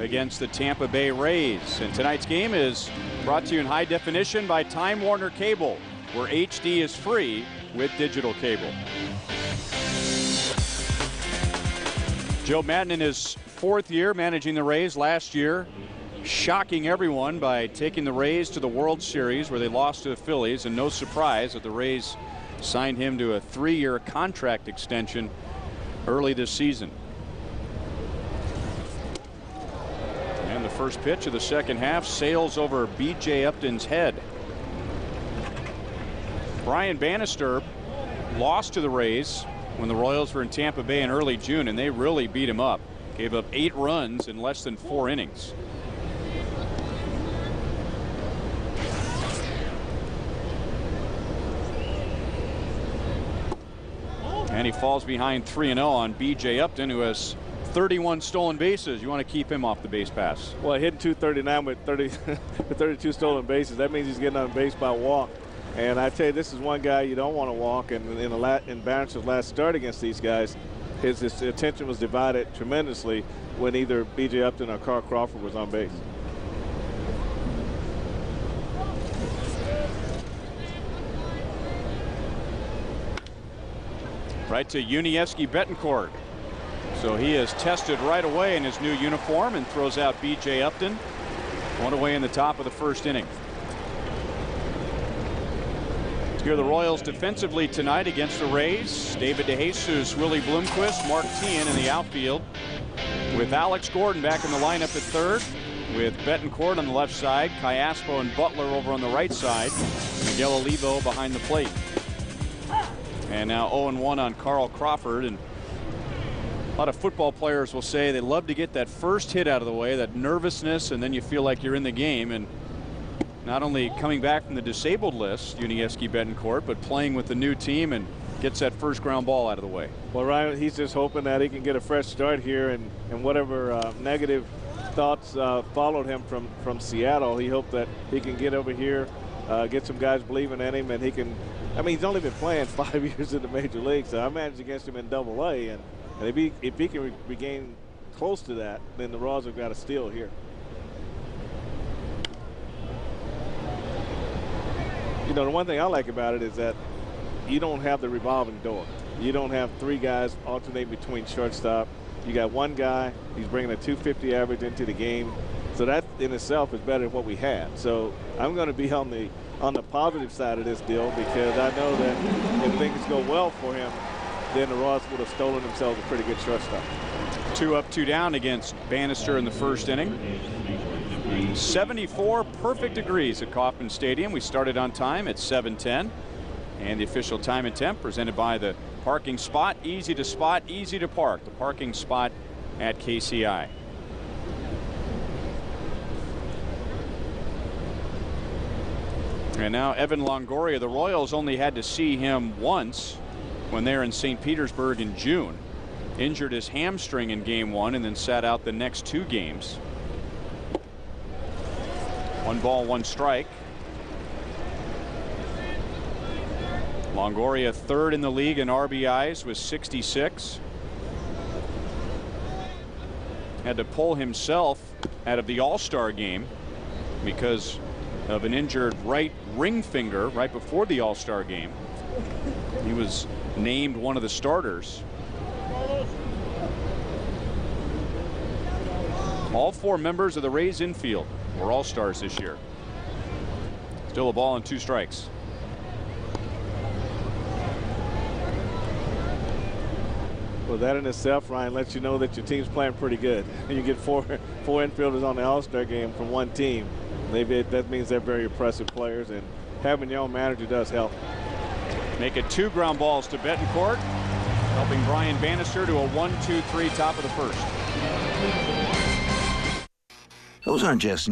against the Tampa Bay Rays. And tonight's game is brought to you in high definition by Time Warner Cable, where HD is free with digital cable. Joe Maddon in his fourth year managing the Rays. Last year shocking everyone by taking the Rays to the World Series, where they lost to the Phillies, and no surprise that the Rays signed him to a 3-year contract extension early this season. And the first pitch of the second half sails over B.J. Upton's head. Brian Bannister lost to the Rays when the Royals were in Tampa Bay in early June, and they really beat him up. Gave up 8 runs in less than 4 innings. And he falls behind 3-0 on B.J. Upton, who has 31 stolen bases. You want to keep him off the base pass. Well, hitting .239 with 32 stolen bases. That means he's getting on base by walk. And I tell you, this is one guy you don't want to walk. And in Bannister's last start against these guys, his attention was divided tremendously when either B.J. Upton or Carl Crawford was on base. Right to Yuniesky Betancourt. So he is tested right away in his new uniform and throws out B.J. Upton. 1 away in the top of the first inning. Let's hear the Royals defensively tonight against the Rays. David DeJesus, Willie Bloomquist, Mark Teahan in the outfield, with Alex Gordon back in the lineup at third, with Betancourt on the left side, Cayaspo and Butler over on the right side, Miguel Olivo behind the plate. And now 0-1 on Carl Crawford. And a lot of football players will say they love to get that first hit out of the way, that nervousness, and then you feel like you're in the game. And not only coming back from the disabled list, Yuniesky Betancourt, but playing with the new team and gets that first ground ball out of the way. Well, Ryan, he's just hoping that he can get a fresh start here, and whatever negative thoughts followed him from Seattle, he hoped that he can get over here, get some guys believing in him, and he can. I mean, he's only been playing 5 years in the major league, so I managed against him in Double-A, and if he can regain close to that, then the Royals have got a steal here. You know, the one thing I like about it is that you don't have the revolving door. You don't have 3 guys alternating between shortstop. You got one guy. He's bringing a .250 average into the game, so that in itself is better than what we had. So I'm going to be on the positive side of this deal, because I know that if things go well for him, then the Royals would have stolen themselves a pretty good shortstop. 2 up, 2 down against Bannister in the first inning. 74 perfect degrees at Kauffman Stadium. We started on time at 7:10. And the official time and temp presented by the parking spot. Easy to spot, easy to park. The parking spot at KCI. And now Evan Longoria. The Royals only had to see him once when they were in St. Petersburg in June. Injured his hamstring in game 1 and then sat out the next 2 games. 1 ball, 1 strike. Longoria 3rd in the league in RBIs with 66. Had to pull himself out of the All-Star game because of an injured right ring finger right before the All-Star game. He was named one of the starters. All 4 members of the Rays infield were All-Stars this year. Still a ball and 2 strikes. Well, that in itself, Ryan, lets you know that your team's playing pretty good. You get four infielders on the All-Star game from one team. That means they're very impressive players, and having your own manager does help. Make it 2 ground balls to Betancourt, helping Brian Bannister to a 1-2-3 top of the first. Those aren't just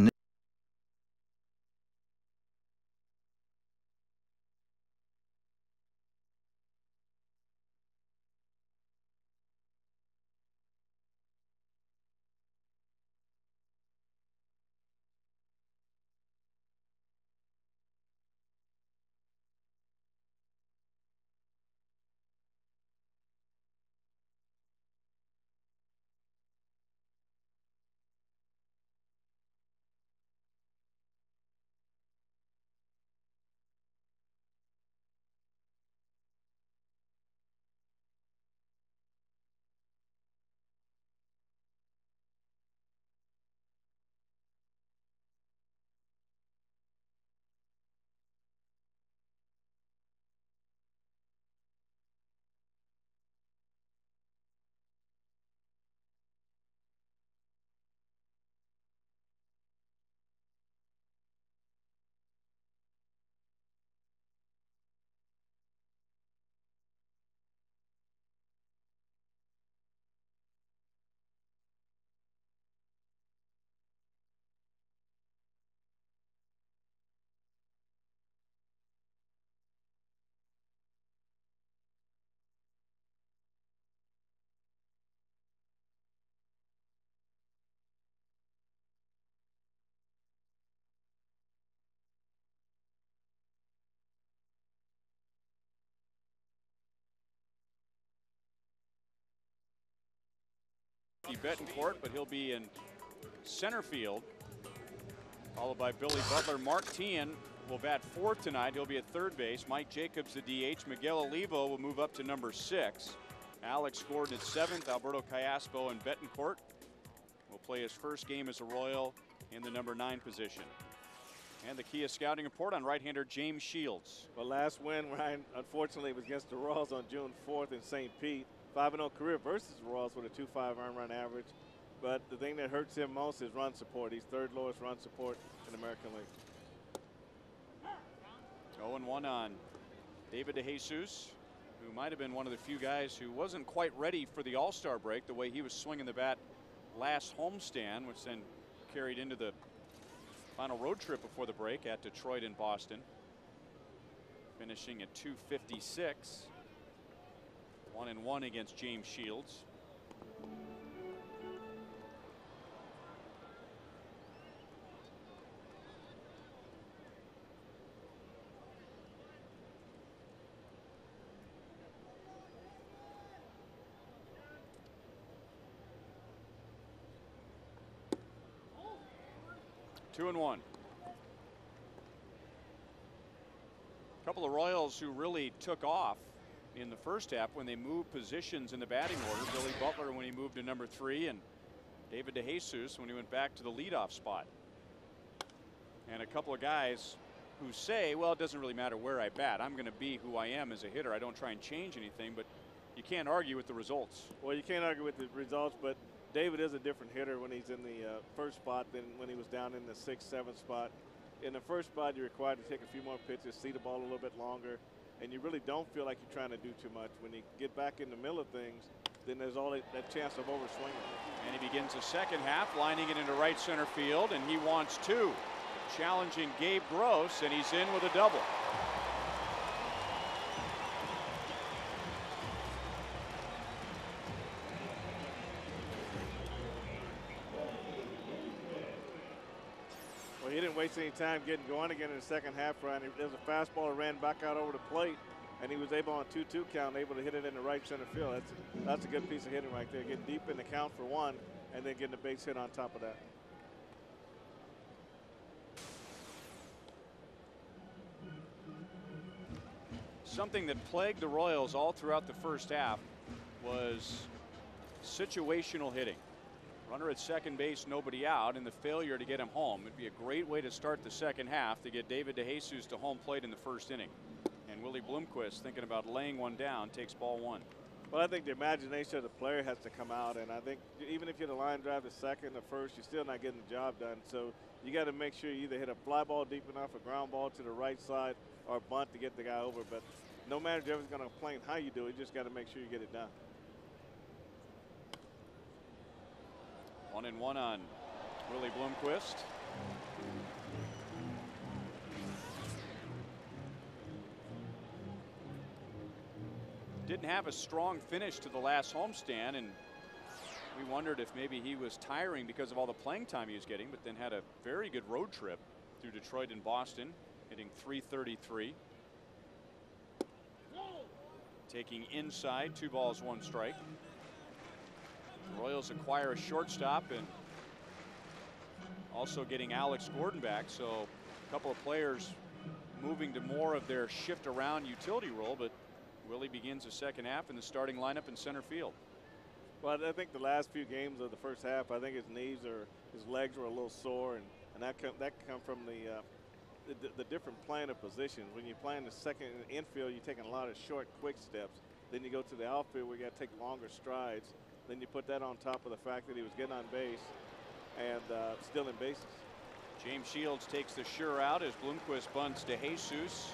Timothy Betancourt, but he'll be in center field, followed by Billy Butler. Mark Teahan will bat fourth tonight. He'll be at third base. Mike Jacobs, the DH. Miguel Olivo will move up to number 6. Alex Gordon at 7th. Alberto Callaspo and Betancourt will play his first game as a Royal in the number 9 position. And the Kia scouting report on right-hander James Shields. Well, last win, Ryan, unfortunately, was against the Royals on June 4th in St. Pete. 5-0 career versus the Royals with a 2.5 earned run average. But the thing that hurts him most is run support. He's third lowest run support in the American League. 0-1 on David DeJesus, who might have been one of the few guys who wasn't quite ready for the All-Star break, the way he was swinging the bat last homestand, which then carried into the final road trip before the break at Detroit and Boston. Finishing at 256. 1-1 against James Shields. Two and one. A couple of Royals who really took off in the first half when they moved positions in the batting order. Billy Butler when he moved to number 3, and David DeJesus when he went back to the leadoff spot. And a couple of guys who say, well, it doesn't really matter where I bat. I'm going to be who I am as a hitter. I don't try and change anything, but you can't argue with the results. Well, you can't argue with the results, but David is a different hitter when he's in the first spot than when he was down in the 6th, 7th spot. In the first spot, you're required to take a few more pitches, see the ball a little bit longer, and you really don't feel like you're trying to do too much. When you get back in the middle of things, then there's all that chance of overswinging. And he begins the second half, lining it into right center field, and he wants 2. Challenging Gabe Gross, and he's in with a double. He didn't waste any time getting going again in the second half, Ryan. There was a fastball that ran back out over the plate, and he was able on 2-2 count, able to hit it in the right center field. That's a good piece of hitting right there. Getting deep in the count for 1, and then getting a base hit on top of that. Something that plagued the Royals all throughout the first half was situational hitting. Runner at second base, nobody out, and the failure to get him home. It'd be a great way to start the second half to get David DeJesus to home plate in the first inning. And Willie Bloomquist, thinking about laying one down, takes ball 1. Well, I think the imagination of the player has to come out, and I think even if you're the line drive to second or first, you're still not getting the job done. So you got to make sure you either hit a fly ball deep enough, a ground ball to the right side, or a bunt to get the guy over. But no manager ever is going to complain how you do it. You just got to make sure you get it done. 1-1 on Willie Bloomquist. Didn't have a strong finish to the last homestand, and we wondered if maybe he was tiring because of all the playing time he was getting, but then had a very good road trip through Detroit and Boston, hitting .333. Taking inside, 2 balls, 1 strike. The Royals acquire a shortstop and also getting Alex Gordon back, so a couple of players moving to more of their shift around utility role, but Willie begins the second half in the starting lineup in center field. Well, I think the last few games of the first half, I think his knees or his legs were a little sore, and that come from the different playing of positions. When you're playing the second infield, you're taking a lot of short, quick steps. Then you go to the outfield where you got to take longer strides. Then you put that on top of the fact that he was getting on base and still in bases. James Shields takes the sure out as Bloomquist bunts DeJesus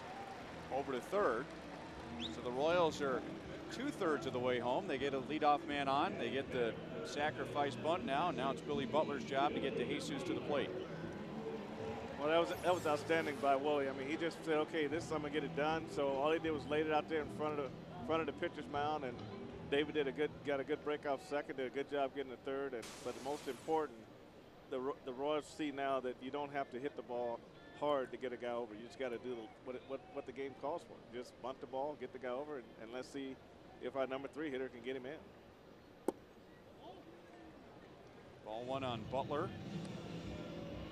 over to third. So the Royals are 2/3 of the way home. They get a leadoff man on. They get the sacrifice bunt now. And now it's Billy Butler's job to get DeJesus to the plate. Well, that was outstanding by Willie. I mean, he just said, okay, this I'm gonna get it done. So all he did was laid it out there in front of the pitcher's mound, and David got a good break off second, did a good job getting the third. But the most important, the Royals see now that you don't have to hit the ball hard to get a guy over. You just got to do what the game calls for. Just bunt the ball, get the guy over, and let's see if our number 3 hitter can get him in. Ball one on Butler.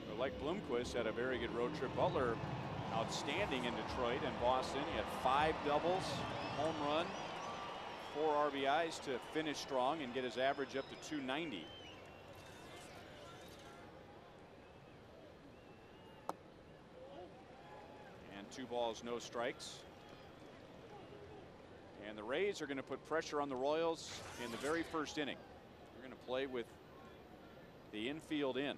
But like Bloomquist had a very good road trip. Butler outstanding in Detroit and Boston. He had 5 doubles, home run, 4 RBIs to finish strong and get his average up to 290. And 2 balls, no strikes. And the Rays are going to put pressure on the Royals in the very first inning. They're going to play with the infield in.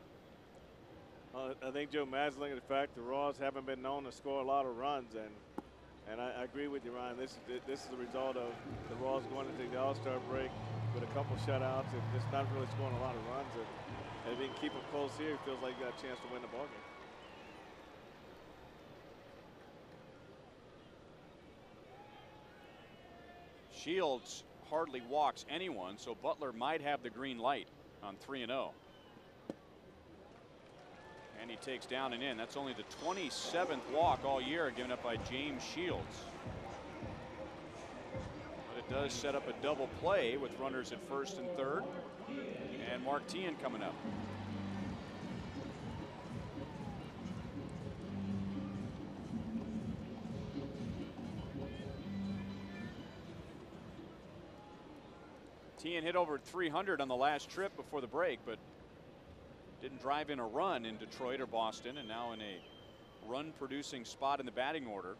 I think Joe Maddon's looking at the fact the Royals haven't been known to score a lot of runs, and I agree with you, Ryan. This is the result of the Royals going into the All-Star break with a couple shutouts and just not really scoring a lot of runs. And if he can keep them close here, it feels like he got a chance to win the ballgame. Shields hardly walks anyone, so Butler might have the green light on 3-0. And he takes down and in. That's only the 27th walk all year given up by James Shields. But it does set up a double play with runners at first and third. And Mark Teahen coming up. Teahen hit over 300 on the last trip before the break, but didn't drive in a run in Detroit or Boston, and now in a run producing spot in the batting order.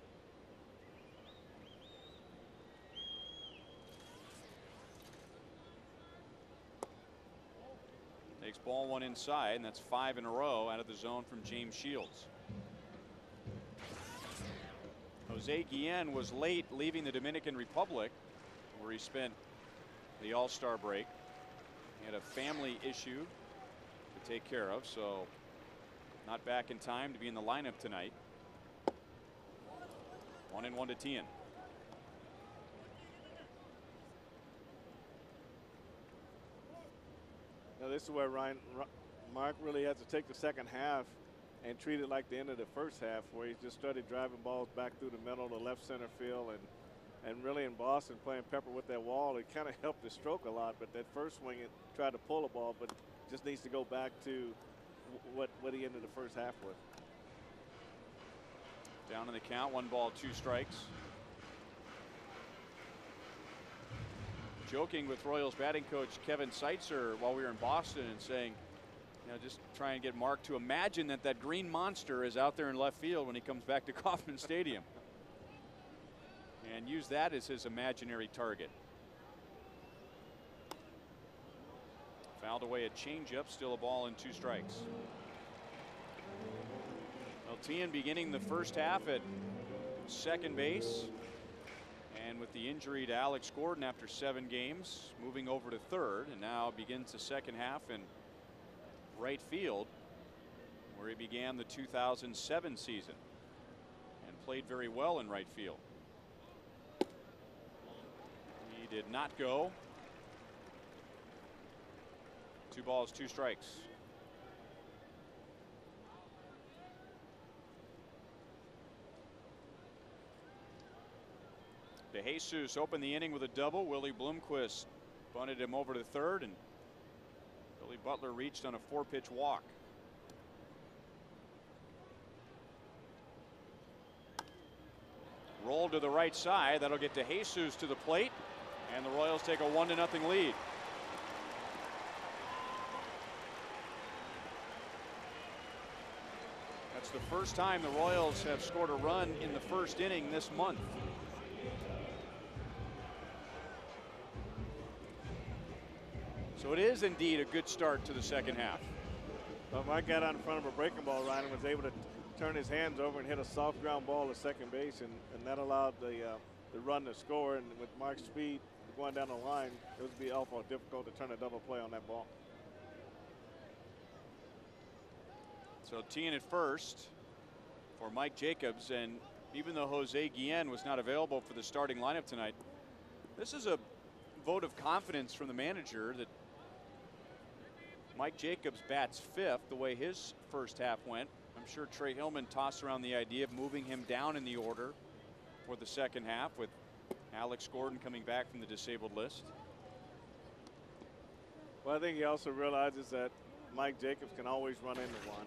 Takes ball one inside, and that's 5 in a row out of the zone from James Shields. Jose Guillen was late leaving the Dominican Republic, where he spent the All-Star break. He had a family issue to take care of, so not back in time to be in the lineup tonight. 1-1 to Teahen. Now this is where Mark really has to take the second half and treat it like the end of the first half, where he just started driving balls back through the middle to left center field, and really in Boston playing pepper with that wall, it kind of helped the stroke a lot. But that first swing, it tried to pull a ball, but just needs to go back to what he ended the first half with. Down in the count, 1 ball, 2 strikes. Joking with Royals batting coach Kevin Seitzer while we were in Boston and saying, you know, just try and get Mark to imagine that green monster is out there in left field when he comes back to Kauffman Stadium. And use that as his imaginary target. Fouled away a changeup, still a ball and 2 strikes. Well, Teahen beginning the first half at second base. And with the injury to Alex Gordon after 7 games, moving over to third, and now begins the second half in right field, where he began the 2007 season and played very well in right field. He did not go. 2 balls, 2 strikes. DeJesus opened the inning with a double. Willie Bloomquist bunted him over to third, and Billy Butler reached on a 4-pitch walk. Rolled to the right side. That'll get DeJesus to the plate, and the Royals take a 1-0 lead. That's the first time the Royals have scored a run in the first inning this month. So it is indeed a good start to the second half. Well, Mike got out in front of a breaking ball, Ryan, and was able to turn his hands over and hit a soft ground ball to second base, and that allowed the run to score. And with Mark's speed going down the line, it would be awful difficult to turn a double play on that ball. So Teahen at first for Mike Jacobs, and even though Jose Guillen was not available for the starting lineup tonight, this is a vote of confidence from the manager that Mike Jacobs bats 5th the way his first half went. I'm sure Trey Hillman tossed around the idea of moving him down in the order for the second half, with Alex Gordon coming back from the disabled list. Well, I think he also realizes that Mike Jacobs can always run into one,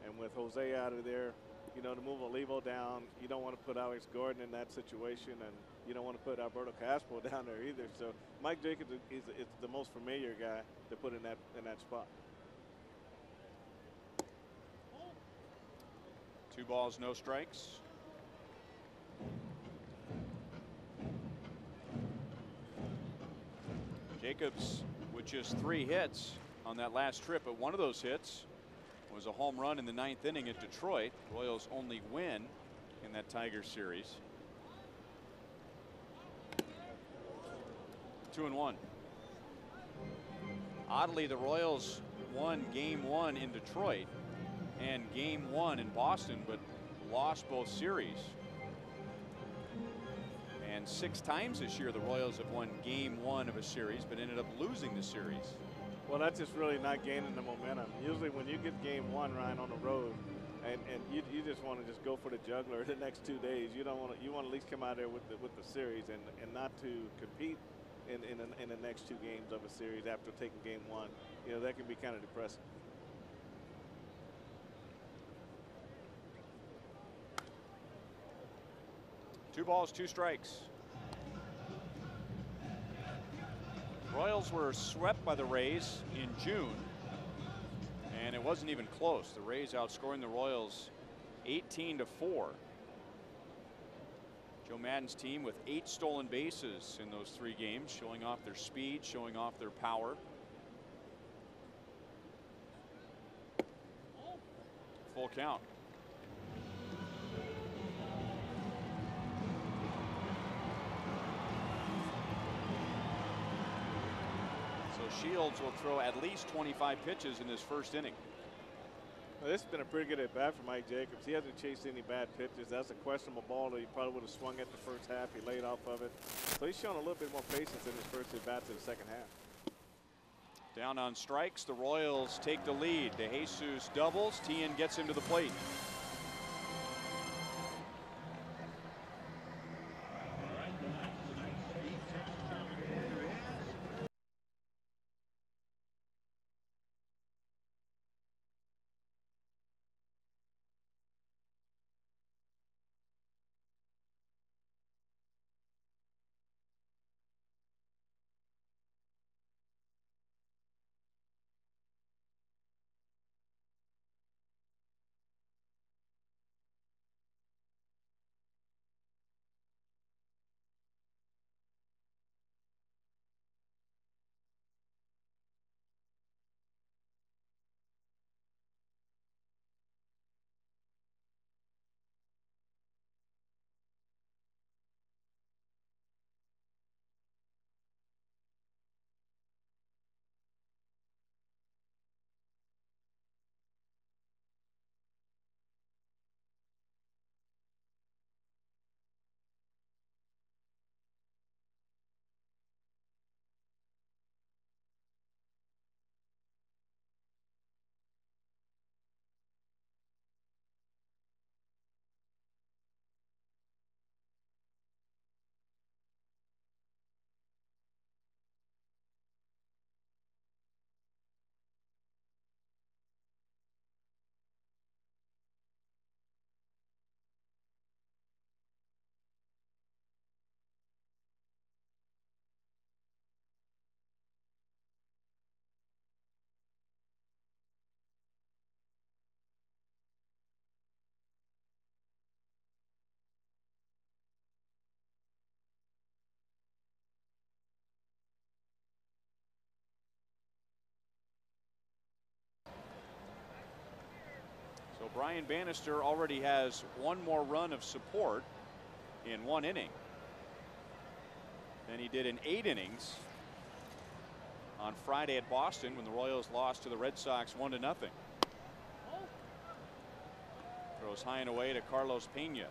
and with Jose out of there, you know, to move Olivo down, you don't want to put Alex Gordon in that situation, and you don't want to put Alberto Castro down there either. So Mike Jacobs is the most familiar guy to put in that spot. 2 balls, no strikes. Jacobs with just 3 hits on that last trip, but one of those hits was a home run in the 9th inning at Detroit. Royals' only win in that Tigers series. 2-1. Oddly, the Royals won Game 1 in Detroit and Game 1 in Boston, but lost both series. And 6 times this year the Royals have won Game 1 of a series but ended up losing the series. Well, that's just really not gaining the momentum. Usually when you get Game 1, Ryan, on the road, and you just want to just go for the juggler the next 2 days. You don't want to. You want to at least come out there with the series and not to compete in the next 2 games of a series after taking Game 1. You know, that can be kind of depressing. Two balls, 2 strikes. Royals were swept by the Rays in June, and it wasn't even close. The Rays outscoring the Royals 18-4. Joe Maddon's team with 8 stolen bases in those 3 games, showing off their speed, showing off their power. Full count. So Shields will throw at least 25 pitches in this first inning. Well, this has been a pretty good at bat for Mike Jacobs. He hasn't chased any bad pitches. That's a questionable ball that he probably would have swung at the first half. He laid off of it. So he's shown a little bit more patience in his first at bat to the second half. Down on strikes, the Royals take the lead. DeJesus doubles. Tien gets him to the plate. So Brian Bannister already has 1 more run of support in 1 inning than he did in 8 innings on Friday at Boston when the Royals lost to the Red Sox 1-0. Throws high and away to Carlos Pena.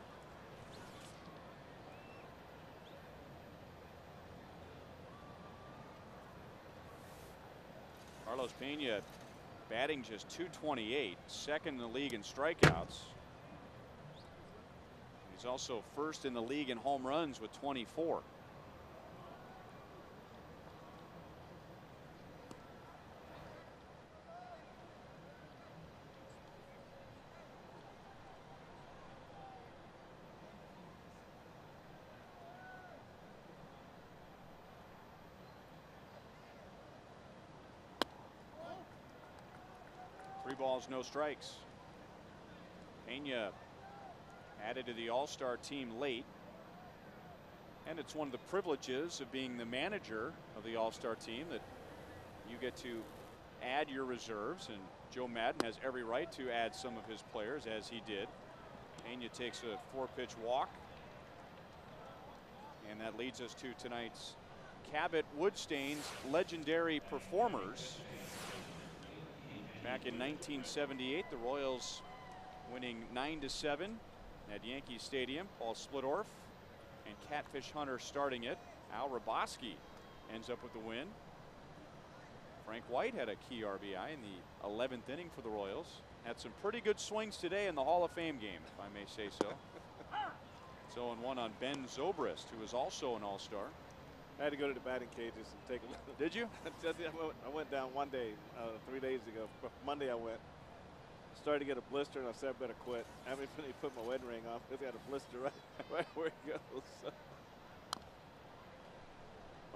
Carlos Pena batting just .228, second in the league in strikeouts. He's also first in the league in home runs with 24. 3 balls, no strikes. Pena added to the All-Star team late. And it's one of the privileges of being the manager of the All-Star team that you get to add your reserves, and Joe Madden has every right to add some of his players, as he did. Pena takes a 4-pitch walk. And that leads us to tonight's Cabot Woodstain's legendary performers. Back in 1978, the Royals winning 9-7 at Yankee Stadium. Paul Splittorff and Catfish Hunter starting it. Al Raboski ends up with the win. Frank White had a key RBI in the 11th inning for the Royals. Had some pretty good swings today in the Hall of Fame game, if I may say so. 0-1 on Ben Zobrist, who was also an All-Star. I had to go to the batting cages and take a look. Did you? I went down one day, 3 days ago. Monday I went. Started to get a blister, and I said I better quit. I haven't even put my wedding ring on. I've got a blister right where it goes. So.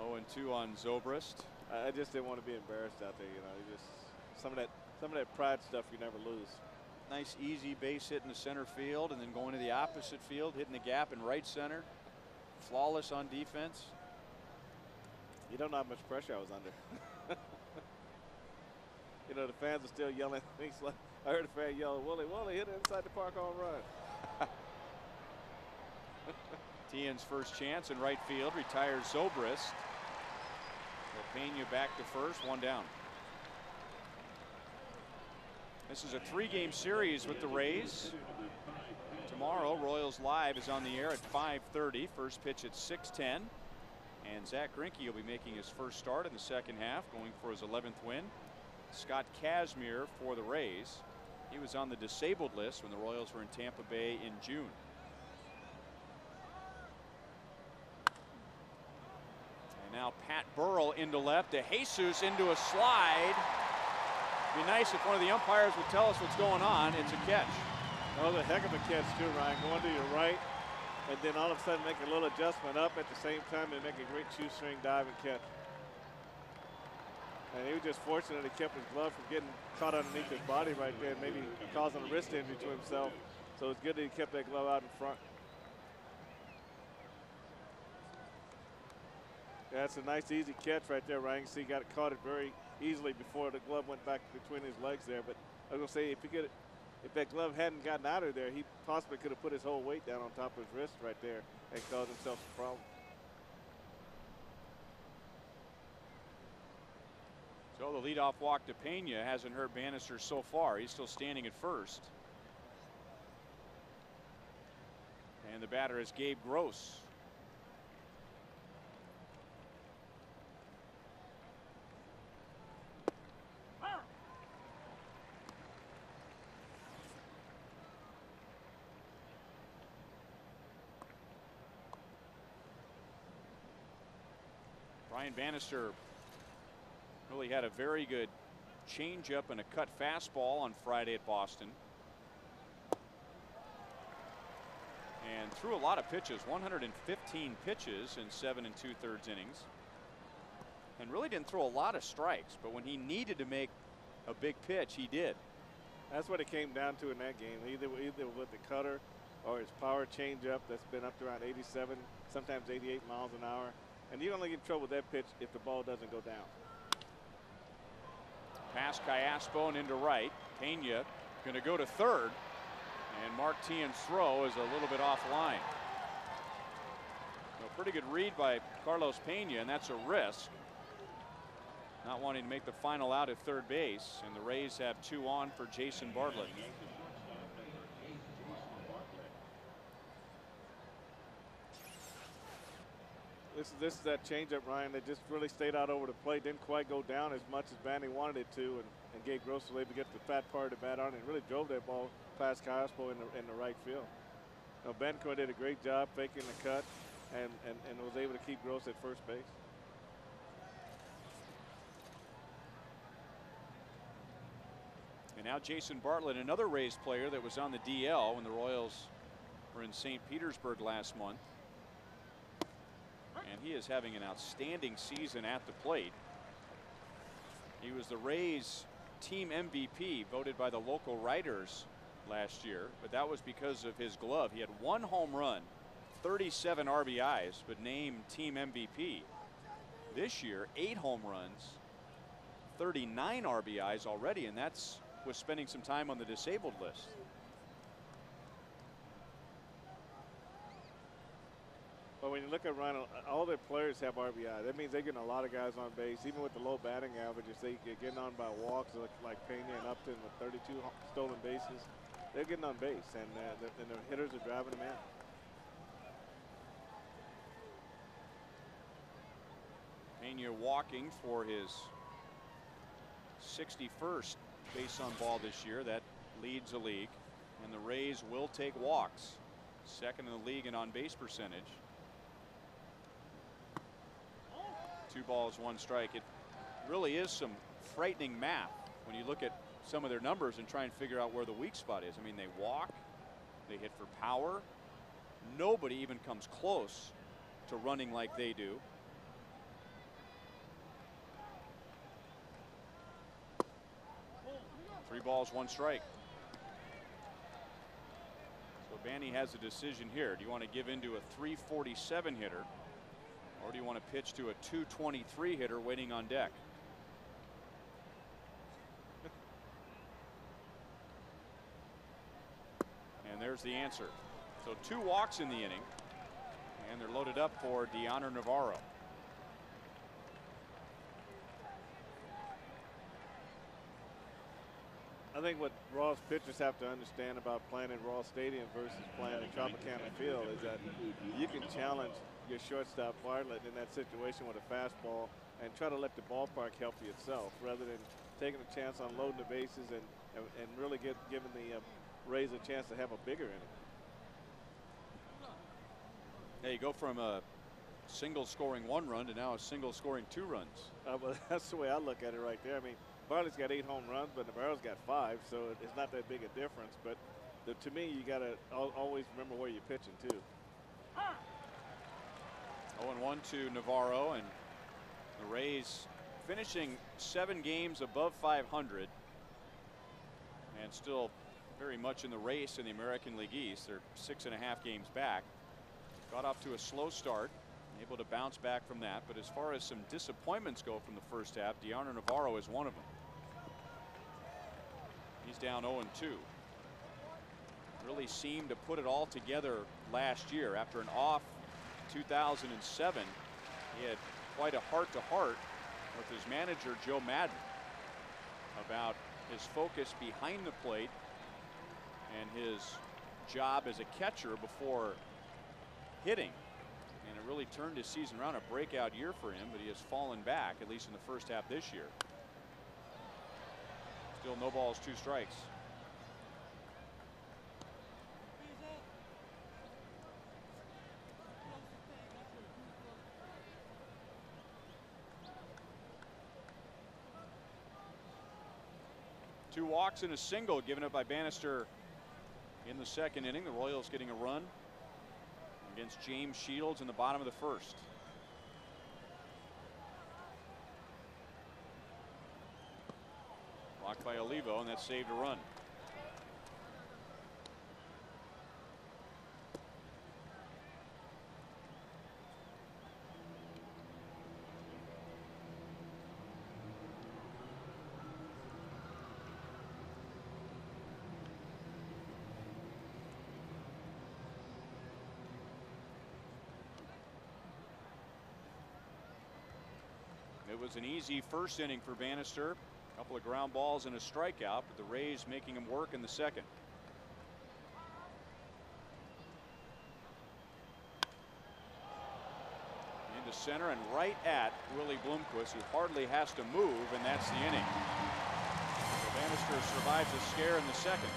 0-2 on Zobrist. I just didn't want to be embarrassed out there. You know, you just some of that pride stuff you never lose. Nice easy base hit in the center field, and then going to the opposite field, hitting the gap in right center. Flawless on defense. You don't know how much pressure I was under. You know, the fans are still yelling things like, I heard a fan yell, Willie, hit it inside the park home run. Tien's first chance in right field, retires Zobrist. Pena back to first, 1 down. This is a 3-game series with the Rays. Tomorrow, Royals Live is on the air at 5:30. First pitch at 6:10. And Zach Greinke will be making his first start in the second half, going for his 11th win. Scott Kazmir for the Rays. He was on the disabled list when the Royals were in Tampa Bay in June. And now Pat Burrell into left, to Jesus into a slide. Be nice if one of the umpires would tell us what's going on. It's a catch. That was a heck of a catch too, Ryan. Going to your right, and then all of a sudden make a little adjustment up at the same time and make a great shoestring dive and catch. And he was just fortunate he kept his glove from getting caught underneath his body right there, maybe causing a wrist injury to himself. So it's good that he kept that glove out in front. Yeah, that's a nice easy catch right there, Ryan. You see, he caught it very easily before the glove went back between his legs there. But I was gonna say, if that glove hadn't gotten out of there, he possibly could have put his whole weight down on top of his wrist right there and caused himself a problem. So the leadoff walk to Pena hasn't hurt Bannister so far. He's still standing at first. And the batter is Gabe Gross. Brian Bannister really had a very good changeup and a cut fastball on Friday at Boston. And threw a lot of pitches, 115 pitches in 7 2/3 innings. And really didn't throw a lot of strikes, but when he needed to make a big pitch, he did. That's what it came down to in that game. Either with the cutter or his power changeup that's been up to around 87, sometimes 88 miles an hour. And you only get in trouble with that pitch if the ball doesn't go down. Past Callaspo and into right. Pena going to go to third. And Mark Tien's throw is a little bit offline. A pretty good read by Carlos Pena, and that's a risk. Not wanting to make the final out at third base. And the Rays have 2 on for Jason Bartlett. This is that changeup, Ryan, that just really stayed out over the plate. Didn't quite go down as much as Vanny wanted it to, and Gabe Gross was able to get the fat part of the bat on it and really drove that ball past Callaspo in the right field. Now, Bencourt did a great job faking the cut and was able to keep Gross at first base. And now Jason Bartlett, another Rays player that was on the DL when the Royals were in St. Petersburg last month. And he is having an outstanding season at the plate. He was the Rays' team MVP voted by the local writers last year, but that was because of his glove. He had 1 home run, 37 RBIs, but named team MVP. This year, 8 home runs, 39 RBIs already, and that's with spending some time on the disabled list. But when you look at Ronald, all their players have RBI. That means they're getting a lot of guys on base. Even with the low batting averages, they get getting on by walks, like Pena and Upton with 32 stolen bases. They're getting on base, and the hitters are driving them in. Pena walking for his 61st base on ball this year. That leads the league, and the Rays will take walks, second in the league in on base percentage. 2 balls, 1 strike. It really is some frightening math when you look at some of their numbers and try and figure out where the weak spot is. I mean, they walk, they hit for power. Nobody even comes close to running like they do. Three balls, 1 strike. So Banny has a decision here. Do you want to give in to a 347 hitter, or do you want to pitch to a 223 hitter waiting on deck? And there's the answer. So 2 walks in the inning, and they're loaded up for Deoner Navarro. I think what Ross pitchers have to understand about playing at Ross Stadium versus playing at Tropicana Field is that you can challenge your shortstop Bartlett in that situation with a fastball and try to let the ballpark help you itself rather than taking a chance on loading the bases and really giving the Rays a chance to have a bigger inning. Hey, you go from a single scoring 1 run to now a single scoring 2 runs. Well, that's the way I look at it right there. I mean, Bartlett's got 8 home runs, but Navarro's got 5, so it's not that big a difference. But to me, you got to always remember where you're pitching too. 0-1 to Navarro, and the Rays finishing 7 games above 500 and still very much in the race in the American League East. They're 6.5 games back. Got off to a slow start, able to bounce back from that. But as far as some disappointments go from the first half, Deoner Navarro is one of them. He's down 0-2. Really seemed to put it all together last year. After an off 2007, he had quite a heart-to-heart with his manager Joe Madden about his focus behind the plate and his job as a catcher before hitting. And it really turned his season around, a breakout year for him, but he has fallen back, at least in the first half this year. Still no balls, 2 strikes. Two walks and a single given up by Bannister in the second inning. The Royals getting a run against James Shields in the bottom of the first. Blocked by Olivo, and that saved a run. It was an easy first inning for Bannister. A couple of ground balls and a strikeout, but the Rays making him work in the second. Into center and right at Willie Bloomquist, who hardly has to move, and that's the inning. So Bannister survives a scare in the second.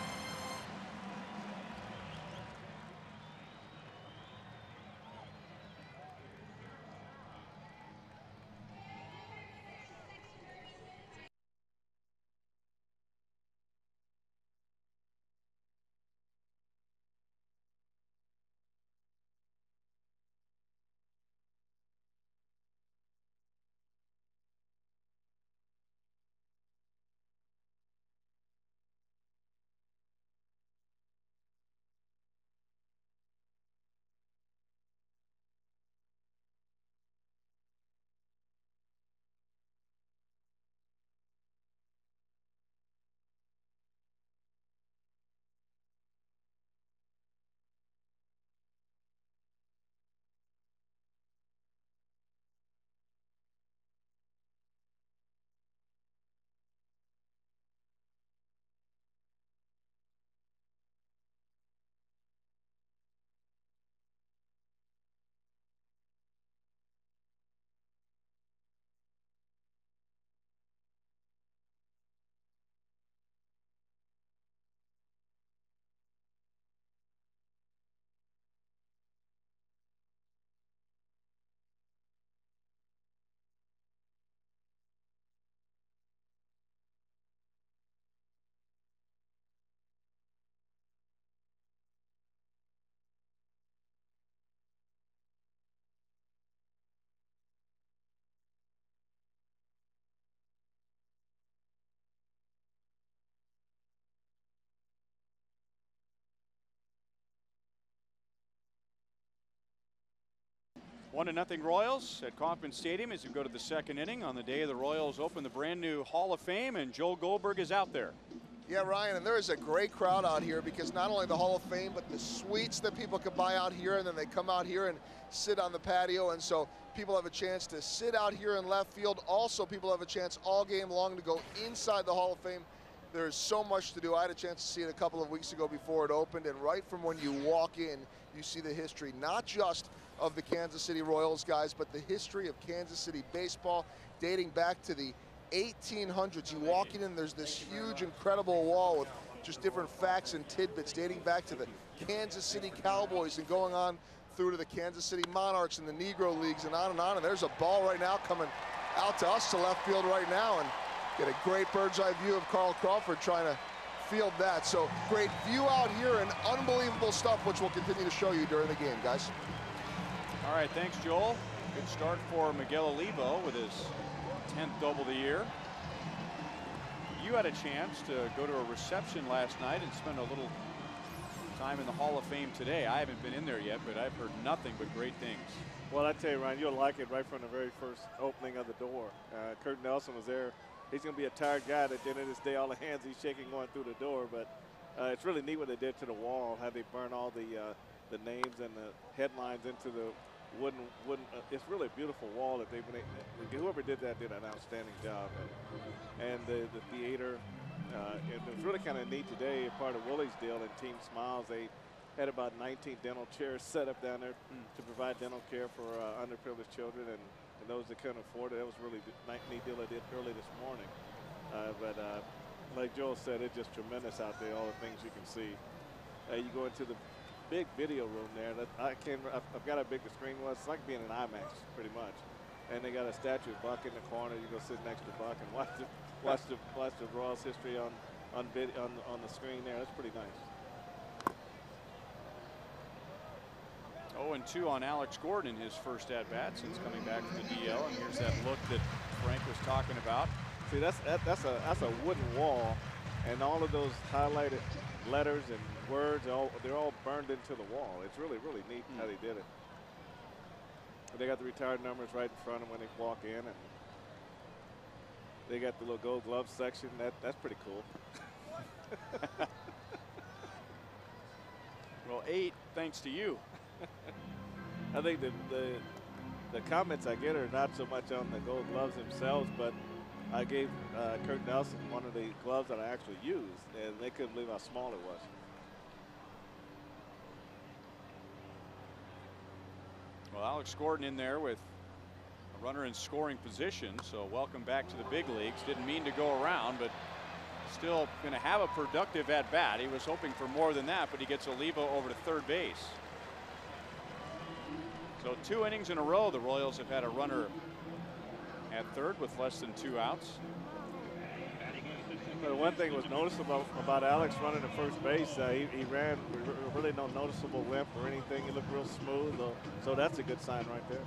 1-0 Royals at Kauffman Stadium as we go to the second inning on the day the Royals open the brand new Hall of Fame, and Joel Goldberg is out there. Yeah, Ryan, and there is a great crowd out here because not only the Hall of Fame, but the suites that people can buy out here, and then they come out here and sit on the patio, and so people have a chance to sit out here in left field. Also, people have a chance all game long to go inside the Hall of Fame. There's so much to do. I had a chance to see it a couple of weeks ago before it opened, and right from when you walk in, you see the history, not just of the Kansas City Royals guys, but the history of Kansas City baseball dating back to the 1800s. You walk in and there's this huge, incredible wall with just different facts and tidbits dating back to the Kansas City Cowboys and going on through to the Kansas City Monarchs and the Negro Leagues and on and on. And there's a ball right now coming out to us to left field right now, and get a great bird's eye view of Carl Crawford trying to field that. So great view out here and unbelievable stuff, which we'll continue to show you during the game, guys. All right, thanks, Joel. Good start for Miguel Olivo with his 10th double of the year. You had a chance to go to a reception last night and spend a little time in the Hall of Fame today. I haven't been in there yet, but I've heard nothing but great things. Well, I tell you, Ryan, you'll like it right from the very first opening of the door. Kurt Nelson was there. He's going to be a tired guy at the end of this day. All the hands he's shaking going through the door, but it's really neat what they did to the wall, how they burn all the names and the headlines into the wooden. It's really a beautiful wall that they've been. Whoever did that did an outstanding job, and the theater. It was really kind of neat today. Part of Willie's deal and Team Smiles, they had about 19 dental chairs set up down there to provide dental care for underprivileged children and those that couldn't afford it. That was really a neat deal they did early this morning. But like Joel said, it's just tremendous out there. All the things you can see. You go into the big video room there. I've got how big the screen was. It's like being in IMAX, pretty much. And they got a statue of Buck in the corner. You go sit next to Buck and watch the Royals history on the screen there. That's pretty nice. 0-2 on Alex Gordon in his first at-bat since coming back from the DL. And here's that look that Frank was talking about. See, that's a wooden wall, and all of those highlighted letters and words, they're all burned into the wall. It's really, really neat how they did it. They got the retired numbers right in front of them when they walk in, and they got the little Gold Glove section. That's pretty cool. Well, 8 thanks to you. I think the comments I get are not so much on the Gold Gloves themselves, but I gave Kurt Nelson one of the gloves that I actually used, and they couldn't believe how small it was. Well, Alex Gordon in there with a runner in scoring position, so welcome back to the big leagues. Didn't mean to go around, but still going to have a productive at bat. He was hoping for more than that, but he gets Olivo over to third base. So 2 innings in a row, the Royals have had a runner at third with less than 2 outs. But one thing was noticeable about Alex running to first base, he ran really no noticeable limp or anything. He looked real smooth, so that's a good sign right there.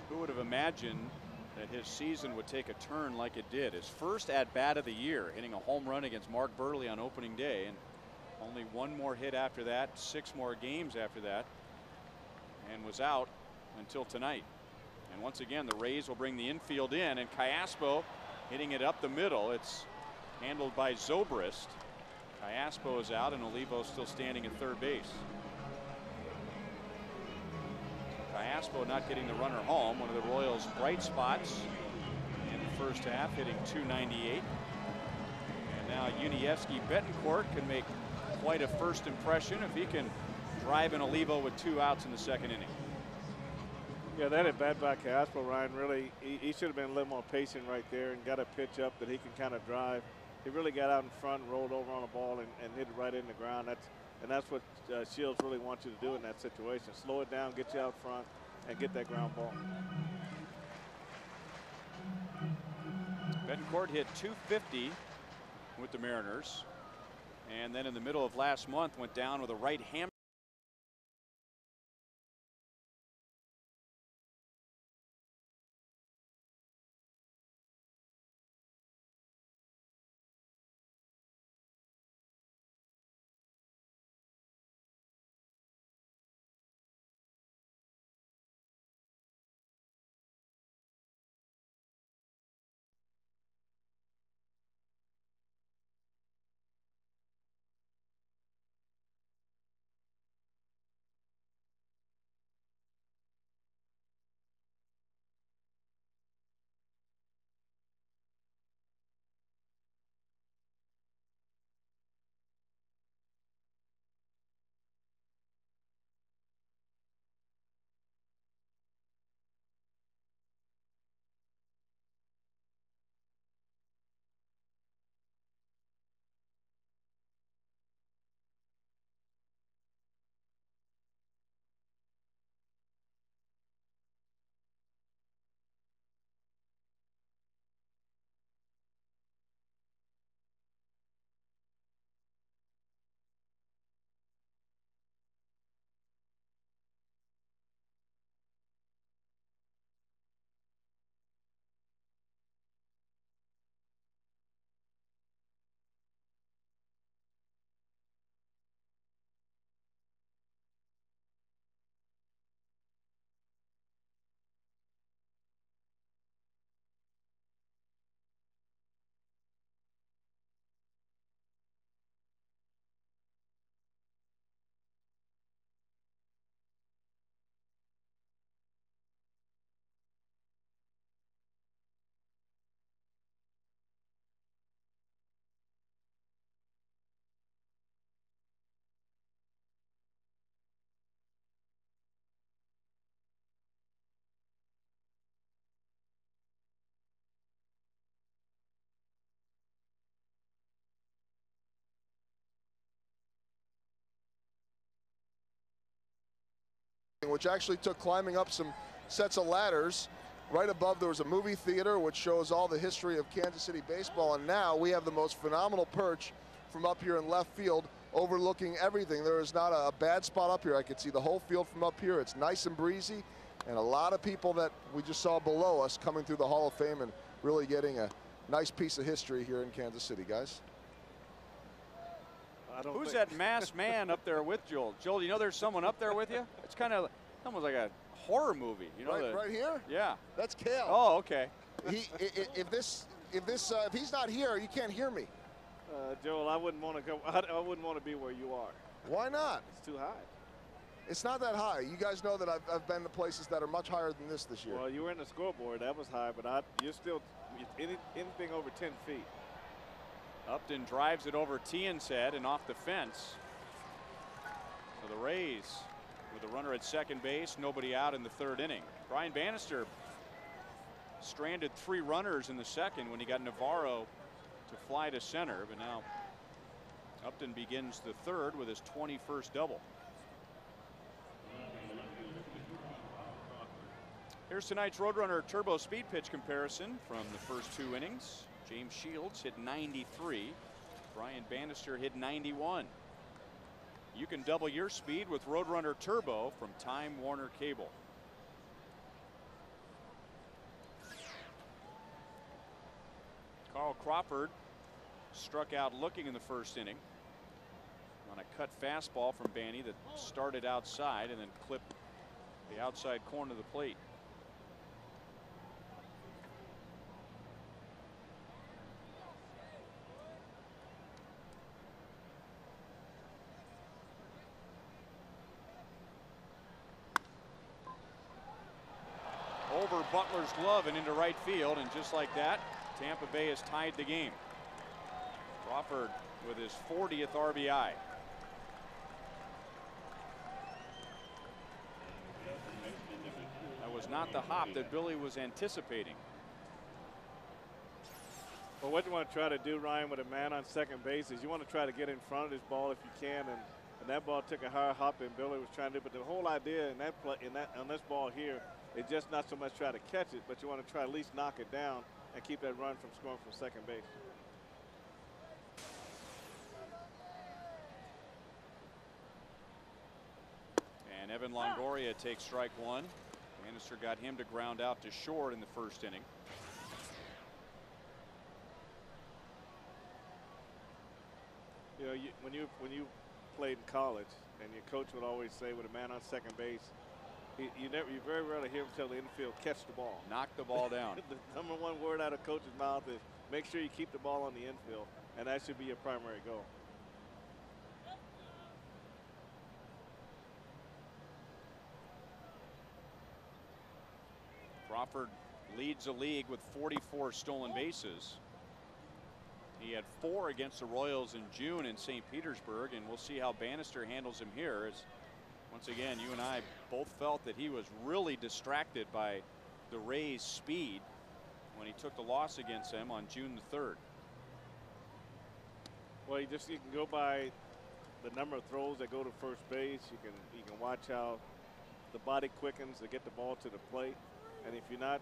Who would have imagined that his season would take a turn like it did? His first at-bat of the year, hitting a home run against Mark Burley on opening day, and only 1 more hit after that, 6 more games after that, and was out until tonight. And once again, the Rays will bring the infield in, and Callaspo hitting it up the middle. It's handled by Zobrist. Callaspo is out, and Olivo still standing at third base. Callaspo not getting the runner home, one of the Royals' bright spots in the first half, hitting .298. And now Yuniesky Betancourt can make quite a first impression if he can drive in Olivo with 2 outs in the second inning. Yeah, that at bat by Callaspo, Ryan, really, he should have been a little more patient right there and got a pitch up that he can kind of drive. He really got out in front and rolled over on the ball and hit it right in the ground. That's what Shields really wants you to do in that situation. Slow it down, get you out front, and get that ground ball. Betancourt hit .250 with the Mariners, and then in the middle of last month went down with a right hamstring. which actually took climbing up some sets of ladders. Right above there was a movie theater which shows all the history of Kansas City baseball, and now we have the most phenomenal perch from up here in left field overlooking everything. There is not a bad spot up here. I could see the whole field from up here. It's nice and breezy, and a lot of people that we just saw below us coming through the Hall of Fame and really getting a nice piece of history here in Kansas City, guys. Who's that masked man up there with Joel? Joel, you know there's someone up there with you? It's kind of almost like a horror movie. You know, right here? Yeah. That's Kale. Oh, okay. If he's not here, you can't hear me. Joel, I wouldn't want to go. I wouldn't want to be where you are. Why not? It's too high. It's not that high. You guys know that I've been to places that are much higher than this year. Well, you were in the scoreboard. That was high, but you're still anything over 10 feet. Upton drives it over Tien's head and off the fence. So the Rays with a runner at second base, nobody out in the third inning. Brian Bannister stranded 3 runners in the second when he got Navarro to fly to center, but now Upton begins the third with his 21st double. Here's tonight's Roadrunner Turbo Speed Pitch comparison from the first 2 innings. James Shields hit 93. Brian Bannister hit 91. You can double your speed with Roadrunner Turbo from Time Warner Cable. Carl Crawford struck out looking in the first inning on a cut fastball from Banny that started outside and then clipped the outside corner of the plate. Over Butler's glove and into right field, and just like that, Tampa Bay has tied the game. Crawford with his 40th RBI. That was not the hop that Billy was anticipating. Well, what you want to try to do, Ryan, with a man on second base is you want to try to get in front of this ball if you can, and that ball took a higher hop than Billy was trying to do. But the whole idea in that play, on this ball here, is just not so much try to catch it, but you want to try to at least knock it down and keep that run from scoring from second base. And Evan Longoria takes strike 1. Bannister got him to ground out to short in the first inning. You know, when you played in college, and your coach would always say, with a man on second base, you very rarely hear him tell the infield, catch the ball. Knock the ball down. The #1 word out of coach's mouth is make sure you keep the ball on the infield, and that should be your primary goal. Crawford leads the league with 44 stolen bases. He had 4 against the Royals in June in St. Petersburg, and we'll see how Bannister handles him here. As once again, you and I both felt that he was really distracted by the Rays' speed when he took the loss against them on June the 3rd. Well, you can go by the number of throws that go to first base. You can watch how the body quickens to get the ball to the plate, and if you're not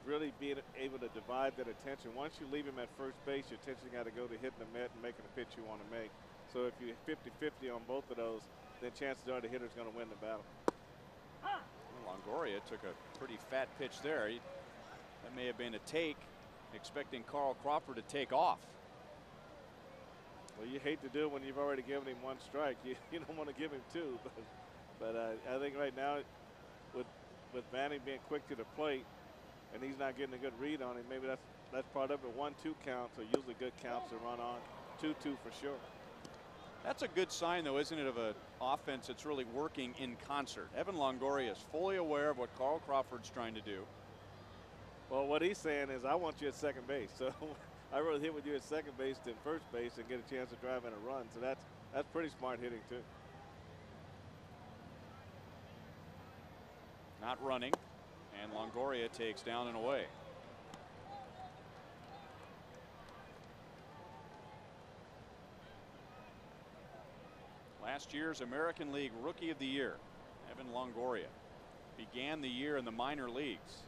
really being able to divide that attention, once you leave him at first base, your attention got to go to hitting the mitt and making a pitch you want to make. So if you're 50-50 on both of those, then chances are the hitter's going to win the battle. Longoria took a pretty fat pitch there. That may have been a take, expecting Carl Crawford to take off. Well, you hate to do it when you've already given him 1 strike. You don't want to give him 2, but I think right now, with Manny being quick to the plate, and he's not getting a good read on him, maybe that's part of it. 1-2 counts are usually good counts to run on. 2-2 for sure. That's a good sign, though, isn't it, of an offense that's really working in concert. Evan Longoria is fully aware of what Carl Crawford's trying to do. Well, what he's saying is, I want you at second base. So I'd rather hit with you at second base than first base and get a chance to drive in a run. So that's pretty smart hitting, too. Not running, and Longoria takes down and away. Last year's American League Rookie of the Year, Evan Longoria began the year in the minor leagues.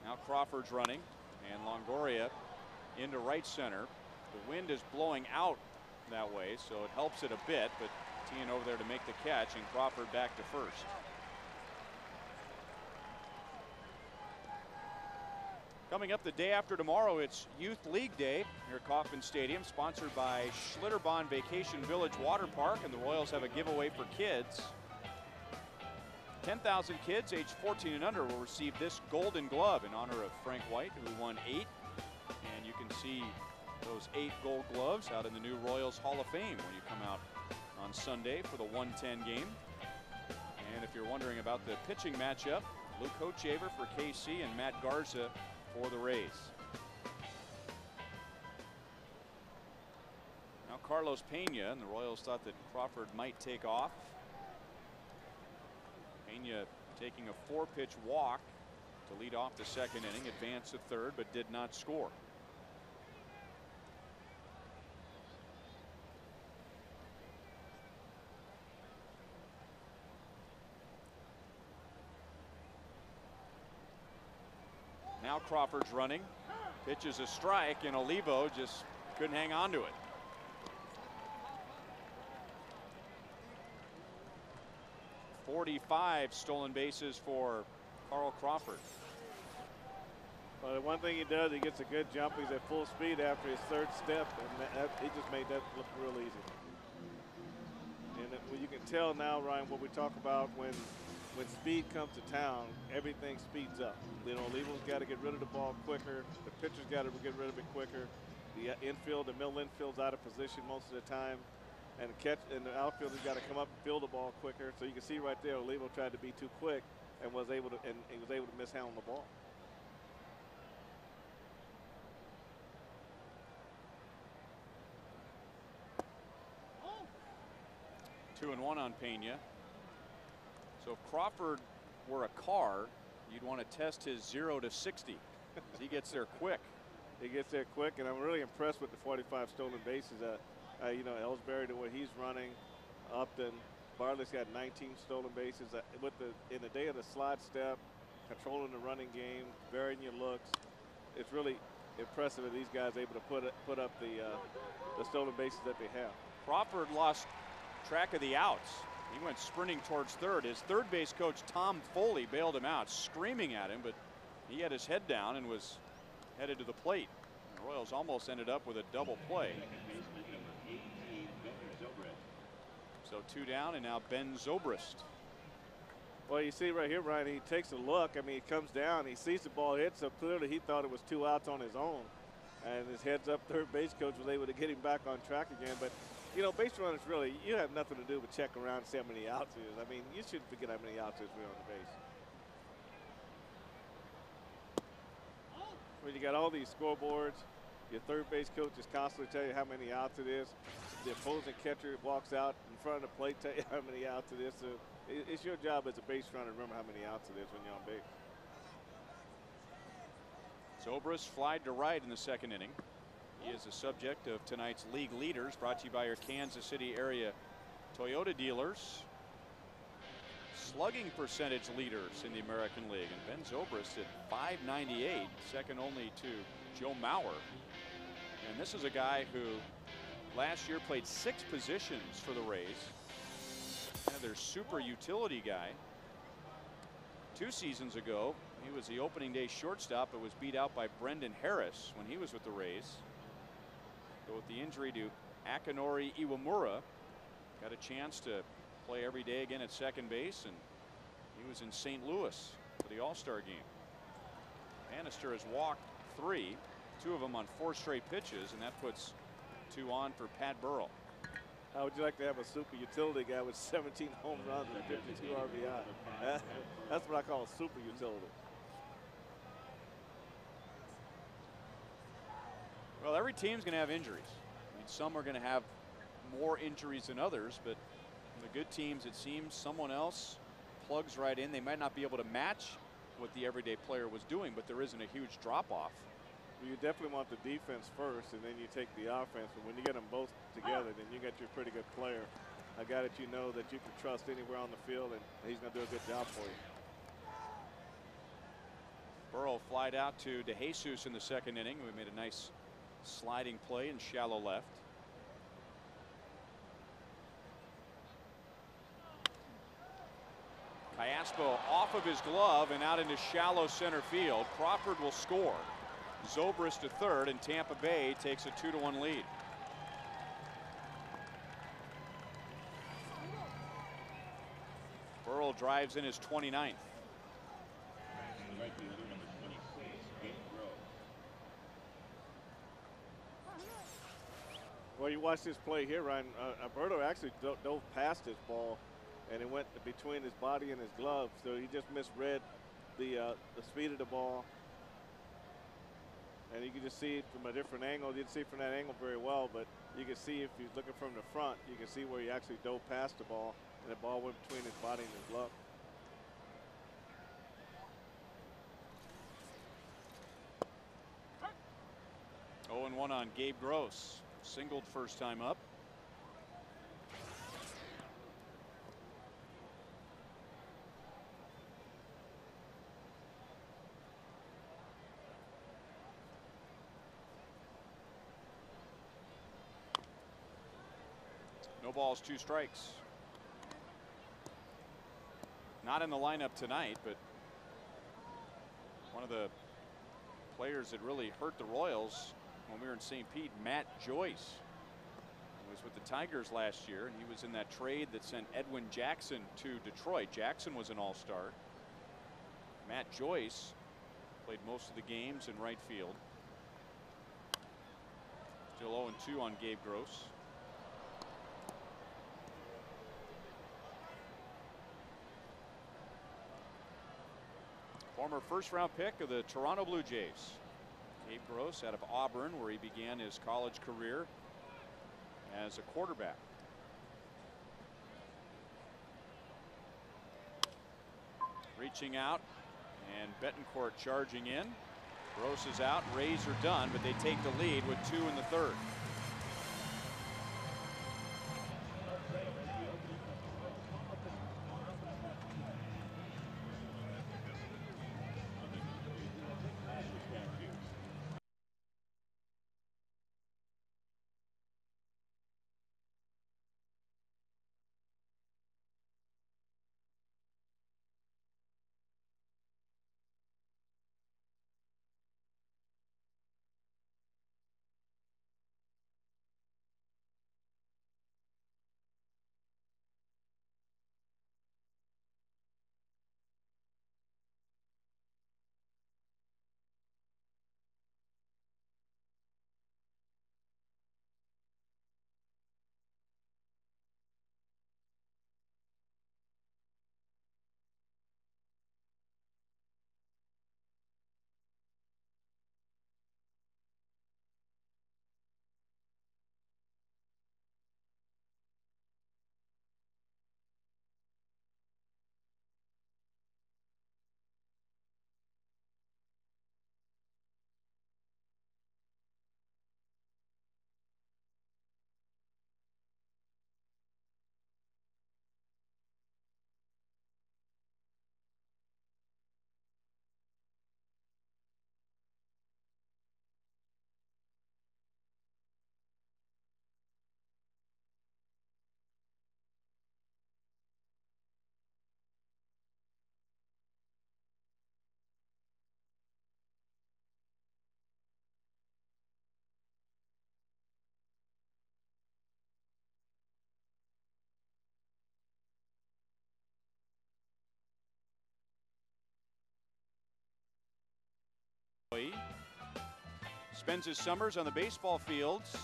Now Crawford's running, and Longoria into right center. The wind is blowing out that way, so it helps it a bit, but Tien over there to make the catch, and Crawford back to first. Coming up the day after tomorrow, it's Youth League Day here at Kauffman Stadium, sponsored by Schlitterbahn Vacation Village Water Park, and the Royals have a giveaway for kids. 10,000 kids aged 14 and under will receive this Golden Glove in honor of Frank White, who won 8. And you can see those 8 gold gloves out in the new Royals Hall of Fame when you come out on Sunday for the 110 game. And if you're wondering about the pitching matchup, Luke Hochaver for KC and Matt Garza for the Rays. Now Carlos Pena, and the Royals thought that Crawford might take off. Pena taking a 4-pitch walk to lead off the second inning, advanced to third, but did not score. Now Crawford's running. Pitches a strike, and Olivo just couldn't hang on to it. .45 stolen bases for Carl Crawford. Well, the one thing he does, he gets a good jump. He's at full speed after his third step, and he just made that look real easy. And you can tell now, Ryan, what we talk about when speed comes to town, everything speeds up. You know, Olivo's got to get rid of the ball quicker. The pitcher's got to get rid of it quicker. The infield, the middle infield's out of position most of the time. And the outfielder's got to come up and field the ball quicker. So you can see right there, Olivo tried to be too quick and was able to mishandle the ball. Oh. 2-1 on Pena. So if Crawford were a car, you'd want to test his 0 to 60. He gets there quick. He gets there quick, and I'm really impressed with the 45 stolen bases. You know, Ellsbury, the way he's running, Upton, Bartley's got 19 stolen bases. In the day of the slide step, controlling the running game, varying your looks, it's really impressive that these guys are able to put up the stolen bases that they have. Crawford lost track of the outs. He went sprinting towards third. His third base coach, Tom Foley, bailed him out, screaming at him, but he had his head down and was headed to the plate. The Royals almost ended up with a double play. So 2 down, and now Ben Zobrist. Well, you see right here, Ryan, he takes a look. I mean, he comes down, he sees the ball hit, so clearly he thought it was 2 outs on his own. And his heads up third base coach was able to get him back on track again. But, you know, base runners really, you have nothing to do but check around and see how many outs it is. I mean, you shouldn't forget how many outs there is on the base. When you got all these scoreboards, your third base coach is constantly telling you how many outs it is. The opposing catcher walks out in front of the plate, tell you how many outs it is. So it's your job as a base runner to remember how many outs it is when you're on base. Zobrist flied to right in the second inning. He is the subject of tonight's league leaders, brought to you by your Kansas City area Toyota dealers. Slugging percentage leaders in the American League, and Ben Zobrist at .598, second only to Joe Mauer. And this is a guy who last year played 6 positions for the Rays. And their super utility guy. 2 seasons ago, he was the opening day shortstop, but was beat out by Brendan Harris when he was with the Rays. But with the injury to Akinori Iwamura, got a chance to play every day again at second base, and he was in St. Louis for the All-Star game. Bannister has walked 3, 2 of them on 4 straight pitches, and that puts 2 on for Pat Burrell. How would you like to have a super utility guy with 17 home runs and 52 RBI? That's what I call a super utility. Well, every team's going to have injuries. I mean, some are going to have more injuries than others, but the good teams, it seems, someone else plugs right in. They might not be able to match what the everyday player was doing, but there isn't a huge drop-off. Well, you definitely want the defense first, and then you take the offense. But when you get them both together, then you got your pretty good player. a guy that you know that you can trust anywhere on the field, and he's going to do a good job for you. Burrow flied out to DeJesus in the second inning. We made a nice sliding play in shallow left. Cayaspo off of his glove and out into shallow center field. Crawford will score. Zobrist to third, and Tampa Bay takes a 2-1 lead. Burrell drives in his 29th. Well, you watch this play here, Ryan. Alberto actually dove past this ball, and it went between his body and his glove, so he just misread the speed of the ball. And you can just see it from a different angle. You didn't see it from that angle very well, but you can see if you're looking from the front, you can see where he actually dove past the ball, and the ball went between his body and his glove. Oh, and 1 on Gabe Gross. Singled first time up. No balls, 2 strikes. Not in the lineup tonight, but one of the players that really hurt the Royals when we were in St. Pete, Matt Joyce, he was with the Tigers last year, and he was in that trade that sent Edwin Jackson to Detroit. Jackson was an all-star. Matt Joyce played most of the games in right field. Still 0-2 on Gabe Gross. Former first-round pick of the Toronto Blue Jays. Gabe Gross out of Auburn, where he began his college career as a quarterback. Reaching out, and Betancourt charging in. Gross is out, Rays are done, but they take the lead with 2 in the third. Spends his summers on the baseball fields,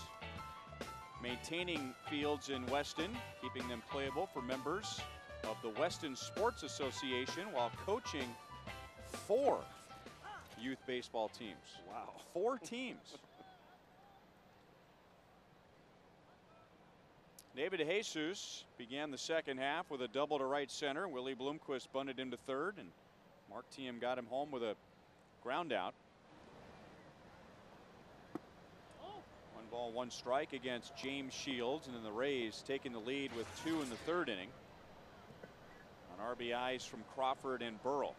maintaining fields in Weston, keeping them playable for members of the Weston Sports Association, while coaching 4 youth baseball teams. Wow. 4 teams. David DeJesus began the second half with a double to right center. Willie Bloomquist bunted him to third, and Mark Thiem got him home with a ground out. Ball, one strike against James Shields, and then the Rays taking the lead with 2 in the 3rd inning on RBIs from Crawford and Burrell.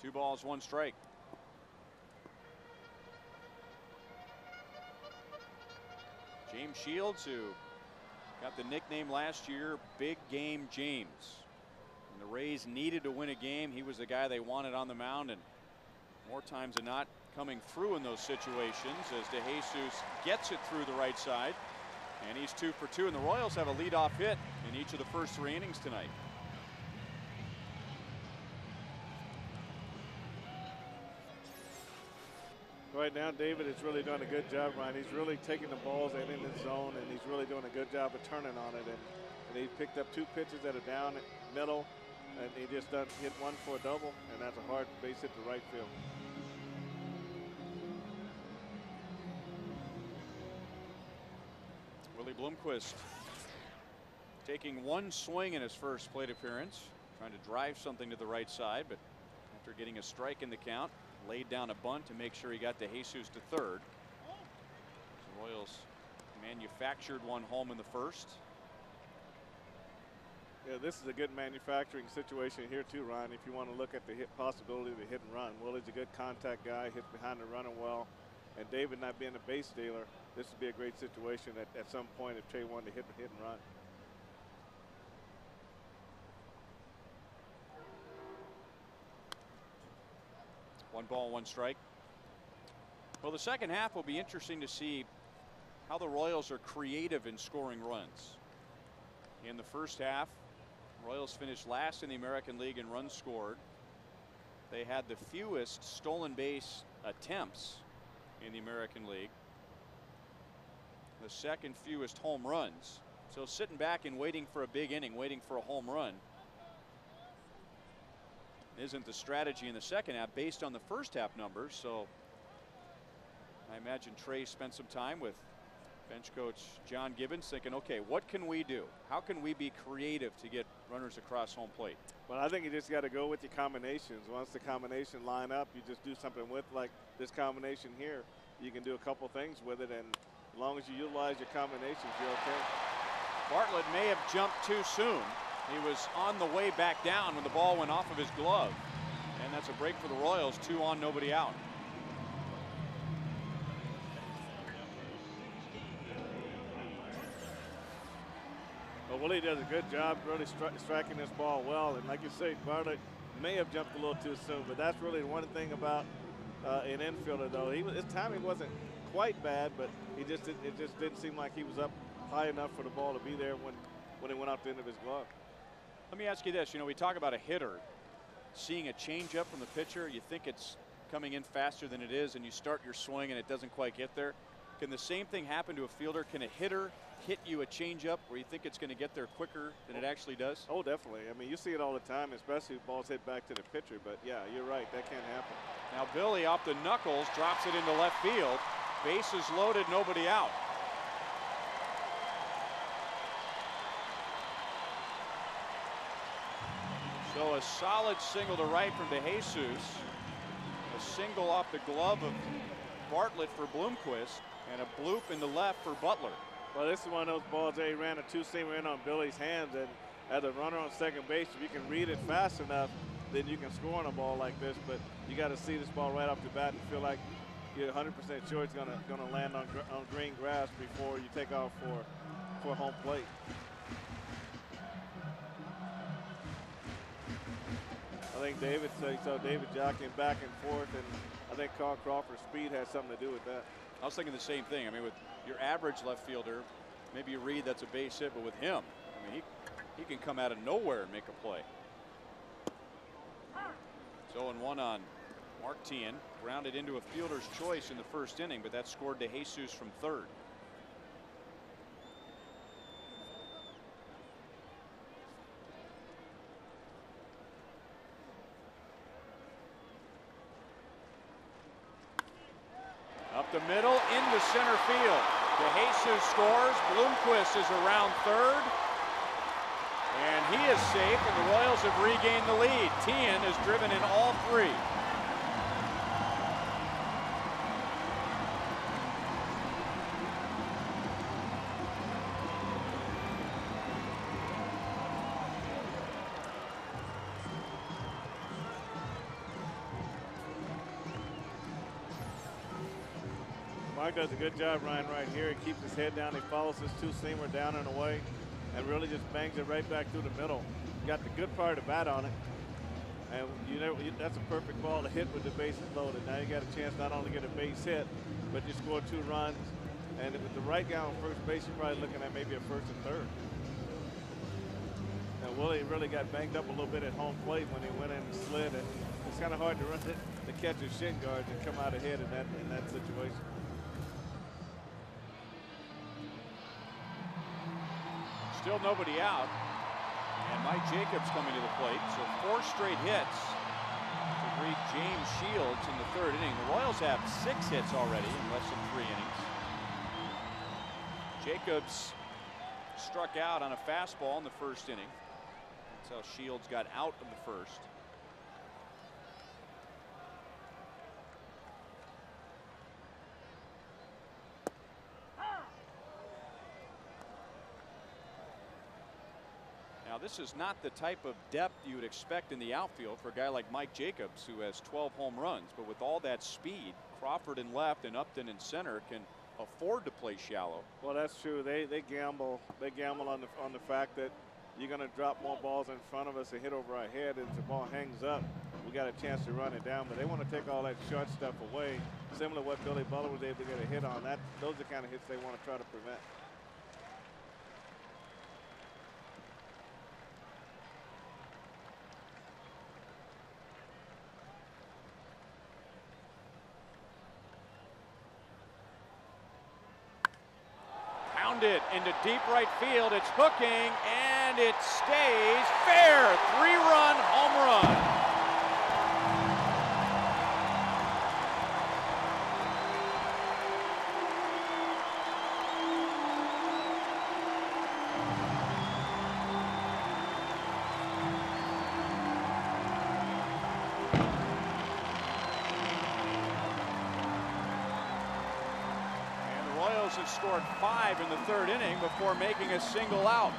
Two balls, one strike. James Shields, who got the nickname last year, Big Game James. When the Rays needed to win a game, he was the guy they wanted on the mound, and more times than not coming through in those situations as DeJesus gets it through the right side. And he's 2 for 2, and the Royals have a leadoff hit in each of the first 3 innings tonight. Right now, David has really done a good job, Ryan. He's really taking the balls in his zone, and he's really doing a good job of turning on it. And he picked up 2 pitches that are down middle, and he just hit one for a double, and that's a hard base hit to right field. Willie Bloomquist taking one swing in his first plate appearance, trying to drive something to the right side, but after getting a strike in the count, laid down a bunt to make sure he got DeJesus to 3rd. The Royals manufactured one home in the first. Yeah, this is a good manufacturing situation here too, Ryan. If you want to look at the possibility of the hit and run, Willie's a good contact guy, hits behind the runner well, and David not being a base stealer, this would be a great situation at some point if Trey wanted to hit and run. One ball, one strike. Well, the second half will be interesting to see how the Royals are creative in scoring runs. In the first half, Royals finished last in the American League in runs scored. They had the fewest stolen base attempts in the American League, the second fewest home runs. So sitting back and waiting for a big inning, waiting for a home run, isn't the strategy in the second half based on the first half numbers. So I imagine Trey spent some time with bench coach John Gibbons thinking, okay, what can we do? How can we be creative to get runners across home plate? Well, I think you just got to go with your combinations. Once the combination line up, you just do something with, like this combination here. You can do a couple things with it, and as long as you utilize your combinations, you're okay. Bartlett may have jumped too soon. He was on the way back down when the ball went off of his glove. And that's a break for the Royals. 2 on, nobody out. Well, Willie does a good job really striking this ball well. And like you say, Bartlett may have jumped a little too soon, but that's really one thing about an infielder, though. His timing wasn't quite bad, but it just didn't seem like he was up high enough for the ball to be there when it went out the end of his glove. Let me ask you this. You know, we talk about a hitter seeing a changeup from the pitcher. You think it's coming in faster than it is, and you start your swing and it doesn't quite get there. Can the same thing happen to a fielder? Can a hitter hit you a changeup where you think it's going to get there quicker than it actually does? Oh, definitely. I mean, you see it all the time, especially if balls hit back to the pitcher. But yeah, you're right. That can happen. Now Billy off the knuckles drops it into left field. Bases loaded, nobody out. So a solid single to right from DeJesus. A single off the glove of Bartlett for Bloomquist, and a bloop into left for Butler. Well, this is one of those balls that he ran a two-seamer in on Billy's hands, and as a runner on second base, if you can read it fast enough, then you can score on a ball like this. But you got to see this ball right off the bat and feel like you're 100% sure it's gonna land on green grass before you take off for home plate. I think David jockeying back and forth, and I think Carl Crawford's speed has something to do with that. I was thinking the same thing. I mean, with your average left fielder, maybe you read that's a base hit, but with him, I mean, he can come out of nowhere and make a play. 0-1 on Martin, grounded into a fielder's choice in the first inning, but that scored DeJesus from third. Up the middle into center field. DeJesus scores. Bloomquist is around third. And he is safe, and the Royals have regained the lead. Tien has driven in all three. Mark does a good job, Ryan, right here. He keeps his head down. He follows his two-seamer down and away and really just bangs it right back through the middle. Got the good part of the bat on it. And that's a perfect ball to hit with the bases loaded. Now you got a chance not only to get a base hit, but you score 2 runs. And with the right guy on first base, you're probably looking at maybe a first and third. And Willie really got banged up a little bit at home plate when he went in and slid it. It's kind of hard to run the catcher's shin guards and come out ahead in that situation. Still nobody out. And Mike Jacobs coming to the plate. So 4 straight hits to greet James Shields in the 3rd inning. The Royals have 6 hits already in less than 3 innings. Jacobs struck out on a fastball in the 1st inning. That's how Shields got out in the 1st. Now, this is not the type of depth you would expect in the outfield for a guy like Mike Jacobs, who has 12 home runs. But with all that speed, Crawford in left and Upton in center can afford to play shallow. Well, that's true. They gamble. They gamble on the fact that you're going to drop more balls in front of us and hit over our head. And if the ball hangs up, we got a chance to run it down. But they want to take all that short stuff away, similar to what Billy Butler was able to get a hit on. Those are the kind of hits they want to try to prevent. It into deep right field. It's hooking and it stays fair. 3-run home run. Have scored 5 in the 3rd inning before making a single out.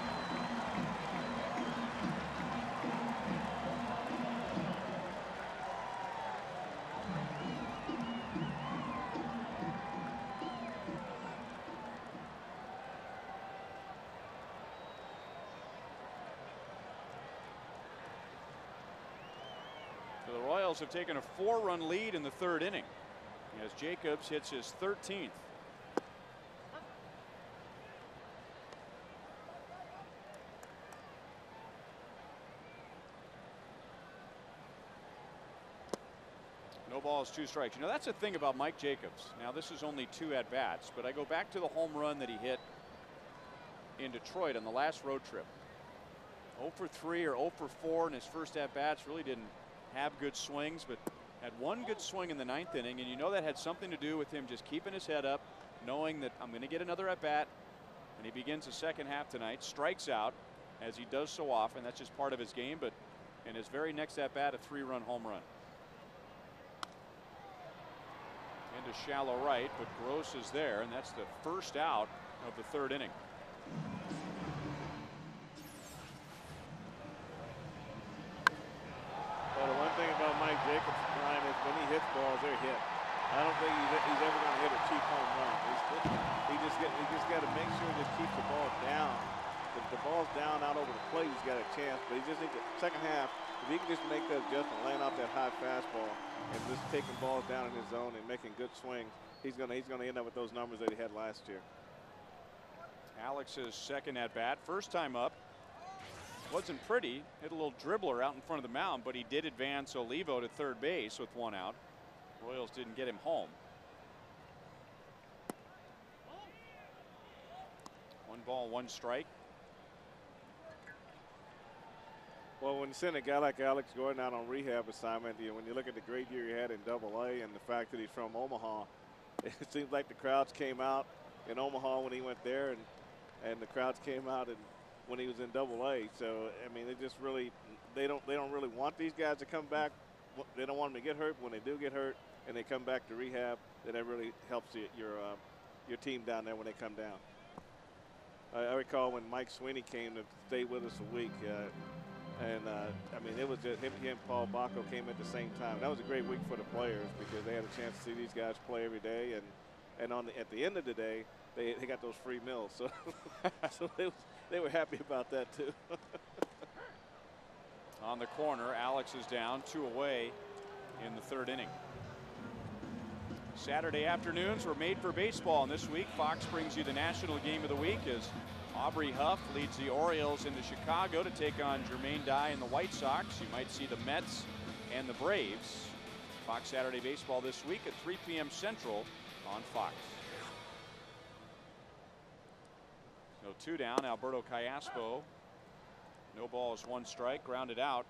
So the Royals have taken a 4-run lead in the 3rd inning as Jacobs hits his 13th. No balls, 2 strikes. You know, that's the thing about Mike Jacobs. Now, this is only 2 at-bats, but I go back to the home run that he hit in Detroit on the last road trip. 0 for 3 or 0 for 4 in his first at-bats. Really didn't have good swings, but had 1 good swing in the 9th inning, and you know that had something to do with him just keeping his head up, knowing that I'm going to get another at-bat, and he begins the 2nd half tonight, strikes out, as he does so often. That's just part of his game, but in his very next at-bat, a 3-run home run. Into shallow right, but Gross is there, and that's the 1st out of the 3rd inning. Well, the one thing about Mike Jacobs, Brian, is when he hits balls, they're hit. I don't think he's ever going to hit a cheap home run. He just got to make sure he just keeps the ball down. If the ball's down out over the plate, he's got a chance. But he just needs the 2nd half. If he can just make that adjustment, laying out that high fastball, and just taking balls down in his zone and making good swings, he's gonna end up with those numbers that he had last year. Alex's 2nd at bat, 1st time up. Wasn't pretty. Hit a little dribbler out in front of the mound, but he did advance Olivo to 3rd base with 1 out. Royals didn't get him home. 1 ball, 1 strike. Well, when you send a guy like Alex Gordon out on rehab assignment, when you look at the great year he had in Double-A and the fact that he's from Omaha, it seems like the crowds came out in Omaha when he went there, and the crowds came out and when he was in Double-A. So I mean, they just really they don't really want these guys to come back. They don't want them to get hurt. But when they do get hurt and they come back to rehab, then that really helps your team down there when they come down. I recall when Mike Sweeney came to stay with us a week. I mean, it was just him and Paul Bacco came at the same time. That was a great week for the players because they had a chance to see these guys play every day, and at the end of the day, they got those free meals. So, so they were happy about that too. On the corner, Alex is down 2 away in the 3rd inning. Saturday afternoons were made for baseball, and this week Fox brings you the national game of the week as Aubrey Huff leads the Orioles into Chicago to take on Jermaine Dye and the White Sox. You might see the Mets and the Braves. Fox Saturday Baseball this week at 3 p.m. Central on Fox. So 2 down, Alberto Callaspo. No balls, 1 strike, grounded out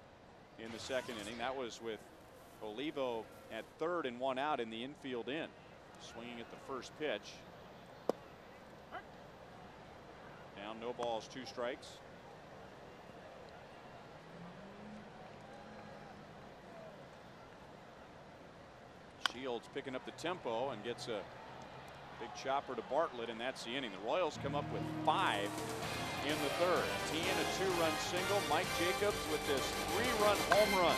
in the 2nd inning. That was with Olivo at 3rd and 1 out in the infield in. Swinging at the first pitch. Down, no balls, 2 strikes. Shields picking up the tempo and gets a big chopper to Bartlett, and that's the inning. The Royals come up with 5 in the 3rd. Tien, a 2-run single. Mike Jacobs with this 3-run home run.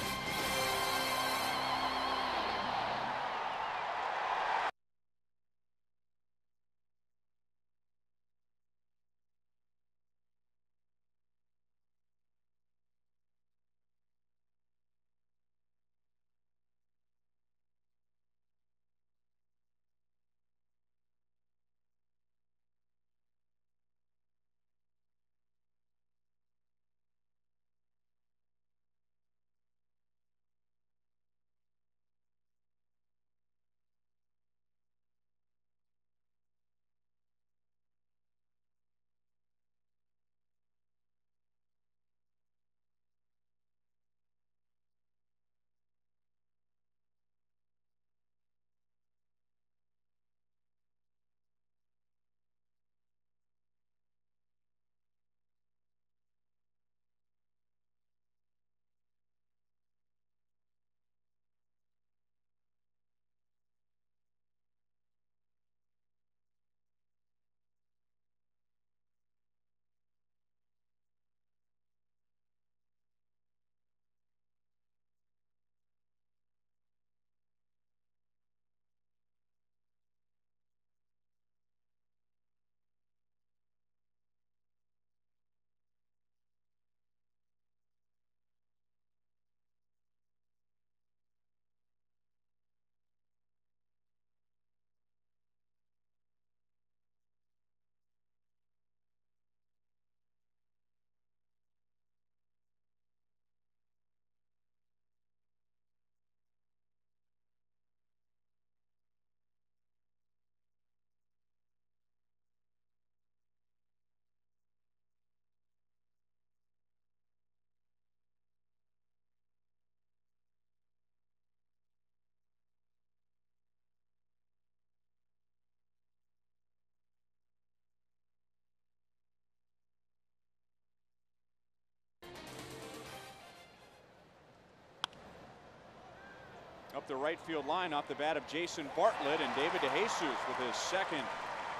Up the right field line off the bat of Jason Bartlett, and David DeJesus with his 2nd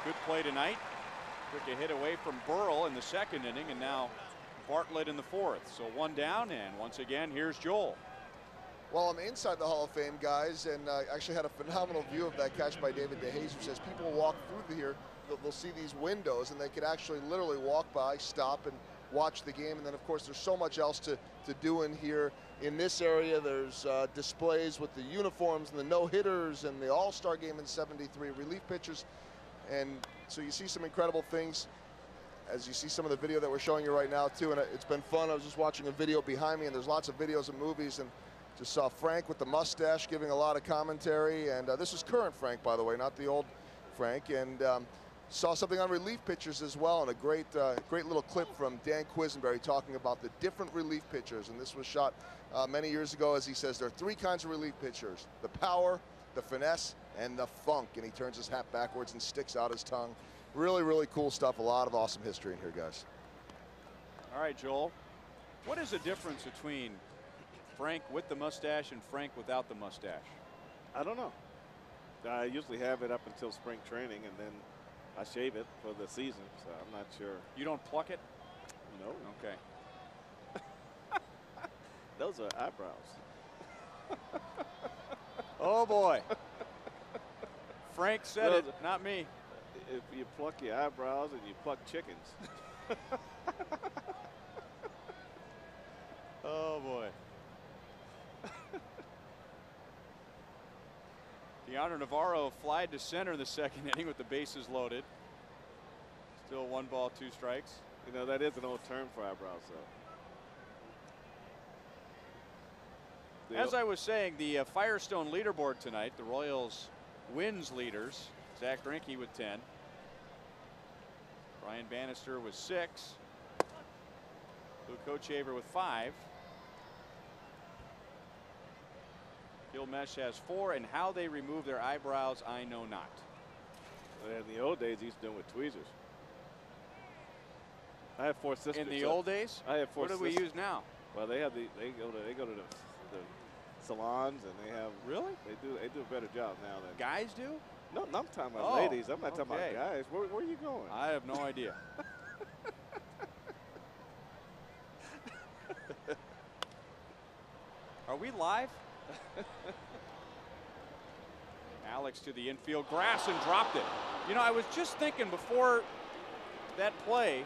good play tonight. Took a hit away from Burrell in the 2nd inning, and now Bartlett in the 4th. So 1 down, and once again, here's Joel. Well, I'm inside the Hall of Fame, guys, and actually had a phenomenal view of that catch by David DeJesus. As people walk through here, they'll see these windows, and they could actually literally walk by, stop, and watch the game. And then, of course, there's so much else to do in here. In this area, there's displays with the uniforms and the no-hitters and the All-Star game in '73, relief pitchers. And so you see some incredible things as you see some of the video that we're showing you right now, too. And it's been fun. I was just watching a video behind me, and there's lots of videos and movies. And just saw Frank with the mustache giving a lot of commentary. And this is current Frank, by the way, not the old Frank. And saw something on relief pitchers as well, and a great little clip from Dan Quisenberry talking about the different relief pitchers. And this was shot many years ago. As he says, there are 3 kinds of relief pitchers: the power, the finesse, and the funk. And he turns his hat backwards and sticks out his tongue. Really, really cool stuff. A lot of awesome history in here, guys. All right, Joel. What is the difference between Frank with the mustache and Frank without the mustache? I don't know. I usually have it up until spring training, and then I shave it for the season, so I'm not sure. You don't pluck it? No. Okay. Those are eyebrows. Oh, boy. Frank said it, not me. If you pluck your eyebrows and you pluck chickens. Oh, boy. Deandre Navarro flied to center in the second inning with the bases loaded. Still 1 ball, 2 strikes. You know, that is an old term for eyebrows, though. As I was saying, the Firestone leaderboard tonight, the Royals wins leaders. Zach Greinke with 10. Brian Bannister with 6. Luke Kochaver with 5. Gilmesh has 4, and how they remove their eyebrows, I know not. In the old days, he used to do it with tweezers. I have 4 sisters. In the old days? I have 4 sisters. What do we use now? Well, they have they go to the salons, and they have. Really? They do a better job now than Guys do? No, I'm talking about ladies. I'm not talking about guys. Where are you going? I have no idea. Are we live? Alex to the infield, grass, and dropped it. You know, I was just thinking before that play,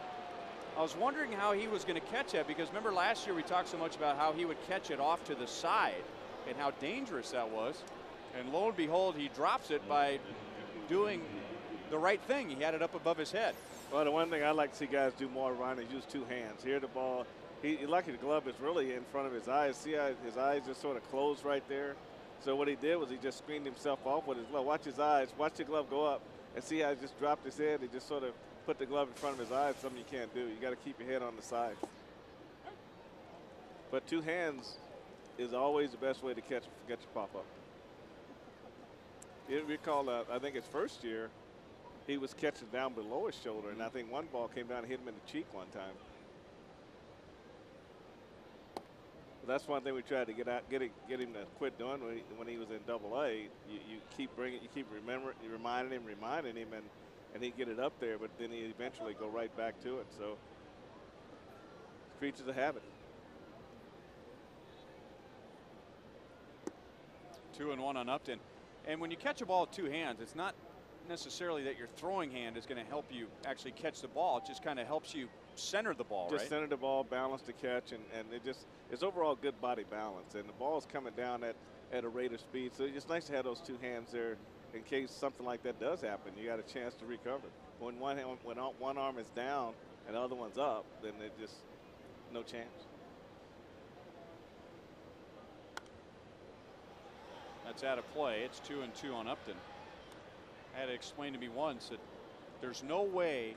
I was wondering how he was going to catch it, because remember last year we talked so much about how he would catch it off to the side and how dangerous that was. And lo and behold, he drops it by doing the right thing. He had it up above his head. Well, the one thing I like to see guys do more around is use 2 hands. Here the ball, he lucky the glove is really in front of his eyes. See how his eyes just sort of closed right there? So what he did was he just screened himself off with his glove. Watch his eyes. Watch the glove go up and see how he just dropped his head. He just sort of put the glove in front of his eyes, something you can't do. You got to keep your head on the side. But 2 hands is always the best way to get your pop-up. You recall, I think his first year, he was catching down below his shoulder, and I think one ball came down and hit him in the cheek one time. But that's one thing we tried to get him to quit doing when he was in AA. You keep reminding him, and he'd get it up there, but then he'd eventually go right back to it. So, creatures of habit. 2-1 on Upton. And when you catch a ball with 2 hands, it's not necessarily that your throwing hand is going to help you actually catch the ball. It just kind of helps you center the ball, just right? Center the ball, balance the catch, and it's overall good body balance. And the ball is coming down at a rate of speed. So it's nice to have those 2 hands there in case something like that does happen. You got a chance to recover. When one arm is down and the other one's up, then it just no chance. That's out of play. It's 2-2 on Upton. Had it explained to me once that there's no way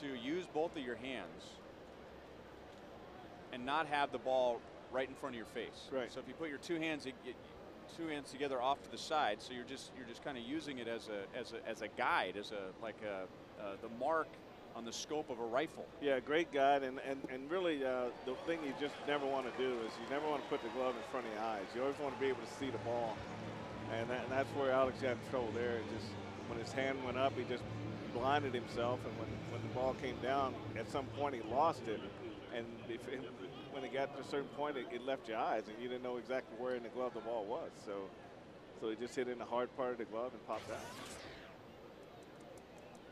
to use both of your hands and not have the ball right in front of your face. Right. So if you put your 2 hands together off to the side, so you're just kind of using it as a guide, the mark on the scope of a rifle. Yeah, great guide, and really the thing you just never want to do is you never want to put the glove in front of your eyes. You always want to be able to see the ball, and that's where Alex got in trouble there. Just when his hand went up, he just blinded himself, and when the ball came down, at some point he lost it, and when it got to a certain point, it left your eyes, and you didn't know exactly where in the glove the ball was. So he just hit in the hard part of the glove and popped out.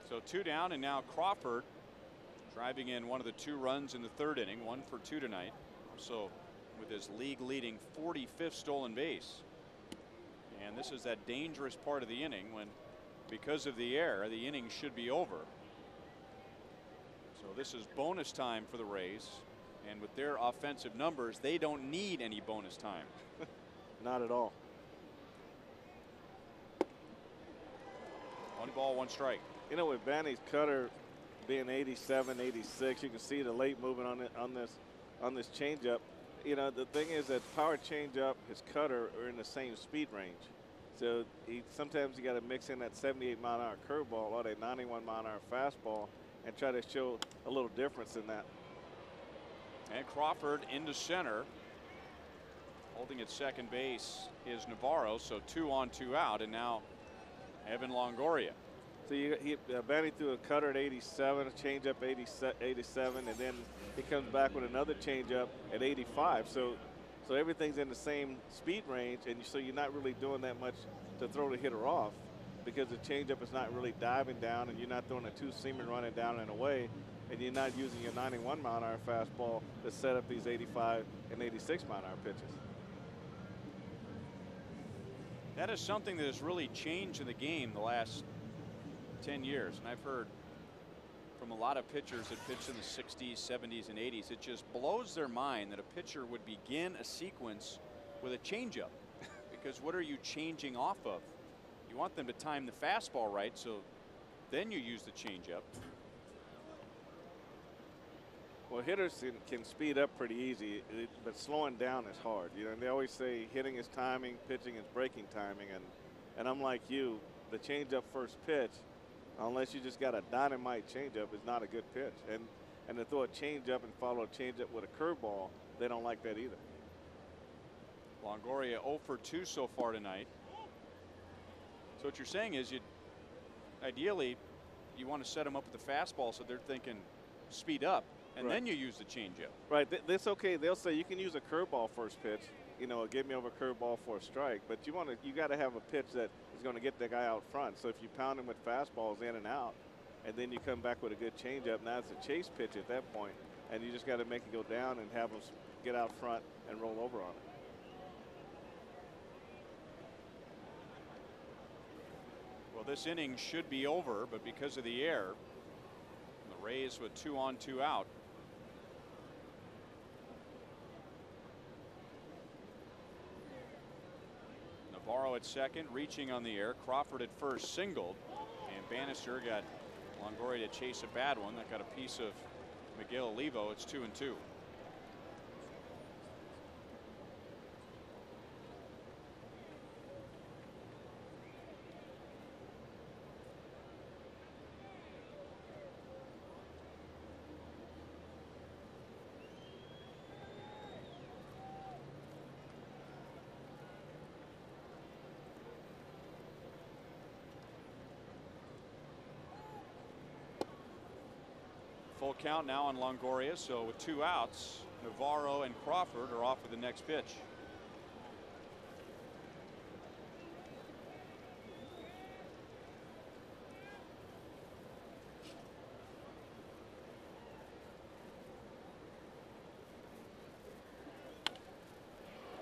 So 2 down, and now Crawford driving in one of the 2 runs in the 3rd inning, 1 for 2 tonight. Also with his league-leading 45th stolen base. And this is that dangerous part of the inning when, because of the error, the inning should be over. So this is bonus time for the Rays, and with their offensive numbers, they don't need any bonus time. Not at all. 1 ball, 1 strike. You know, with Banny's cutter being 87, 86, you can see the late movement on this changeup. You know, the thing is that power changeup, his cutter are in the same speed range. So sometimes you got to mix in that 78-mile-an-hour curveball or that 91-mile-an-hour fastball and try to show a little difference in that. And Crawford into center. Holding at second base is Navarro, so 2 on 2 out, and now Evan Longoria. So Banny threw a cutter at 87, a changeup 87, and then he comes back with another changeup at 85. So everything's in the same speed range, and so you're not really doing that much to throw the hitter off because the changeup is not really diving down, and you're not throwing a two-seamer running down and away, and you're not using your 91-mile-an-hour fastball to set up these 85 and 86-mile-an-hour pitches. That is something that has really changed in the game the last 10 years. And I've heard from a lot of pitchers that pitch in the 60s, 70s, and 80s. It just blows their mind that a pitcher would begin a sequence with a changeup. Because what are you changing off of? You want them to time the fastball right, so then you use the changeup. Well, hitters can speed up pretty easy, but slowing down is hard. You know, and they always say hitting is timing, pitching is breaking timing, and I'm like you, the changeup first pitch, unless you just got a dynamite changeup, is not a good pitch. And to throw a changeup and follow a changeup with a curveball, they don't like that either. Longoria 0 for 2 so far tonight. So what you're saying is ideally you want to set them up with the fastball so they're thinking speed up. And right. Then you use the changeup. Right. That's okay. They'll say you can use a curveball first pitch. You know, give me over a curveball for a strike. But you got to have a pitch that is going to get the guy out front. So if you pound him with fastballs in and out, and then you come back with a good changeup, now it's a chase pitch at that point, and you just got to make it go down and have him get out front and roll over on it. Well, this inning should be over, but because of the air, the Rays with 2 on 2 out. Navarro at second, reaching on the air. Crawford at first, singled, and Bannister got Longoria to chase a bad one that got a piece of Miguel Olivo. It's 2 and 2. Full count now on Longoria, so with 2 outs, Navarro and Crawford are off with the next pitch.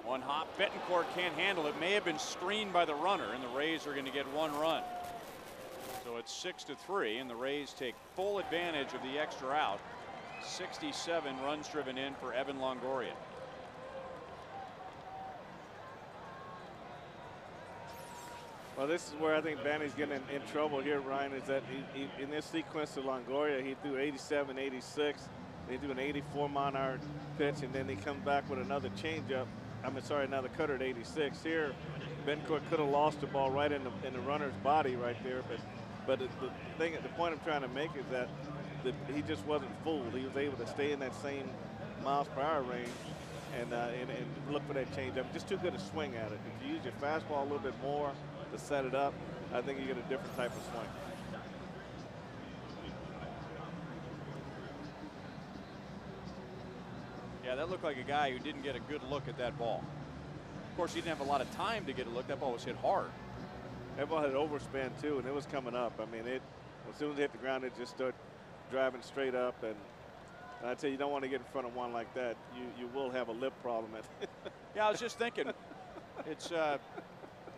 One hop, Betancourt can't handle it. May have been screened by the runner, and the Rays are going to get 1 run. So it's 6-3, and the Rays take full advantage of the extra out. 67 runs driven in for Evan Longoria. Well, this is where I think Banny's getting in trouble here, Ryan, is that he, in this sequence to Longoria, he threw 87, 86. They do an 84-mile-an-hour pitch, and then he comes back with another changeup. Another cutter at 86. Here, Betancourt could have lost the ball right in the runner's body right there, but the point I'm trying to make is that he just wasn't fooled. He was able to stay in that same miles per hour range and look for that changeup. Just too good a swing at it. If you use your fastball a little bit more to set it up, I think you get a different type of swing. Yeah, that looked like a guy who didn't get a good look at that ball. Of course, he didn't have a lot of time to get a look. That ball was hit hard. That ball had overspin too, and it was coming up. I mean, as soon as it hit the ground, it just started driving straight up. And I tell you, you don't want to get in front of one like that. You will have a lip problem. Yeah, I was just thinking, it's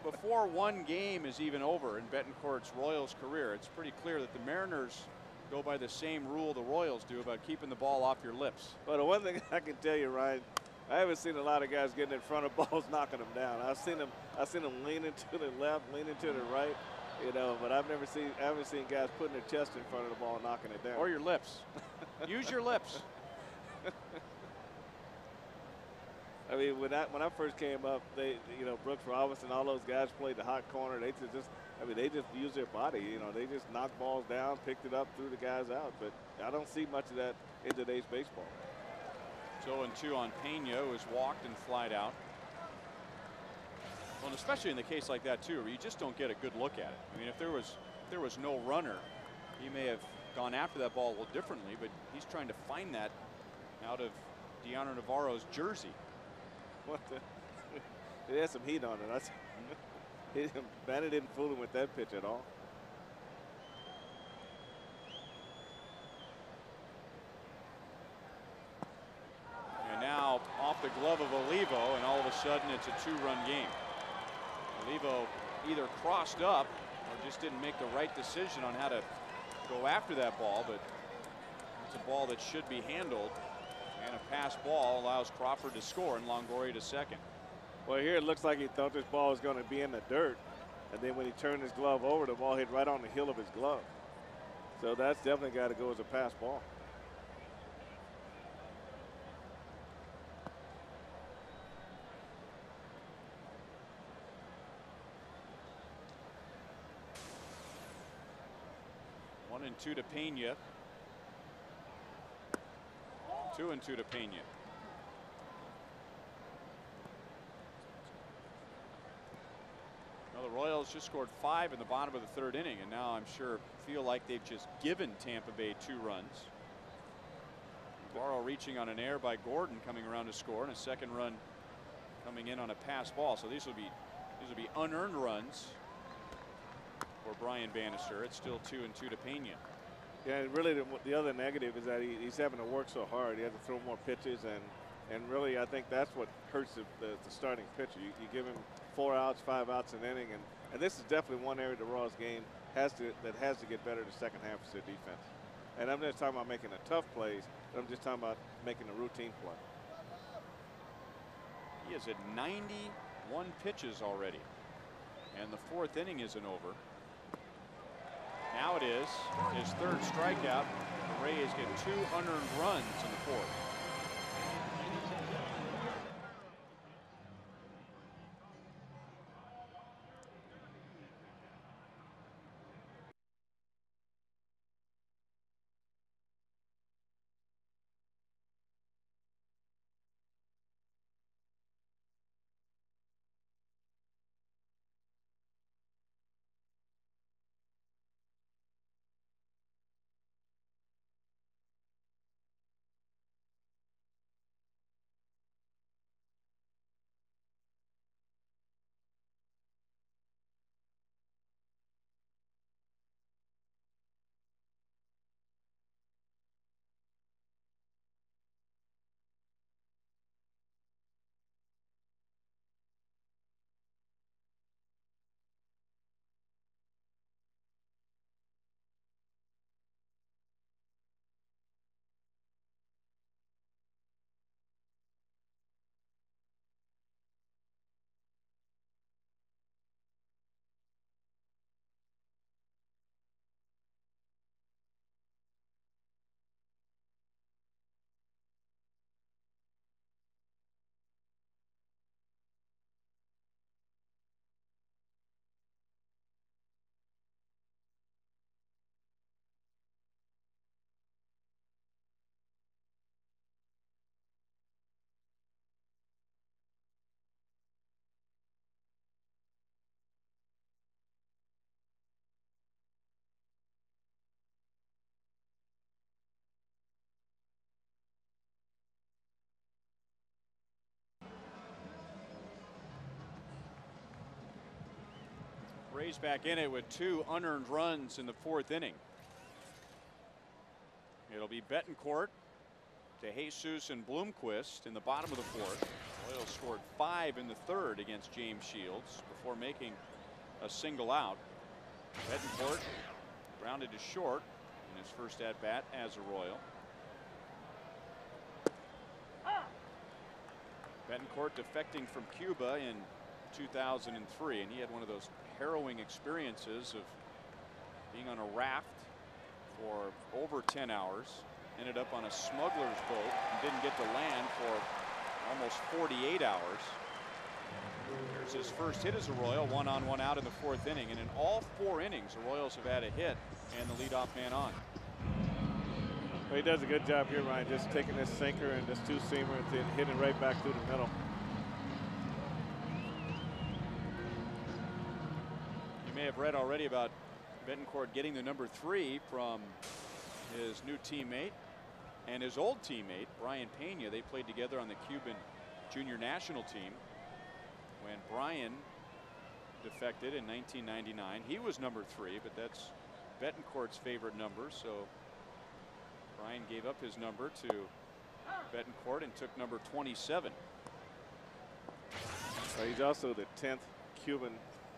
before one game is even over in Betancourt's Royals career, it's pretty clear that the Mariners go by the same rule the Royals do about keeping the ball off your lips. But the one thing I can tell you, Ryan, I haven't seen a lot of guys getting in front of balls, knocking them down. I've seen them leaning to the left, leaning to the right, but I haven't seen guys putting their chest in front of the ball and knocking it down. Or your lips. Use your lips. I mean, when I first came up, Brooks Robinson, all those guys played the hot corner. They just used their body. They just knocked balls down, picked it up, threw the guys out. But I don't see much of that in today's baseball. 0-2 on Pena, who has walked and flied out. Well, and especially in the case like that too, where you just don't get a good look at it. I mean, if there was no runner, he may have gone after that ball a little differently, but he's trying to find that out of Deanna Navarro's jersey. What the? It had some heat on it. Bandit didn't fool him with that pitch at all. And now off the glove of Olivo, and all of a sudden it's a 2-run game. Olivo either crossed up or just didn't make the right decision on how to go after that ball, but it's a ball that should be handled, and a pass ball allows Crawford to score and Longoria to second. Well, here it looks like he thought this ball was going to be in the dirt, and then when he turned his glove over, the ball hit right on the heel of his glove. So that's definitely got to go as a pass ball. One and two to Pena. 2-2 to Pena. Well, the Royals just scored 5 in the bottom of the 3rd inning, and now I'm sure feel like they've just given Tampa Bay 2 runs. Navarro reaching on an error by Gordon coming around to score, and a second run coming in on a pass ball. So these will be unearned runs for Brian Bannister. It's still 2-2 to Pena. Yeah, and really the other negative is that he's having to work so hard. He has to throw more pitches, and really I think that's what hurts the starting pitcher. You give him 4 outs, 5 outs an inning, and this is definitely one area of the Royals game has to get better the second half of their defense. And I'm just talking about making a tough plays, but I'm just talking about making a routine play. He is at 91 pitches already, and the 4th inning isn't over. Now it is his 3rd strikeout. The Rays get 2 unearned runs in the 4th. Rays back in it with 2 unearned runs in the 4th inning. It'll be Betancourt to Jesus and Bloomquist in the bottom of the 4th. Royals scored 5 in the 3rd against James Shields before making a single out. Betancourt grounded to short in his first at bat as a Royal. Betancourt defecting from Cuba in 2003, and he had one of those harrowing experiences of being on a raft for over 10 hours. Ended up on a smuggler's boat and didn't get to land for almost 48 hours. There's his first hit as a Royal, 1-on, 1 out in the 4th inning, and in all 4 innings the Royals have had a hit and the leadoff man on. Well, he does a good job here, Ryan, just taking this sinker and this two-seamer and then hitting right back through the middle. You may have read already about Betancourt getting the number 3 from his new teammate and his old teammate, Brian Pena. They played together on the Cuban junior national team. When Brian defected in 1999, he was number 3, but that's Betancourt's favorite number. So Brian gave up his number to Betancourt and took number 27. He's also the 10th Cuban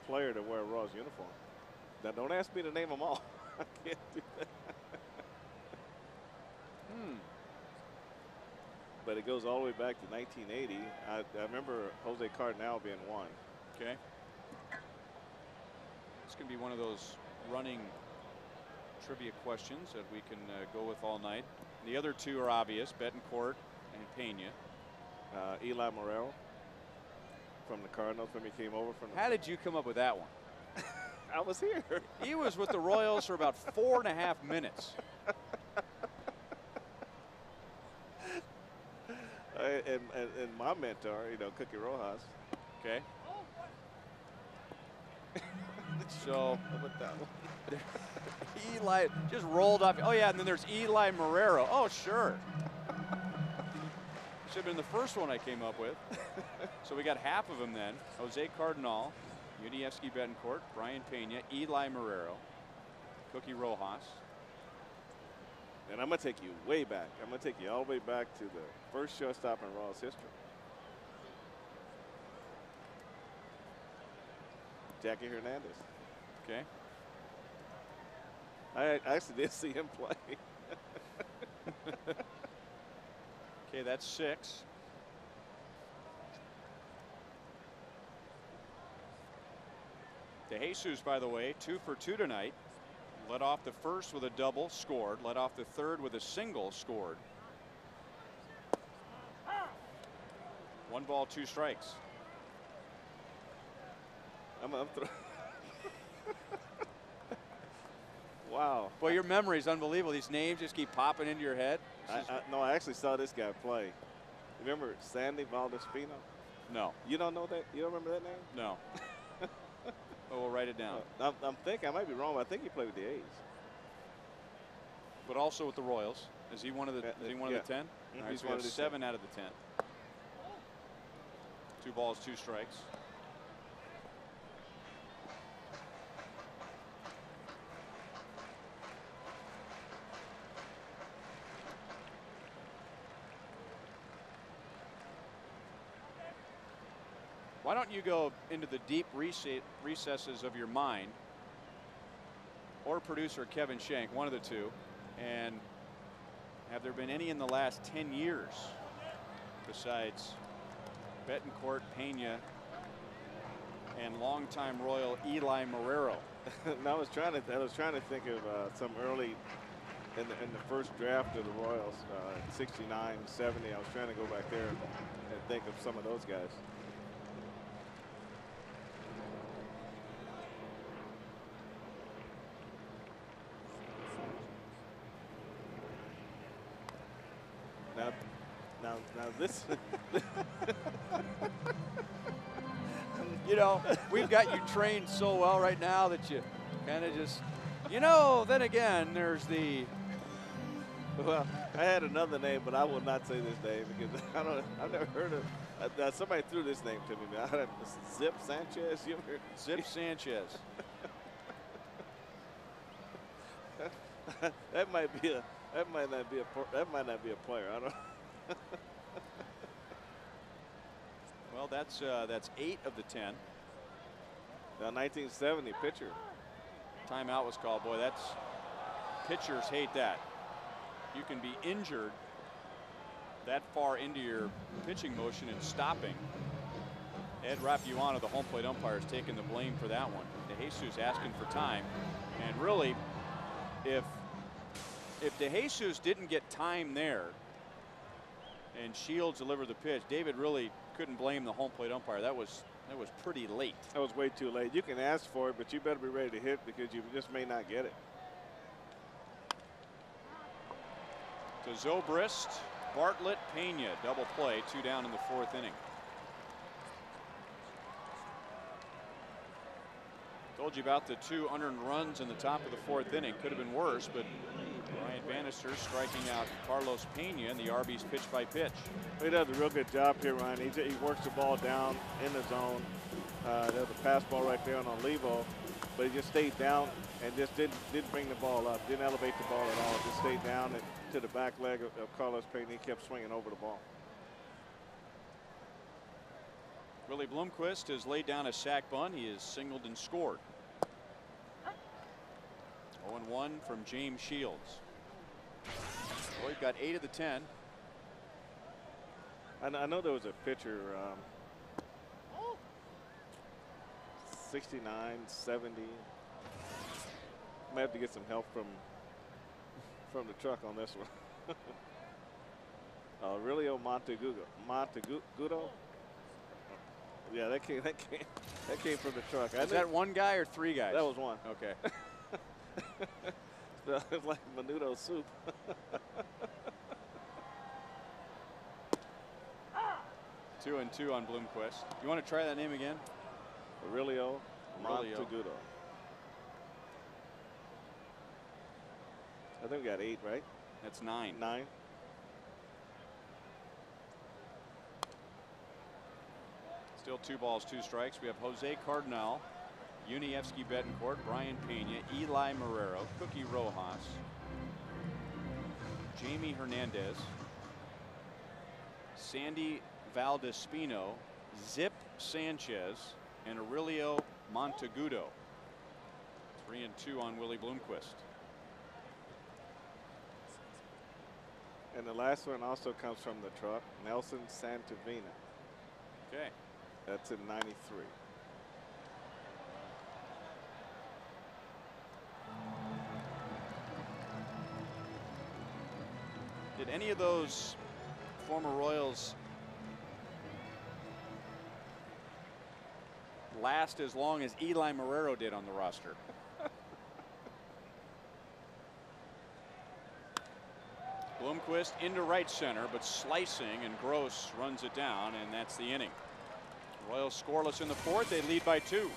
player to wear a Royals uniform. Now, don't ask me to name them all. I can't do that. But it goes all the way back to 1980. I remember Jose Cardinal being one. Okay. It's going to be one of those running trivia questions that we can go with all night. The other two are obvious, Betancourt and Pena. Eli Morel from the Cardinals when he came over from the... How did you come up with that one? I was here. He was with the Royals for about 4.5 minutes. And my mentor, you know, Cookie Rojas. Okay. So with that one. Eli just rolled off. Oh yeah, and then there's Eli Marrero. Oh sure. Should have been the first one I came up with. So we got half of them then. Jose Cardinal, Yuniesky Betancourt, Brian Pena, Eli Marrero, Cookie Rojas. And I'm going to take you way back. I'm going to take you all the way back to the first shortstop in Royals history. Jackie Hernandez. Okay. I actually did see him play. Okay, that's 6. DeJesus, by the way, 2 for 2 tonight. Led off the first with a double, scored. Led off the third with a single, scored. 1 ball, 2 strikes. Wow. Well, your memory is unbelievable. These names just keep popping into your head. No, I actually saw this guy play. Remember Sandy Valdespino? No. You don't know that? You don't remember that name? No. Well, we'll write it down. I'm thinking, I might be wrong, but I think he played with the A's. But also with the Royals. Is he one of the? Is he one of the 10? Mm-hmm. All right, He's so we one have of the 7 10. out of the 10. 2 balls, 2 strikes. Why don't you go into the deep recesses of your mind, or producer Kevin Shank, one of the two, and have there been any in the last 10 years besides Betancourt, Pena, and longtime Royal Eli Marrero? No, I was trying to think of some early in the first draft of the Royals, 69, 70. I was trying to go back there and think of some of those guys. Now this. You know, we've got you trained so well right now that you kind of just, you know, then again, there's the. Well, I had another name, but I will not say this name because I've never heard of. Somebody threw this name to me, man. Zip Sanchez. You ever? Zip Sanchez. That might not be a player. I don't. Well, that's 8 of the 10. Now 1970 pitcher. Timeout was called. Boy, that's pitchers hate that. You can be injured that far into your pitching motion and stopping. Ed Rapuano, the home plate umpire, is taking the blame for that one. DeJesus asking for time, and really, if DeJesus didn't get time there and Shields delivered the pitch, David really couldn't blame the home plate umpire. That was pretty late. That was way too late. You can ask for it, but you better be ready to hit because you just may not get it. to Zobrist, Bartlett, Pena, double play, 2 down in the 4th inning. Told you about the 2 unearned runs in the top of the 4th inning. Could have been worse, but Ryan Bannister striking out Carlos Pena in the RB's pitch by pitch. He does a real good job here, Ryan. He works the ball down in the zone. There's a pass ball right there on Olivo, but he just stayed down and just didn't bring the ball up, didn't elevate the ball at all. Just stayed down to the back leg of Carlos Pena. He kept swinging over the ball. Willie Bloomquist has laid down a sac bunt. He has singled and scored. 0-1 from James Shields. Boyd got 8 of the 10. I know there was a pitcher, 69, 70. Might have to get some help from the truck on this one. Aurelio Montegudo. Yeah, that came from the truck. Is that one guy or 3 guys? That was one. Okay. It's like menudo soup. Two and 2 on Bloomquist. You want to try that name again? Aurelio Montegudo. I think we got 8, right? That's 9. 9. Still 2 balls, 2 strikes. We have Jose Cardinal, Yunievsky Betancourt, Brian Pena, Eli Marrero, Cookie Rojas, Jamie Hernandez, Sandy Valdespino, Zip Sanchez, and Aurelio Montegudo. 3 and 2 on Willie Bloomquist. And the last one also comes from the truck, Nelson Santavina. Okay. That's in 93. Did any of those former Royals last as long as Eli Marrero did on the roster? Bloomquist into right center, but slicing, and Gross runs it down, and that's the inning. Royals scoreless in the 4th. They lead by 2.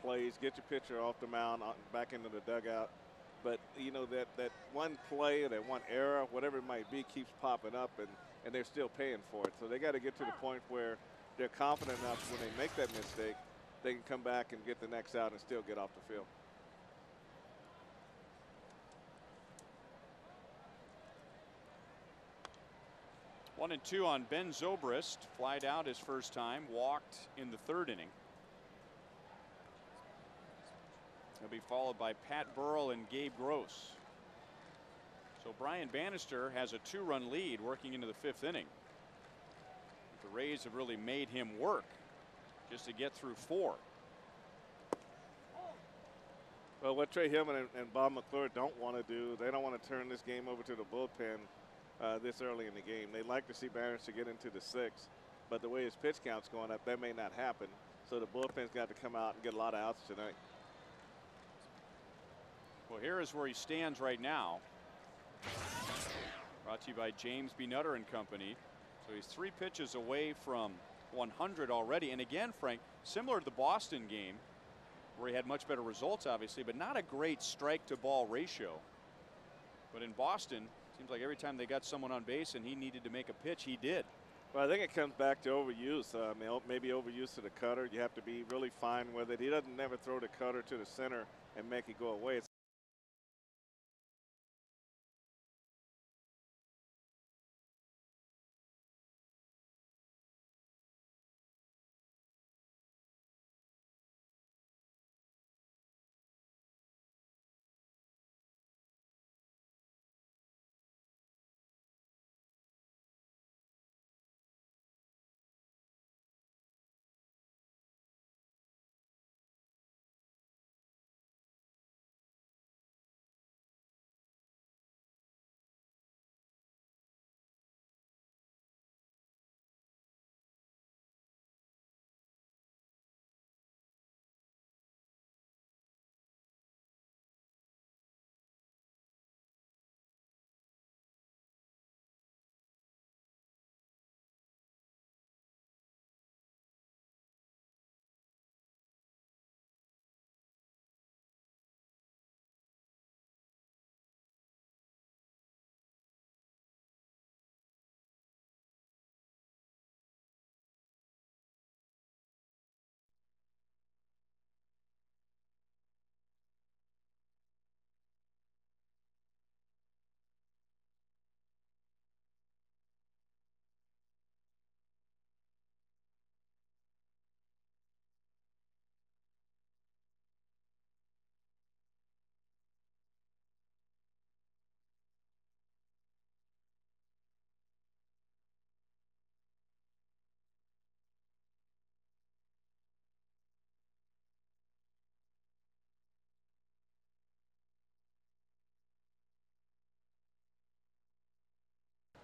Plays, get your pitcher off the mound, back into the dugout. But you know that one play, that one error, whatever it might be, keeps popping up, and they're still paying for it. So they got to get to the point where they're confident enough when they make that mistake, they can come back and get the next out and still get off the field. 1-2 on Ben Zobrist. Flied out his first time, walked in the 3rd inning. He'll be followed by Pat Burrell and Gabe Gross. So Brian Bannister has a 2-run lead working into the 5th inning. The Rays have really made him work just to get through 4. Well, what Trey Hillman and Bob McClure don't want to do, they don't want to turn this game over to the bullpen this early in the game. They'd like to see Bannister get into the 6th, but the way his pitch count's going up, that may not happen. So the bullpen's got to come out and get a lot of outs tonight. Well, here is where he stands right now. Brought to you by James B. Nutter and Company. So he's 3 pitches away from 100 already. And again, Frank, similar to the Boston game, where he had much better results, obviously, but not a great strike-to-ball ratio. But in Boston, it seems like every time they got someone on base and he needed to make a pitch, he did. Well, I think it comes back to overuse. Maybe overuse to the cutter. You have to be really fine with it. He doesn't never throw the cutter to the center and make it go away. It's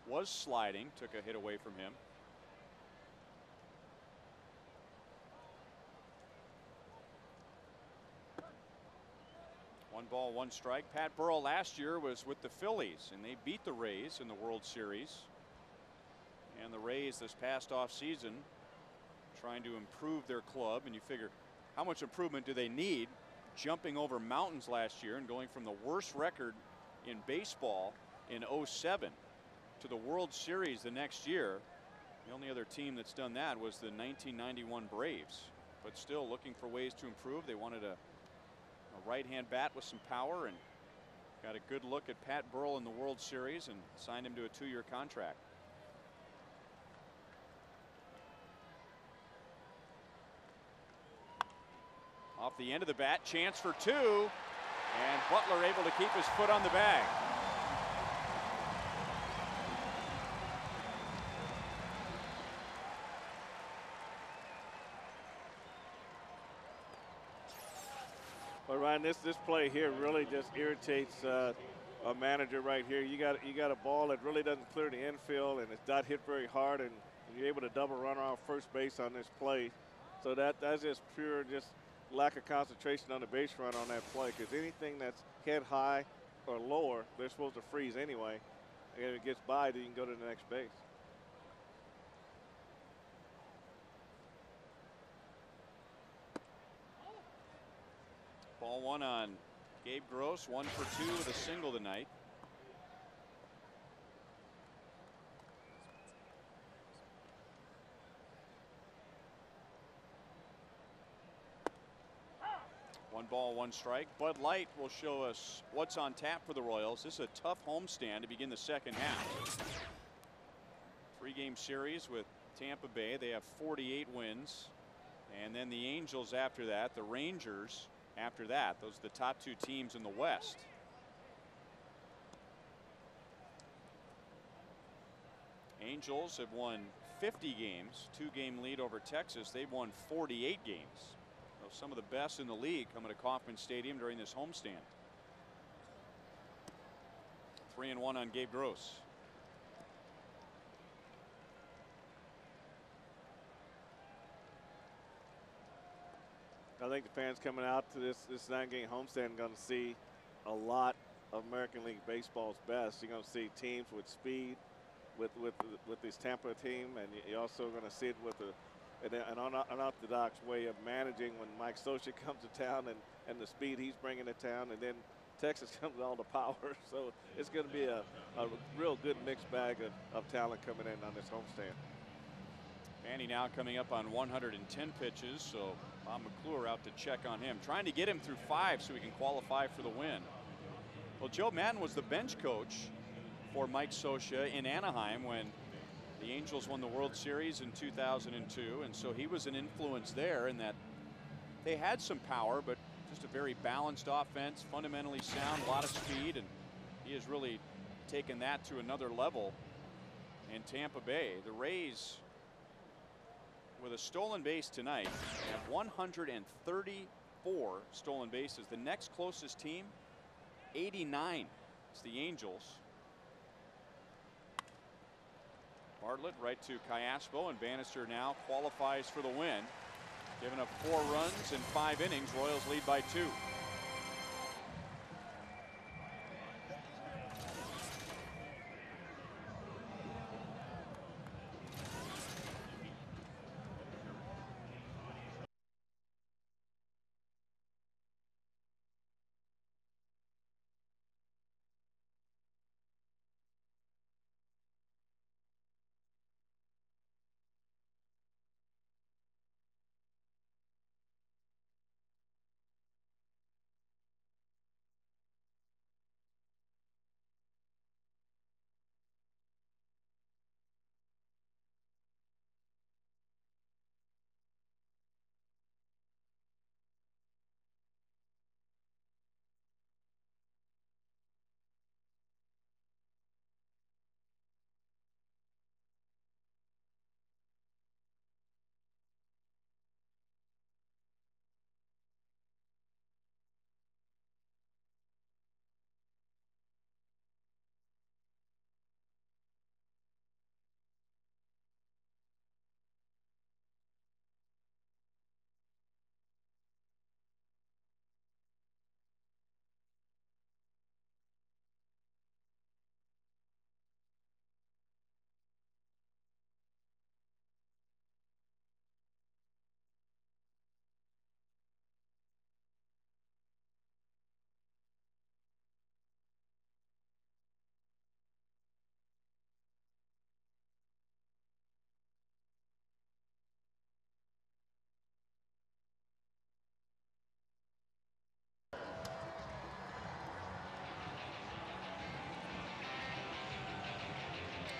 Was sliding, took a hit away from him. One ball, 1 strike. Pat Burrell last year was with the Phillies, and they beat the Rays in the World Series. And the Rays this past offseason trying to improve their club, and you figure how much improvement do they need, jumping over mountains last year and going from the worst record in baseball in '07 to the World Series the next year. The only other team that's done that was the 1991 Braves, but still looking for ways to improve. They wanted a right-hand bat with some power, and got a good look at Pat Burrell in the World Series and signed him to a 2-year contract. Off the end of the bat, chance for 2, and Butler able to keep his foot on the bag. But Ryan, this play here really just irritates a manager right here. You got a ball that really doesn't clear the infield, and it's not hit very hard, and you're able to double run off first base on this play. So that's just pure lack of concentration on the base run on that play, because anything that's head high or lower, they're supposed to freeze anyway. And if it gets by, then you can go to the next base. Ball 1 on Gabe Gross, 1 for 2 with a single tonight. One ball, 1 strike. Bud Light will show us what's on tap for the Royals. This is a tough homestand to begin the second half. Three-game series with Tampa Bay. They have 48 wins. And then the Angels after that, the Rangers after that. Those are the top two teams in the West. Angels have won 50 games, 2-game lead over Texas. They've won 48 games. So some of the best in the league coming to Kauffman Stadium during this homestand. 3-1 on Gabe Gross. I think the fans coming out to this 9-game homestand are going to see a lot of American League Baseball's best. You're going to see teams with speed, with this Tampa team, and you're also going to see it with an unorthodox way of managing when Mike Scioscia comes to town and the speed he's bringing to town, and then Texas comes with all the power. So it's going to be a real good mixed bag of talent coming in on this homestand. Manny now coming up on 110 pitches, so Bob McClure out to check on him, trying to get him through 5 so he can qualify for the win. Well, Joe Madden was the bench coach for Mike Scioscia in Anaheim when the Angels won the World Series in 2002, and so he was an influence there in that they had some power, but just a very balanced offense, fundamentally sound, a lot of speed, and he has really taken that to another level in Tampa Bay. The Rays, with a stolen base tonight, have 134 stolen bases. The next closest team, 89. It's the Angels. Bartlett right to Callaspo, and Bannister now qualifies for the win. Giving up 4 runs in 5 innings. Royals lead by 2.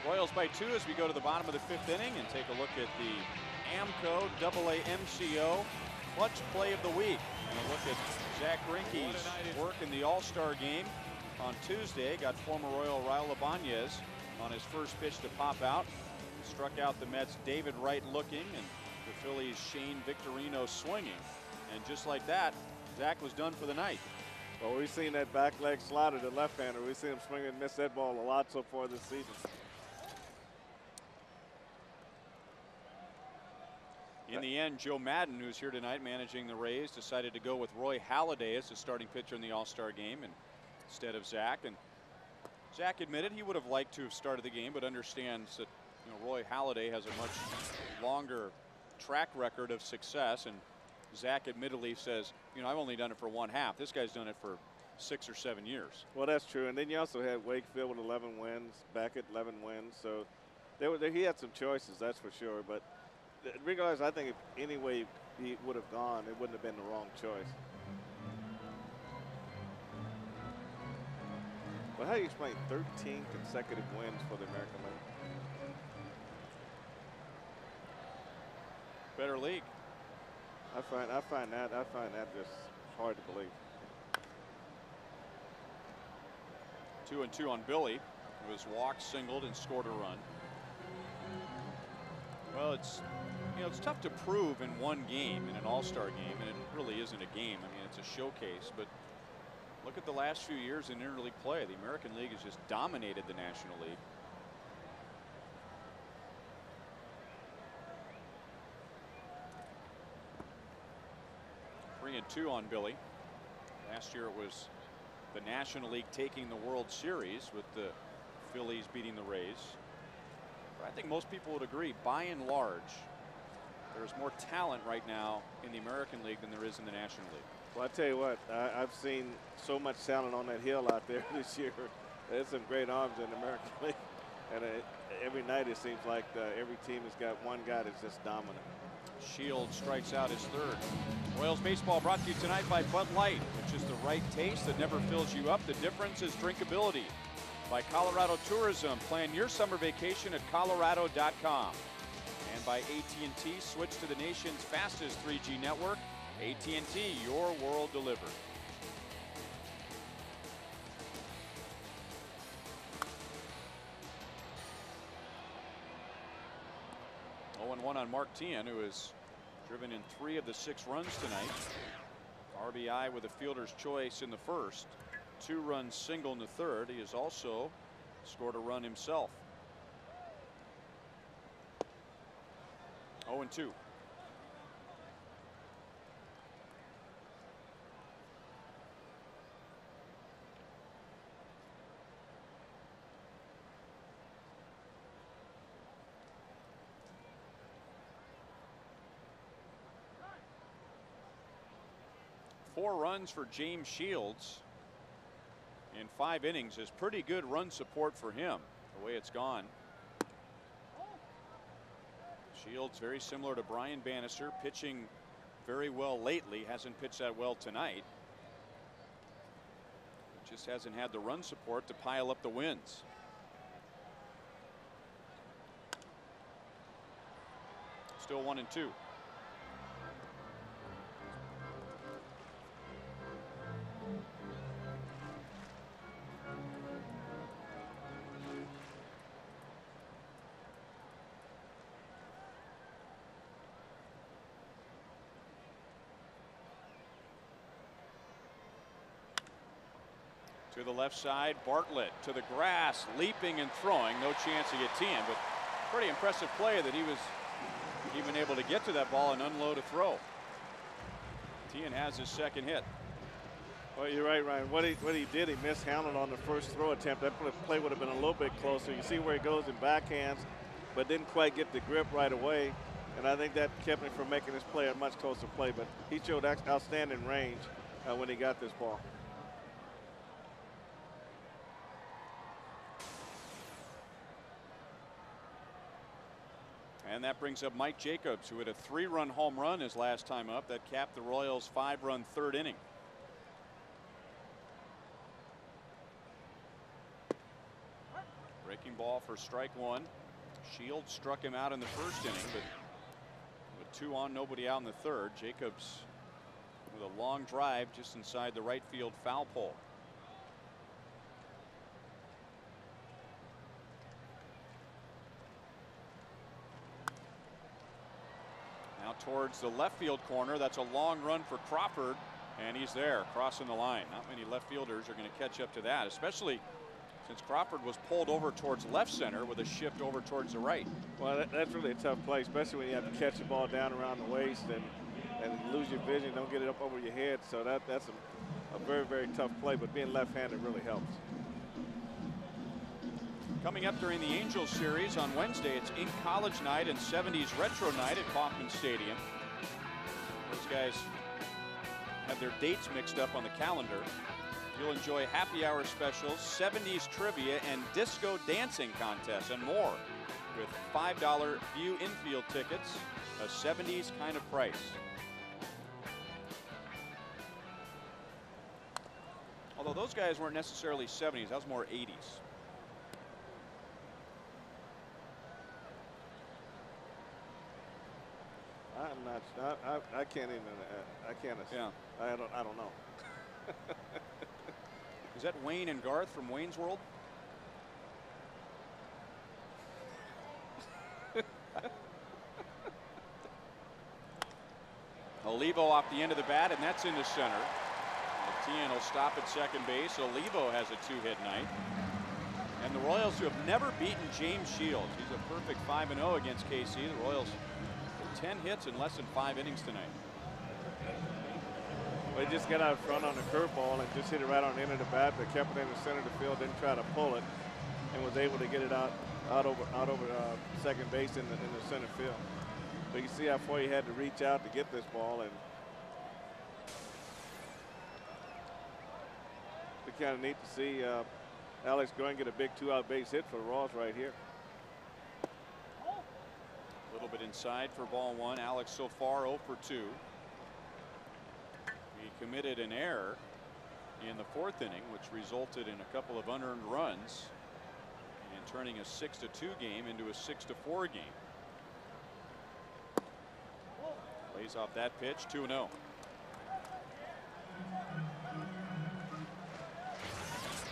Royals by 2 as we go to the bottom of the 5th inning and take a look at the AMCO AA MCO clutch play of the week. And a look at Zach Greinke's work in the All-Star game on Tuesday. Got former Royal Raul Ibanez on his first pitch to pop out. Struck out the Mets' David Wright looking and the Phillies' Shane Victorino swinging. And just like that, Zach was done for the night. Well, we've seen that back leg slider, the left-hander. We've seen him swing and miss that ball a lot so far this season. In the end, Joe Madden, who's here tonight managing the Rays, decided to go with Roy Halladay as the starting pitcher in the All-Star game instead of Zach. And Zach admitted he would have liked to have started the game, but understands that Roy Halladay has a much longer track record of success. And Zach admittedly says, I've only done it for 1/2. This guy's done it for 6 or 7 years. Well, that's true. And then you also had Wakefield with 11 wins, Beckett 11 wins. So he had some choices, that's for sure. But regardless, I think if any way he would have gone, it wouldn't have been the wrong choice. But how do you explain 13 consecutive wins for the American League? better league. I find that just hard to believe. 2-2 on Billy, who was walked, singled, and scored a run. Well, it's tough to prove in one game, in an all-star game, and it really isn't a game. I mean, it's a showcase, but look at the last few years in interleague play. The American League has just dominated the National League. Three and two on Billy. Last year it was the National League taking the World Series with the Phillies beating the Rays. But I think most people would agree, by and large, there's more talent right now in the American League than there is in the National League. Well, I tell you what, I've seen so much talent on that hill out there this year. There's some great arms in the American League. And every night it seems like every team has got one guy that's just dominant. Shields strikes out his third. Royals baseball brought to you tonight by Bud Light, which is the right taste that never fills you up. The difference is drinkability. By Colorado Tourism, plan your summer vacation at colorado.com. And by AT&T, switch to the nation's fastest 3G network. AT&T, your world delivered. One on Mark Tian, who has driven in 3 of the 6 runs tonight. RBI with a fielder's choice in the first. 2-run single in the third. He has also scored a run himself. 0-2. Four runs for James Shields in 5 innings is pretty good run support for him, the way it's gone. Shields, very similar to Brian Bannister, pitching very well lately. Hasn't pitched that well tonight. Just hasn't had the run support to pile up the wins. Still 1-2. To the left side, Bartlett to the grass, leaping and throwing. No chance to get Tian, but pretty impressive play that he was even able to get to that ball and unload a throw. Tian has his second hit. Well, you're right, Ryan. What he did, he mishandled on the first throw attempt. That play would have been a little bit closer. You see where he goes in backhands, but didn't quite get the grip right away. And I think that kept him from making this play a much closer play. But he showed outstanding range when he got this ball. And that brings up Mike Jacobs, who had a 3-run home run his last time up. That capped the Royals' 5-run third inning. Breaking ball for strike 1. Shields struck him out in the first inning, but with 2 on, nobody out in the third. Jacobs with a long drive just inside the right field foul pole. Now towards the left field corner. That's a long run for Crawford, and he's there crossing the line. Not many left fielders are going to catch up to that, especially since Crawford was pulled over towards left center with a shift over towards the right. Well, that's really a tough play, especially when you have to catch the ball down around the waist and lose your vision, don't get it up over your head. So that's a very, very tough play, but being left-handed really helps. Coming up during the Angels series on Wednesday, it's Ink College night and 70s retro night at Kauffman Stadium. Those guys have their dates mixed up on the calendar. You'll enjoy happy hour specials, 70s trivia, and disco dancing contests, and more with $5 view infield tickets, a 70s kind of price. Although those guys weren't necessarily 70s, that was more 80s. I'm not. I can't even. I can't. Yeah. I don't know. Is that Wayne and Garth from Wayne's World? Olivo off the end of the bat, and that's into center. Tien will stop at second base. Olivo has a 2-hit night. And the Royals, who have never beaten James Shields, he's a perfect 5-0 against KC. The Royals with 10 hits in less than 5 innings tonight. Well, he just got out front on the curveball and just hit it right on the end of the bat, but kept it in the center of the field, didn't try to pull it, and was able to get it out over second base in the center field. But you see how far he had to reach out to get this ball, and it's kind of neat to see Alex Gordon get a big 2-out base hit for the Royals right here. A little bit inside for ball 1. Alex so far 0 for 2. He committed an error in the 4th inning, which resulted in a couple of unearned runs and turning a 6-2 game into a 6-4 game. Lays off that pitch, 2-0.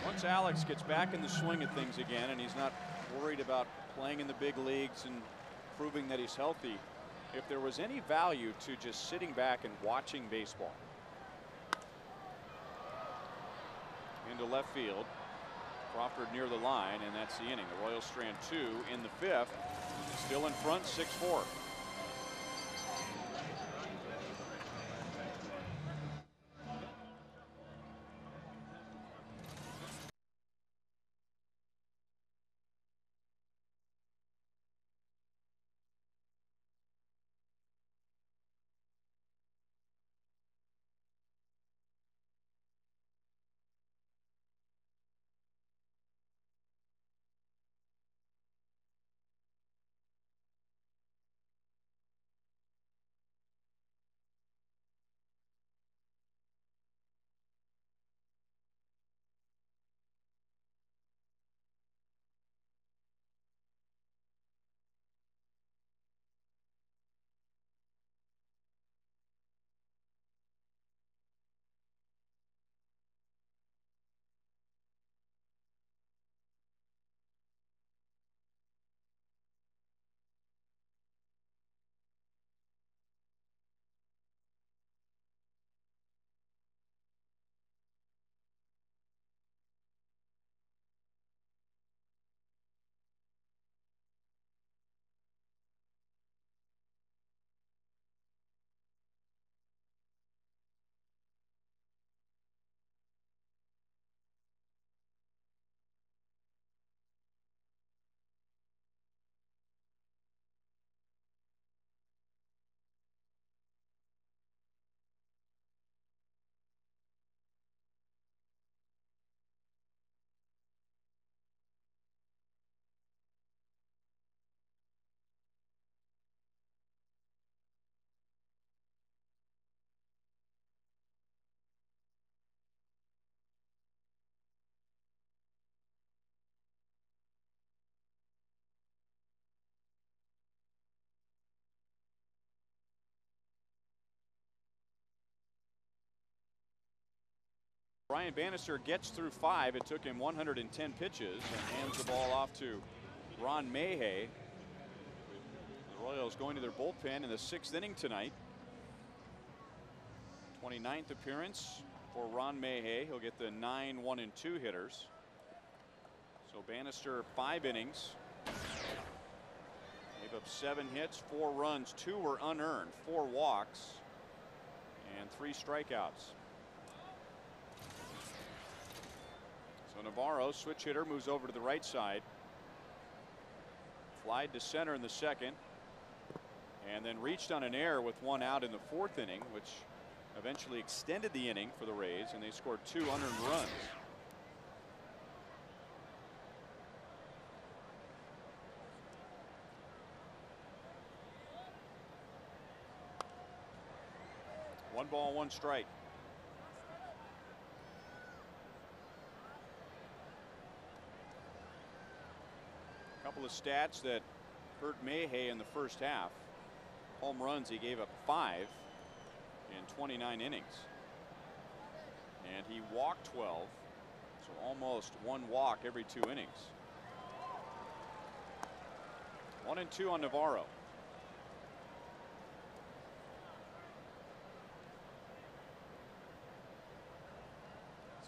Once Alex gets back in the swing of things again, and he's not worried about playing in the big leagues and proving that he's healthy, if there was any value to just sitting back and watching baseball. Into left field. Crawford near the line, and that's the inning. The Royals strand 2 in the 5th. Still in front, 6-4. Brian Bannister gets through 5. It took him 110 pitches and hands the ball off to Ron Mayhay. The Royals going to their bullpen in the 6th inning tonight. 29th appearance for Ron Mayhay. He'll get the 9, 1, and 2 hitters. So Bannister 5 innings. Gave up 7 hits, 4 runs, 2 were unearned, 4 walks, and 3 strikeouts. So Navarro, switch hitter, moves over to the right side. Flied to center in the 2nd. And then reached on an error with 1 out in the 4th inning, which eventually extended the inning for the Rays, and they scored 2 unearned runs. One ball, 1 strike. A couple of stats that hurt Mayhay in the first half. home runs. He gave up 5 in 29 innings. And he walked 12. So almost 1 walk every 2 innings. 1-2 on Navarro.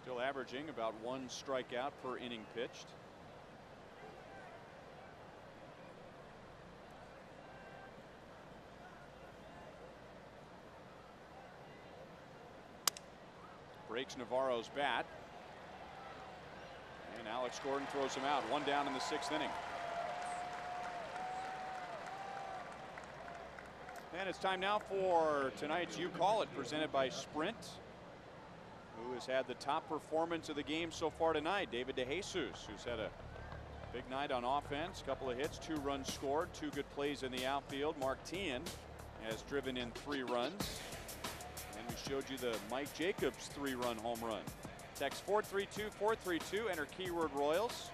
Still averaging about 1 strikeout per inning pitched. Breaks Navarro's bat. And Alex Gordon throws him out. 1 down in the 6th inning. And it's time now for tonight's You Call It, presented by Sprint, who has had the top performance of the game so far tonight. David DeJesus, who's had a big night on offense, couple of hits, 2 runs scored, 2 good plays in the outfield. Mark Teahan has driven in 3 runs. And we showed you the Mike Jacobs 3-run home run. Text 432-432, enter keyword Royals.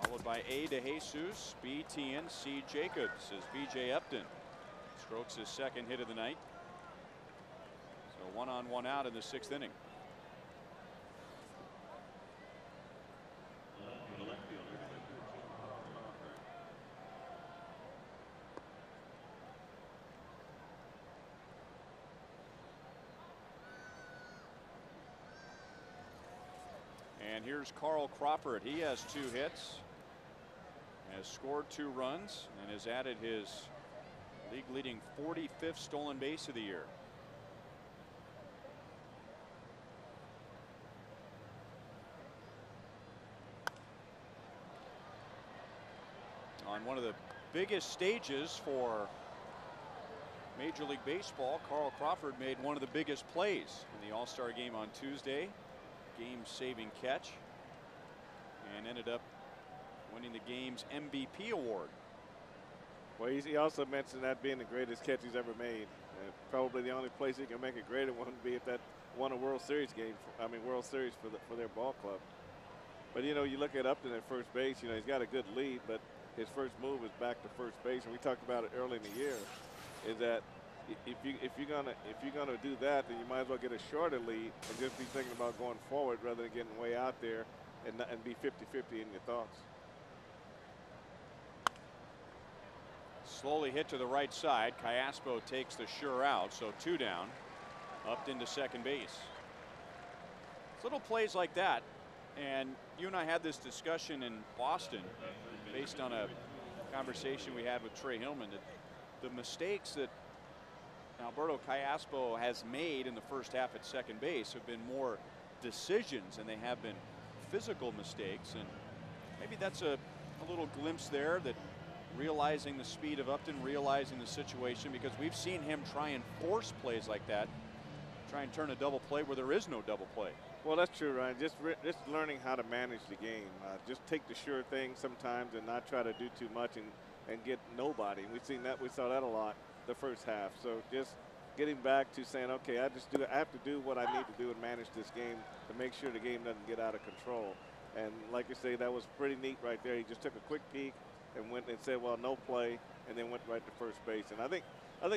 Followed by A DeJesus, B Teahan, C Jacobs as BJ Upton strokes his 2nd hit of the night. So 1 on 1 out in the 6th inning. And here's Carl Crawford. He has 2 hits, has scored 2 runs, and has added his league leading 45th stolen base of the year. On one of the biggest stages for Major League Baseball, Carl Crawford made one of the biggest plays in the All-Star game on Tuesday. Game-saving catch, and ended up winning the game's MVP award. Well, he also mentioned that being the greatest catch he's ever made. Probably the only place he can make a greater one would be if that won a World Series game. World Series for their ball club. But you know, you look at Upton at first base. You know, he's got a good lead, but his first move is back to first base, and we talked about it early in the year. Is that if you're gonna do that, then you might as well get a shorter lead and just be thinking about going forward rather than getting way out there and be 50-50 in your thoughts. Slowly hit to the right side. Callaspo takes the sure out, so 2 down. Upton to second base. It's little plays like that, and you and I had this discussion in Boston based on a conversation we had with Trey Hillman, that the mistakes that Alberto Callaspo has made in the first half at second base have been more decisions and they have been physical mistakes. And maybe that's a little glimpse there, that realizing the speed of Upton, realizing the situation, because we've seen him try and force plays like that, try and turn a double play where there is no double play. Well, that's true, Ryan. Just learning how to manage the game. Just take the sure thing sometimes and not try to do too much and get nobody. We saw that a lot the first half. So just getting back to saying, okay, I have to do what I need to do and manage this game to make sure the game doesn't get out of control. And like you say, that was pretty neat right there. He just took a quick peek and went and said, well, no play, and then went right to first base. And I think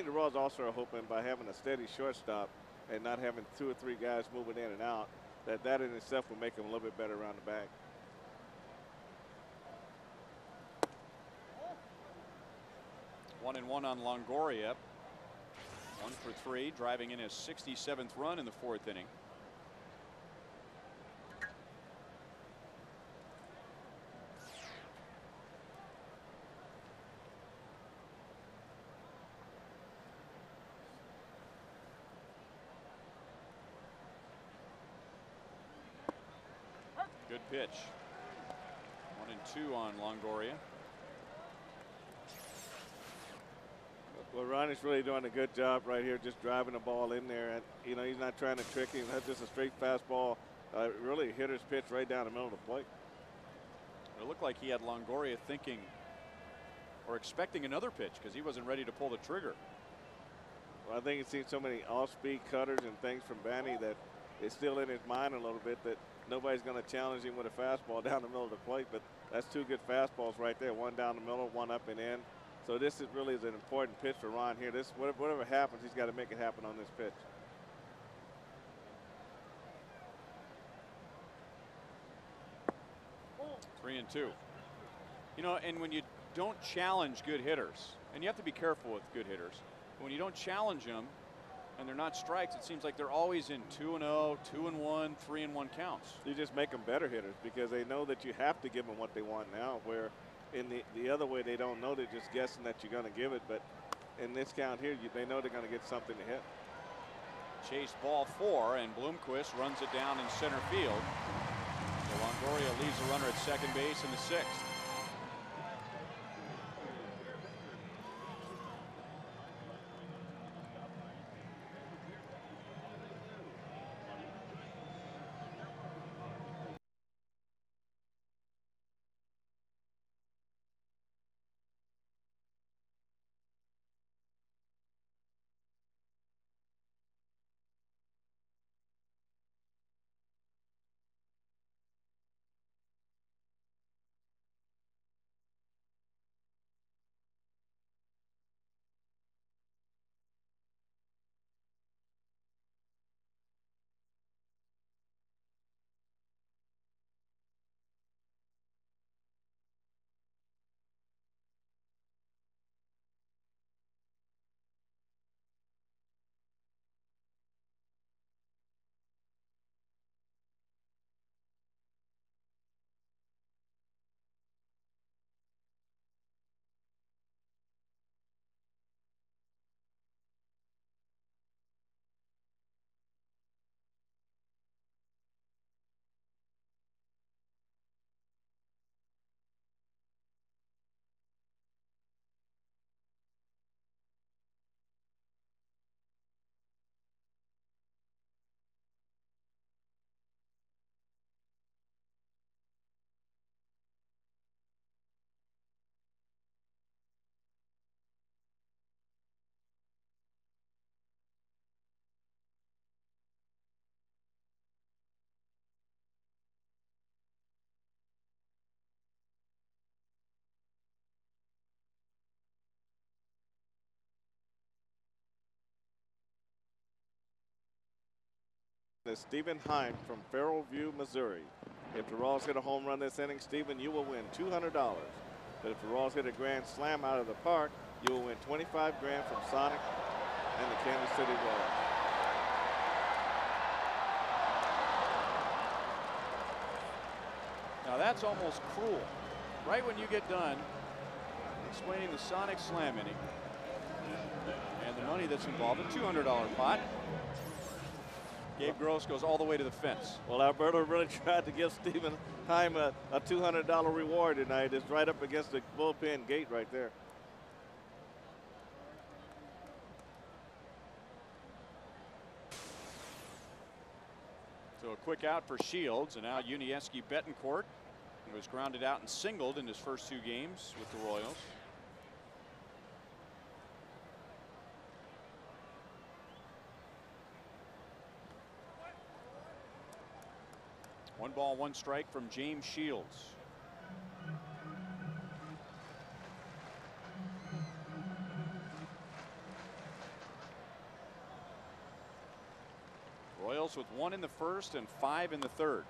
the Royals also are hoping by having a steady shortstop and not having 2 or 3 guys moving in and out, that in itself will make him a little bit better around the bag. One and one on Longoria. 1 for 3, driving in his 67th run in the 4th inning. Good pitch. 1-2 on Longoria. Well, Ronnie's really doing a good job right here, just driving the ball in there. And, you know, he's not trying to trick him. That's just a straight fastball. Really a hitter's pitch right down the middle of the plate. It looked like he had Longoria thinking or expecting another pitch because he wasn't ready to pull the trigger. Well, I think he's seen so many off-speed cutters and things from Banny that it's still in his mind a little bit that nobody's going to challenge him with a fastball down the middle of the plate. But that's 2 good fastballs right there. One down the middle, one up and in. So this is really an important pitch for Ron here. This, whatever happens, he's got to make it happen on this pitch. Three and two. You know, and when you don't challenge good hitters, and you have to be careful with good hitters, but when you don't challenge them and they're not strikes, it seems like they're always in 2-0, 2-1, 3-1 counts. You just make them better hitters because they know that you have to give them what they want now, where in the other way they don't know. They're just guessing that you're going to give it, but in this count here, they know they're going to get something to hit. Chased ball 4, and Bloomquist runs it down in center field. So Longoria leaves the runner at second base in the 6th. Stephen Heim from Farrellview, Missouri. If the Royals hit a home run this inning, Stephen, you will win $200. But if the Royals hit a grand slam out of the park, you will win $25 grand from Sonic and the Kansas City Royals. Now that's almost cruel. Right when you get done explaining the Sonic Slam inning and the money that's involved, a $200 pot. Gabe Gross goes all the way to the fence. Well, Alberto really tried to give Stephen Heim a $200 reward tonight. It's right up against the bullpen gate right there. So a quick out for Shields, and now Unieski Betancourt, who was grounded out and singled in his first 2 games with the Royals. One ball, one strike from James Shields. Royals with 1 in the first and 5 in the third.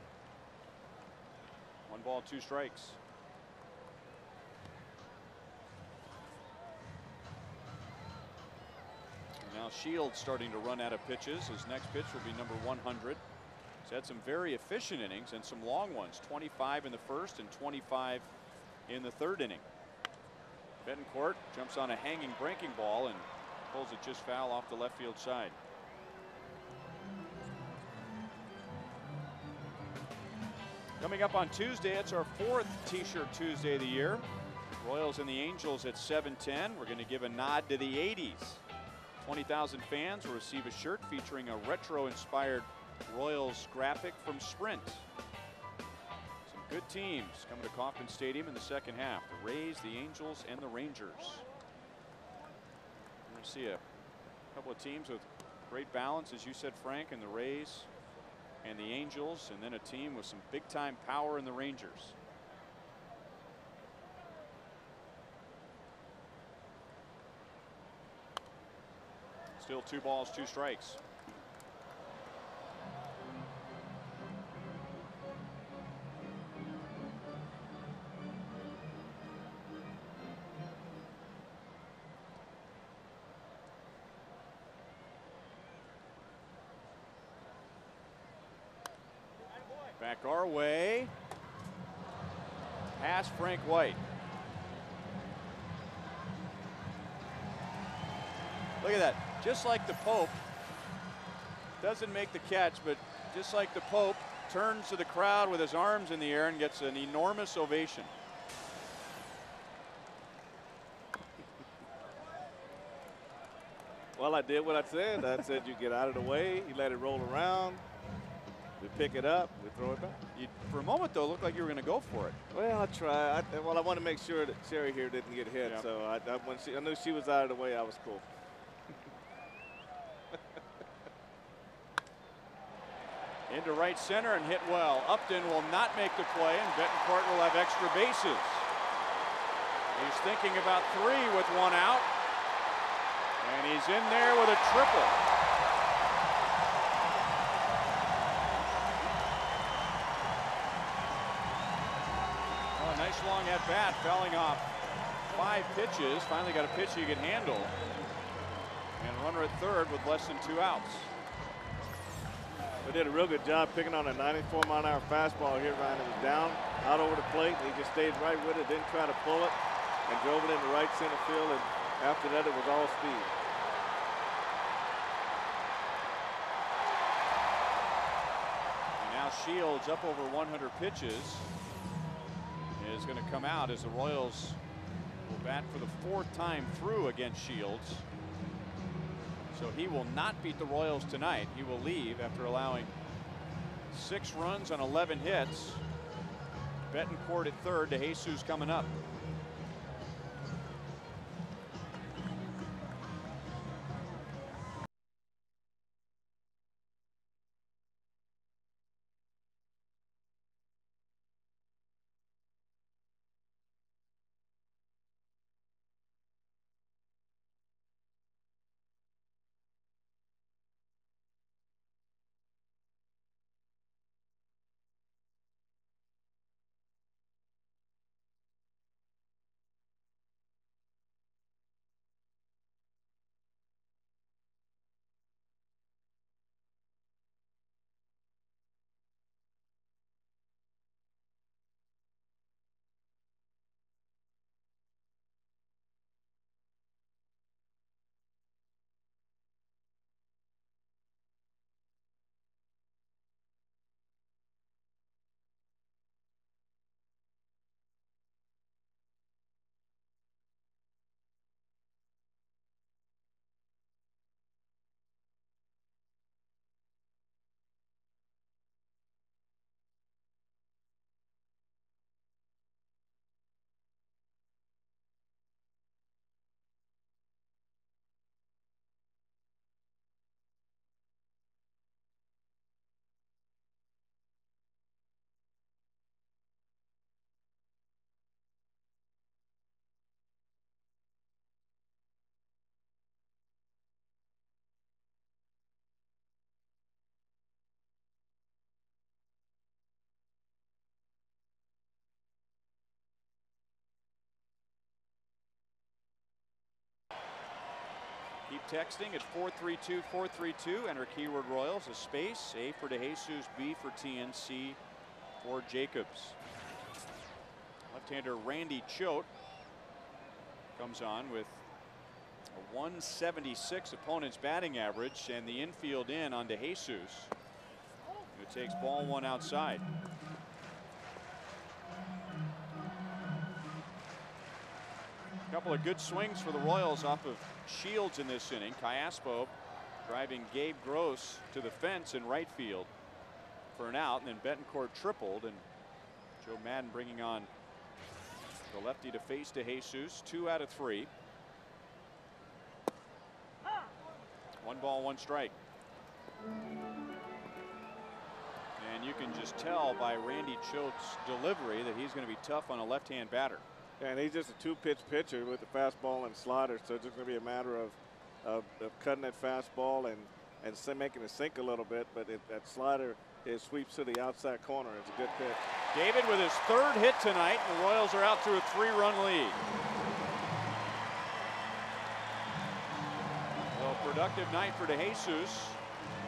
1 ball, 2 strikes. And now Shields starting to run out of pitches. His next pitch will be number 100. He's had some very efficient innings and some long ones. 25 in the first and 25 in the third inning. Betancourt jumps on a hanging breaking ball and pulls it just foul off the left field side. Coming up on Tuesday, it's our 4th T-shirt Tuesday of the year. Royals and the Angels at 7:10. We're going to give a nod to the 80s. 20,000 fans will receive a shirt featuring a retro-inspired Royals graphic from Sprint. Some good teams coming to Kauffman Stadium in the second half. The Rays, the Angels, and the Rangers. We're going to see a couple of teams with great balance, as you said, Frank, and the Rays and the Angels, and then a team with some big-time power in the Rangers. Still 2 balls, 2 strikes. Back our way. Past Frank White. Look at that. Just like the Pope. Doesn't make the catch, but just like the Pope, turns to the crowd with his arms in the air and gets an enormous ovation. Well, I did what I said. I said you get out of the way, you let it roll around, we pick it up, we throw it back. For a moment, though, it looked like you were going to go for it. Well, I tried. Well, I want to make sure that Sherry here didn't get hit. Yep. So when I knew she was out of the way, I was cool. Into right center and hit well. Upton will not make the play, and Betancourt will have extra bases. He's thinking about 3 with 1 out. And he's in there with a triple. Oh, nice long at bat, fouling off 5 pitches. Finally got a pitch he could handle. And runner at third with less than 2 outs. They did a real good job picking on a 94-mile-an-hour fastball here, Ryan. It was down, out over the plate, and he just stayed right with it, didn't try to pull it, and drove it into right center field, and after that, it was all speed. And now Shields, up over 100 pitches, is going to come out as the Royals will bat for the 4th time through against Shields. So he will not beat the Royals tonight. He will leave after allowing 6 runs on 11 hits. Betancourt at third, DeJesus coming up. Keep texting at 432-432. Enter keyword Royals, a space, A for DeJesus, B for TNC for Jacobs. Left-hander Randy Choate comes on with a 176 opponent's batting average, and the infield in on DeJesus, who takes ball 1 outside. A couple of good swings for the Royals off of Shields in this inning. Callaspo driving Gabe Gross to the fence in right field for an out, and then Betancourt tripled, and Joe Madden bringing on the lefty to face DeJesus. 2 out of 3. 1 ball, 1 strike. And you can just tell by Randy Choate's delivery that he's going to be tough on a left-hand batter. And he's just a 2-pitch pitcher with the fastball and slider, so it's just going to be a matter of of cutting that fastball and making it sink a little bit, but that slider, it sweeps to the outside corner. It's a good pitch. David with his 3rd hit tonight. The Royals are out to a 3-run lead. Well, productive night for DeJesus.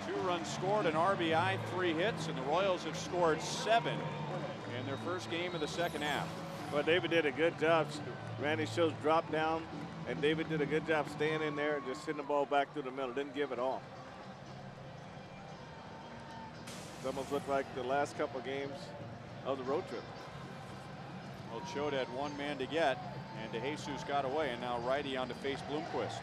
2 runs scored, an RBI, 3 hits, and the Royals have scored 7 in their first game of the second half. Well, David did a good job. Randy Shows dropped down, and David did a good job staying in there and just hitting the ball back through the middle. Didn't give it all. It almost looked like the last couple of games of the road trip. Well, Choate had 1 man to get, and DeJesus got away, and now righty on to face Bloomquist.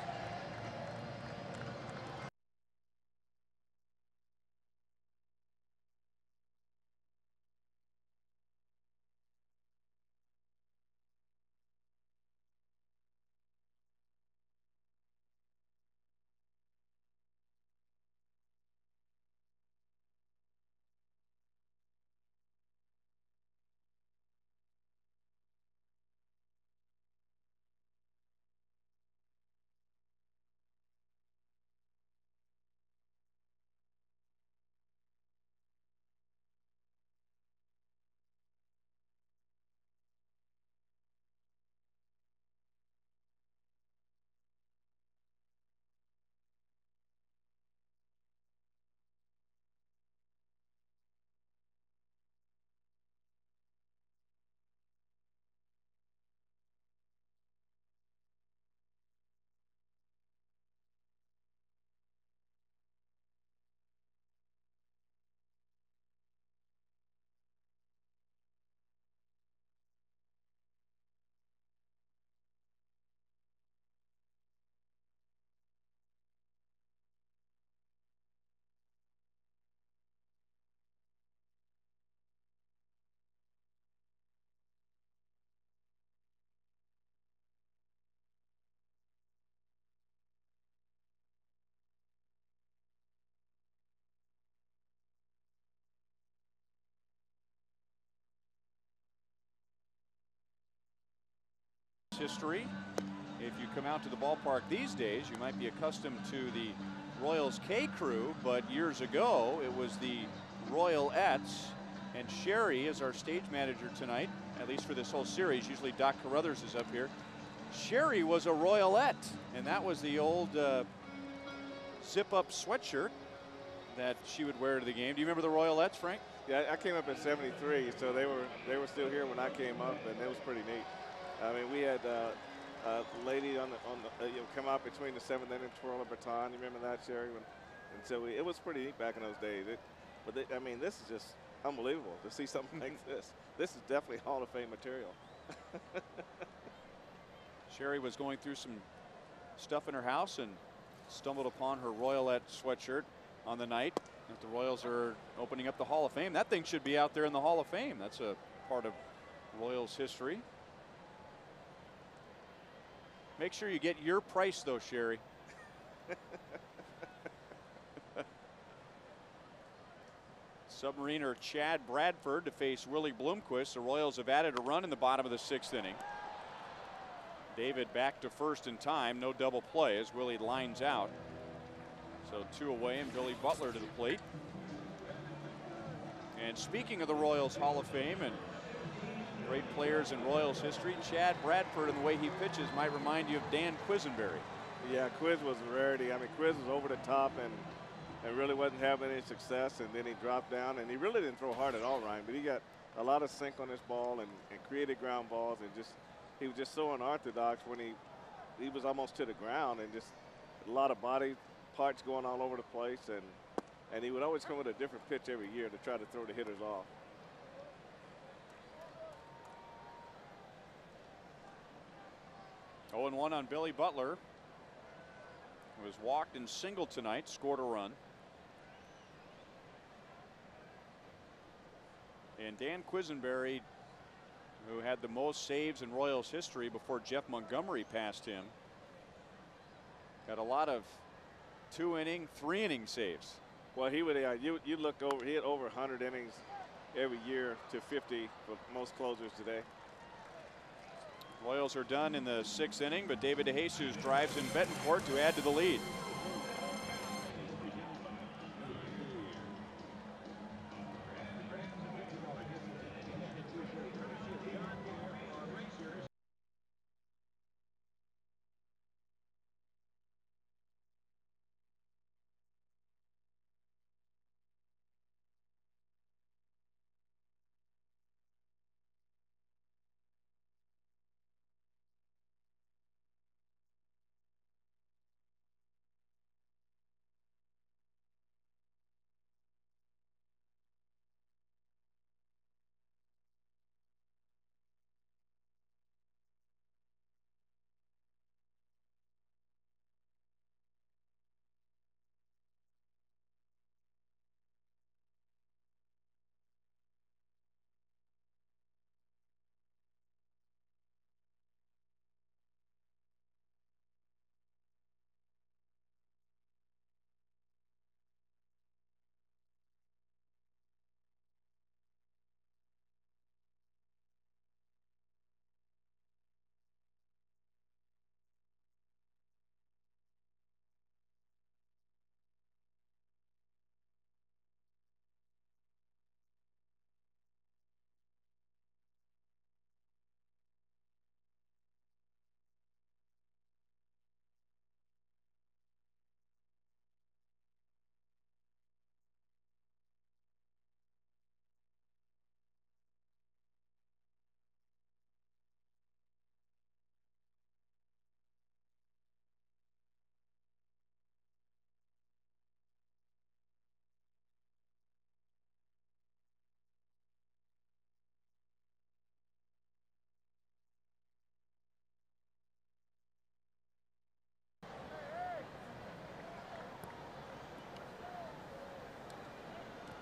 History. If you come out to the ballpark these days, you might be accustomed to the Royals K crew, but years ago it was the Royalettes, and Sherry is our stage manager tonight, at least for this whole series. Usually Doc Carruthers is up here. Sherry was a Royalette, and that was the old zip-up sweatshirt that she would wear to the game. Do you remember the Royalettes, Frank? Yeah, I came up in '73, so they were still here when I came up, and it was pretty neat. I mean, we had a lady on the come out between the 7th inning, twirl a baton. You remember that, Sherry? And so it was pretty neat back in those days. I mean, this is just unbelievable to see something like this. This is definitely Hall of Fame material. Sherry was going through some stuff in her house and stumbled upon her Royalette sweatshirt on the night that the Royals are opening up the Hall of Fame. That thing should be out there in the Hall of Fame. That's a part of Royals history. Make sure you get your price, though, Sherry. Submariner Chad Bradford to face Willie Bloomquist. The Royals have added a run in the bottom of the 6th inning. David back to first in time. No double play as Willie lines out. So 2 away, and Billy Butler to the plate. And speaking of the Royals Hall of Fame and great players in Royals history, Chad Bradford and the way he pitches might remind you of Dan Quisenberry. Yeah, Quiz was a rarity. I mean, Quiz was over the top and really wasn't having any success, and then he dropped down, and he really didn't throw hard at all, Ryan, but he got a lot of sink on his ball and created ground balls, and he was just so unorthodox when he was almost to the ground, and just a lot of body parts going all over the place, and he would always come with a different pitch every year to try to throw the hitters off. Oh, and 1 on Billy Butler, who was walked and singled tonight, scored a run. And Dan Quisenberry, who had the most saves in Royals history before Jeff Montgomery passed him, got a lot of 2-inning, 3-inning saves. Well, he would. You look over. He had over 100 innings every year to 50 for most closers today. Royals are done in the 6th inning, but David DeJesus drives in Betancourt to add to the lead.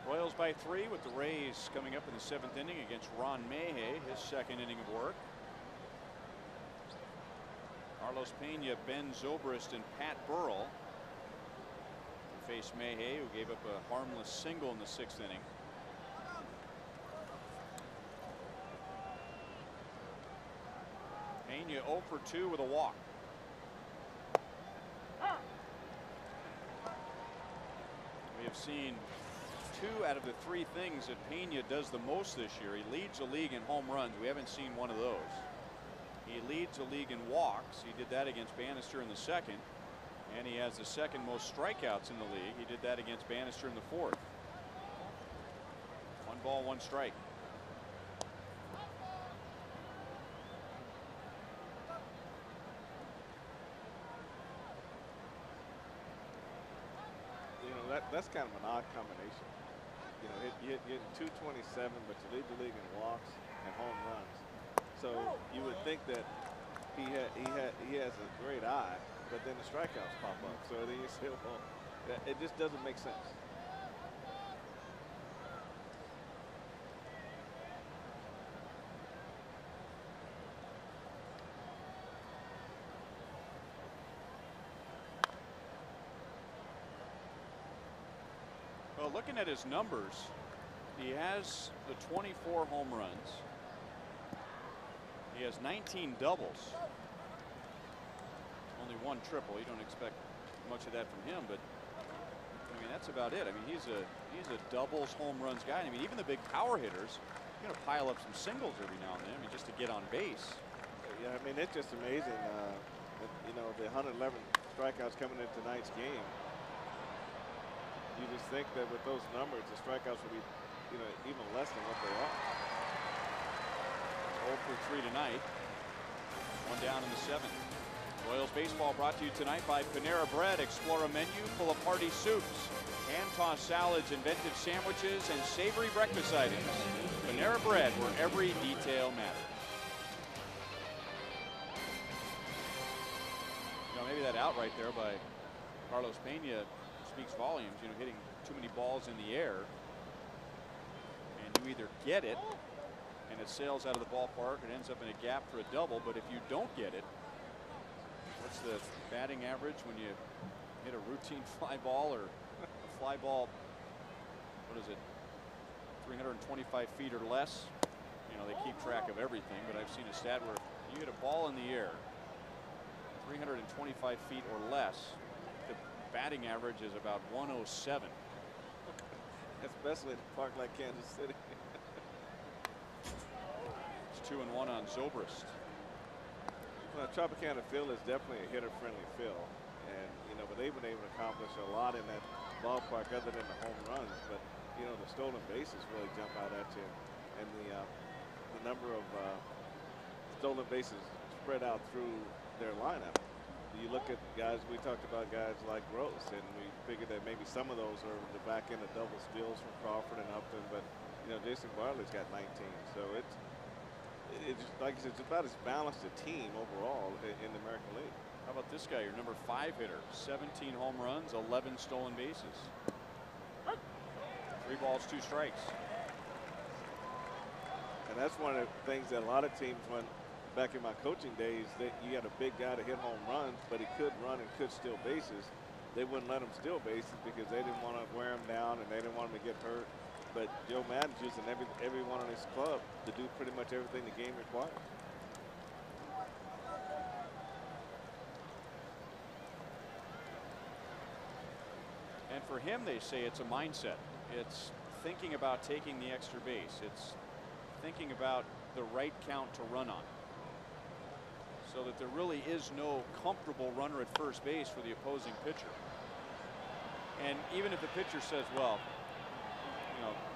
Royals by 3 with the Rays coming up in the 7th inning against Ron Mayhay, his 2nd inning of work. Carlos Pena, Ben Zobrist, and Pat Burrell face Mayhay, who gave up a harmless single in the 6th inning. Pena 0 for 2 with a walk. We have seen 2 out of the 3 things that Pena does the most this year. He leads the league in home runs. We haven't seen one of those. He leads the league in walks. He did that against Bannister in the 2nd. And he has the 2nd most strikeouts in the league. He did that against Bannister in the 4th. 1 ball, 1 strike. You know, that's kind of an odd combination. You know, you're hitting 227, but you lead the league in walks and home runs. So you would think that he has a great eye, but then the strikeouts pop up. So then you say, well, it just doesn't make sense. Well, looking at his numbers, he has the 24 home runs. He has 19 doubles. Only 1 triple. You don't expect much of that from him, but I mean that's about it. I mean he's a doubles home runs guy. I mean even the big power hitters, you're going to pile up some singles every now and then. I mean just to get on base. Yeah, I mean it's just amazing. You know, the 111 strikeouts coming in tonight's game. You just think that with those numbers, the strikeouts would be, you know, even less than what they are. 0 for 3 tonight. 1 down in the 7th. Royals baseball brought to you tonight by Panera Bread. Explore a menu full of hearty soups, hand-tossed salads, inventive sandwiches, and savory breakfast items. Panera Bread, where every detail matters. You know, maybe that out right there by Carlos Pena speaks volumes. You know, hitting too many balls in the air, and you either get it and it sails out of the ballpark, it ends up in a gap for a double, but if you don't get it, what's the batting average when you hit a routine fly ball or a fly ball, what is it, 325 feet or less? You know, they keep track of everything, but I've seen a stat where you you hit a ball in the air 325 feet or less, the batting average is about 107. Especially in a park like Kansas City. It's 2-1 on Zobrist. Well, Tropicana field is definitely a hitter-friendly field, and but they've been able to accomplish a lot in that ballpark other than the home runs. But the stolen bases really jump out at you, and the number of stolen bases spread out through their lineup. You look at guys, we talked about guys like Gross, and we figured that maybe some of those are the back end of double steals from Crawford and Upton, but Jason Bartley's got 19, so it's like I said, it's about as balanced a team overall in the American League. How about this guy, your number 5 hitter? 17 home runs, 11 stolen bases. 3 balls, 2 strikes. And that's one of the things that a lot of teams, when back in my coaching days, that you got a big guy to hit home runs, but he could run and could steal bases. They wouldn't let him steal bases because they didn't want to wear him down and they didn't want him to get hurt. But Joe Maddon's using everyone on his club to do pretty much everything the game requires. And for him, they say it's a mindset. It's thinking about taking the extra base. It's thinking about the right count to run on, so that there really is no comfortable runner at first base for the opposing pitcher. And even if the pitcher says, well,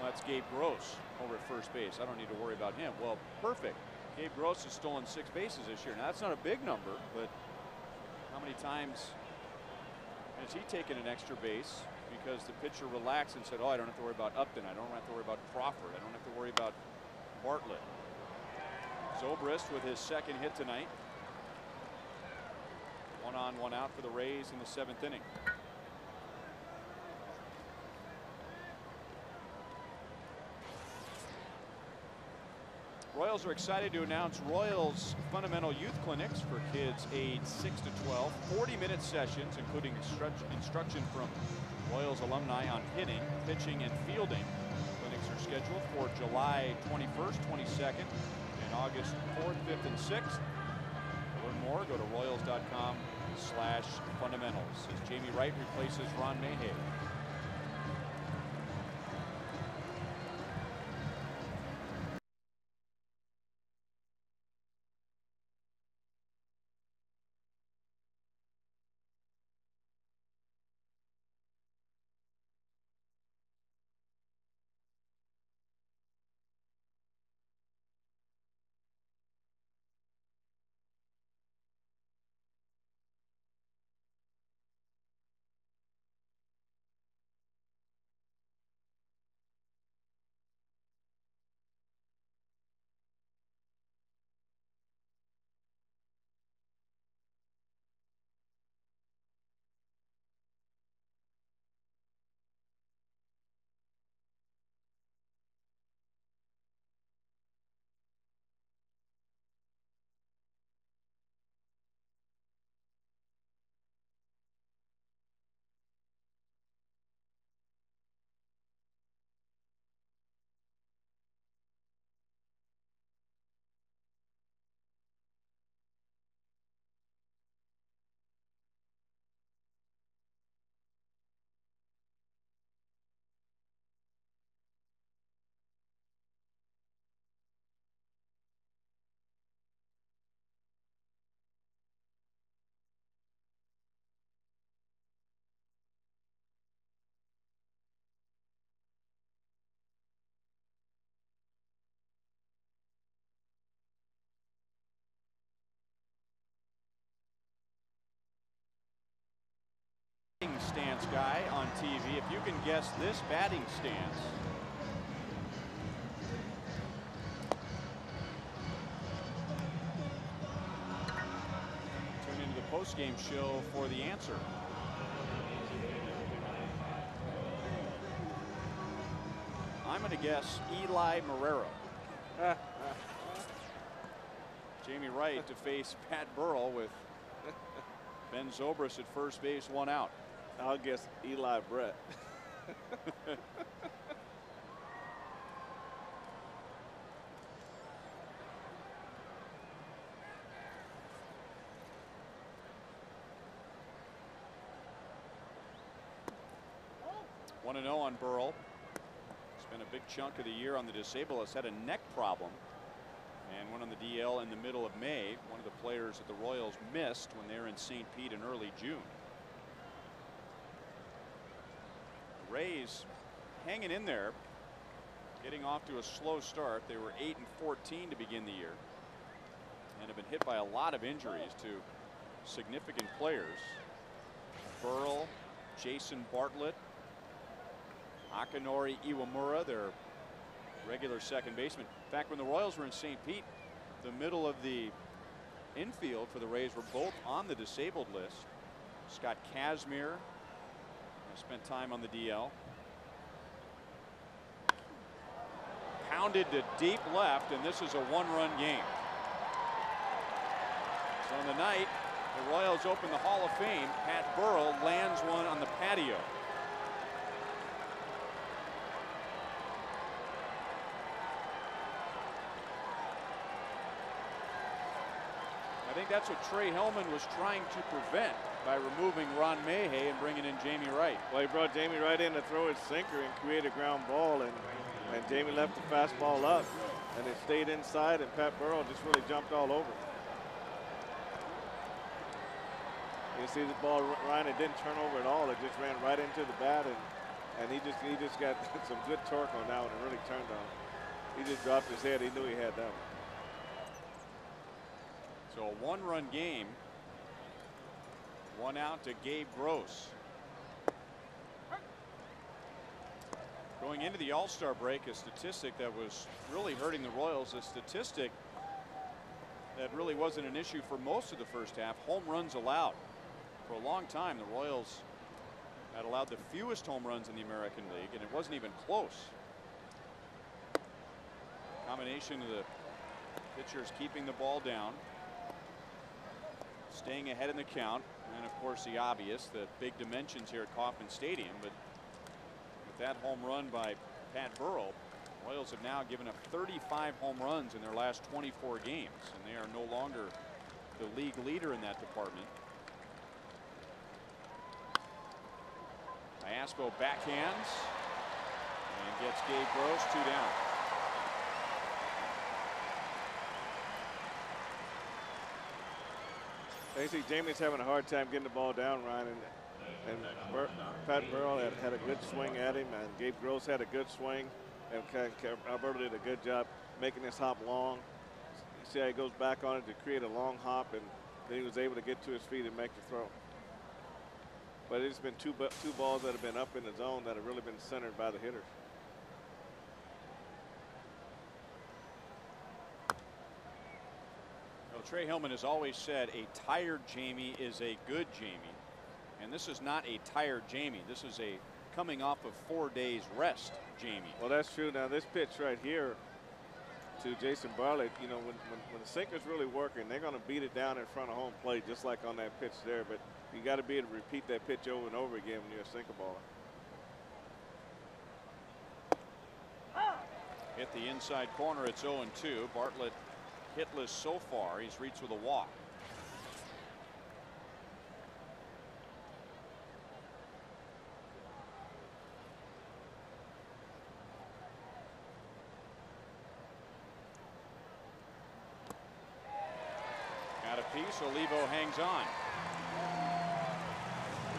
that's Gabe Gross over at first base, I don't need to worry about him. Well, perfect. Gabe Gross has stolen 6 bases this year. Now, that's not a big number, but how many times has he taken an extra base because the pitcher relaxed and said, oh, I don't have to worry about Upton, I don't have to worry about Crawford, I don't have to worry about Bartlett. Zobrist with his 2nd hit tonight. 1 on, 1 out for the Rays in the 7th inning. Royals are excited to announce Royals Fundamental Youth Clinics for kids aged 6 to 12. 40-minute sessions, including instruction from Royals alumni on hitting, pitching, and fielding. Clinics are scheduled for July 21st, 22nd, and August 4th, 5th, and 6th. To learn more, go to Royals.com/fundamentals as Jamie Wright replaces Ron Mayhay. Stance guy on TV. If you can guess this batting stance, tune into the post-game show for the answer. I'm going to guess Eli Marrero. Jamie Wright to face Pat Burrell with Ben Zobrist at first base, 1 out. I'll guess Eli Brett. 1-0 on Burrell. Spent a big chunk of the year on the disabled list. Had a neck problem and went on the DL in the middle of May. One of the players that the Royals missed when they were in St. Pete in early June. The Rays hanging in there, getting off to a slow start. They were 8-14 to begin the year and have been hit by a lot of injuries to significant players. Burrell, Jason Bartlett, Akinori Iwamura, their regular second baseman. In fact, when the Royals were in St. Pete, the middle of the infield for the Rays were both on the disabled list. Scott Kazmir spent time on the DL. Pounded to deep left, and this is a one-run game. So on the night the Royals open the Hall of Fame, Pat Burrell lands one on the patio. I think that's what Trey Hellman was trying to prevent by removing Ron Mayhay and bringing in Jamie Wright. Well, he brought Jamie Wright in to throw his sinker and create a ground ball, and Jamie left the fastball up, and it stayed inside, and Pat Burrell just really jumped all over. You see the ball, Ryan, it didn't turn over at all. It just ran right into the bat, and he just got some good torque on that one and really turned on him. He just dropped his head. He knew he had that one. So a one-run game. One out to Gabe Gross. Going into the All-Star break, a statistic that was really hurting the Royals, a statistic that really wasn't an issue for most of the first half. Home runs allowed. For a long time, the Royals had allowed the fewest home runs in the American League, and it wasn't even close. Combination of the pitchers keeping the ball down, staying ahead in the count, and of course the obvious, the big dimensions here at Kauffman Stadium. But with that home run by Pat Burrell, the Royals have now given up 35 home runs in their last 24 games, and they are no longer the league leader in that department. Iaspo backhands and gets Gabe Gross 2 down. I see Jamie's having a hard time getting the ball down, Ryan, and Pat Burrell had a good swing at him, and Gabe Gross had a good swing, and Alberto did a good job making this hop long. You see how he goes back on it to create a long hop, and then he was able to get to his feet and make the throw. But it's been two balls that have been up in the zone that have really been centered by the hitters. Well, Trey Hillman has always said a tired Jamie is a good Jamie, and this is not a tired Jamie. This is a coming off of 4 days rest Jamie. Well, that's true. Now this pitch right here to Jason Bartlett, you know, when the sinker's really working, they're going to beat it down in front of home plate, just like on that pitch there. But you got to be able to repeat that pitch over and over again when you're a sinker baller. Hit the inside corner. It's 0-2. Bartlett hitless so far. He's reached with a walk. Got a piece. Olivo hangs on.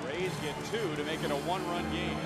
Rays get 2 to make it a one-run game.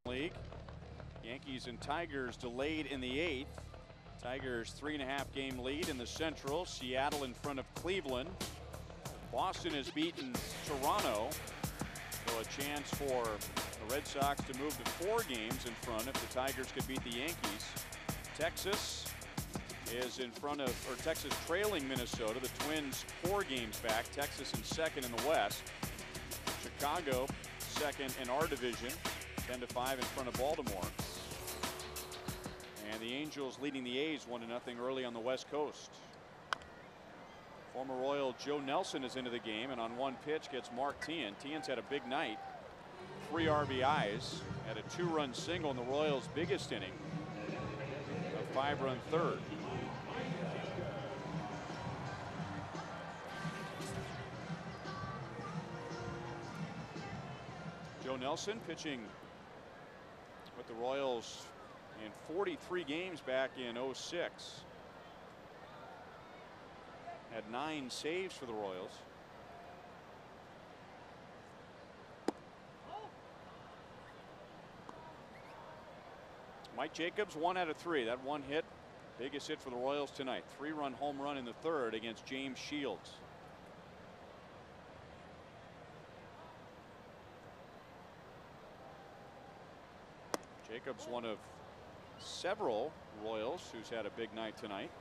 League. Yankees and Tigers delayed in the 8th. Tigers 3.5 game lead in the Central. Seattle in front of Cleveland. Boston has beaten Toronto. So a chance for the Red Sox to move to 4 games in front if the Tigers could beat the Yankees. Texas is in front of, or Texas trailing Minnesota. The Twins 4 games back. Texas in second in the West. Chicago second in our division, 10-5 in front of Baltimore. And the Angels leading the A's 1-0 early on the West Coast. Former Royal Joe Nelson is into the game, and on one pitch gets Mark Teahen. Teahen's had a big night. 3 RBIs, had a 2-run single in the Royals' biggest inning. A 5-run third. Joe Nelson pitching with the Royals in 43 games back in '06. Had 9 saves for the Royals. Mike Jacobs 1 out of 3. That one hit, biggest hit for the Royals tonight. 3-run home run in the 3rd against James Shields. Jacobs one of several Royals who's had a big night tonight.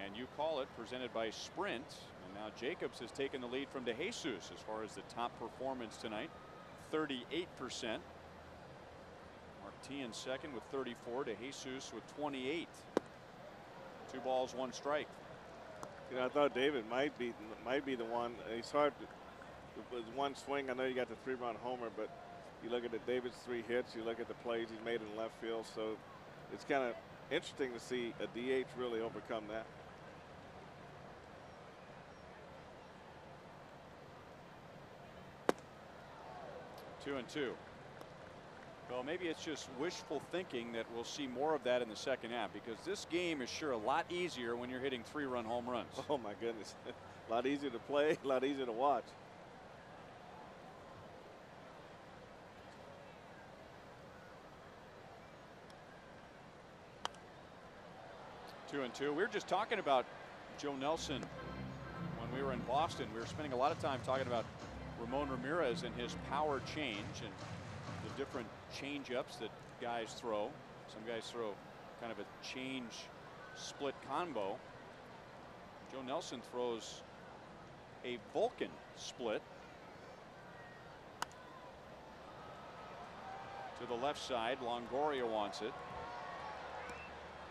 And you call it, presented by Sprint. And now Jacobs has taken the lead from DeJesus as far as the top performance tonight. 38%. Mark Teahen second with 34. DeJesus with 28. 2 balls, 1 strike. You know, I thought David might be the one. He's hard to, with one swing. I know you got the 3-run homer, but you look at David's 3 hits. You look at the plays he's made in left field. So it's kind of interesting to see a DH really overcome that. Two and 2. Well, maybe it's just wishful thinking that we'll see more of that in the second half, because this game is sure a lot easier when you're hitting 3-run home runs. Oh my goodness. A lot easier to play, a lot easier to watch. Two and 2. We were just talking about Joe Nelson when we were in Boston. We were spending a lot of time talking about Ramon Ramirez and his power change and the different change-ups that guys throw. Some guys throw kind of a change split combo. Joe Nelson throws a Vulcan split to the left side. Longoria wants it.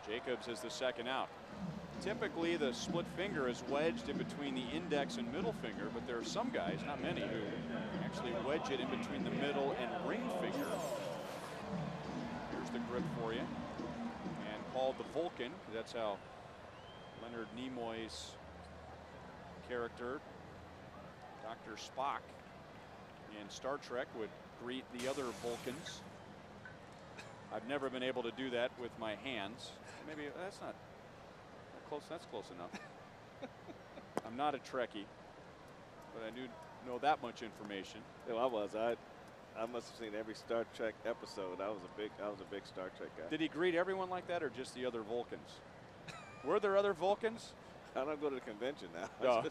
Jacobs is the second out. Typically the split finger is wedged in between the index and middle finger, but there are some guys, not many, who actually wedge it in between the middle and ring finger. Here's the grip for you. And called the Vulcan, because that's how Leonard Nimoy's character, Dr. Spock in Star Trek, would greet the other Vulcans. I've never been able to do that with my hands. Maybe that's not close. That's close enough. I'm not a Trekkie, but I do know that much information. Yeah, I was. I must have seen every Star Trek episode. I was a big Star Trek guy. Did he greet everyone like that, or just the other Vulcans? Were there other Vulcans? I don't go to the convention now. No.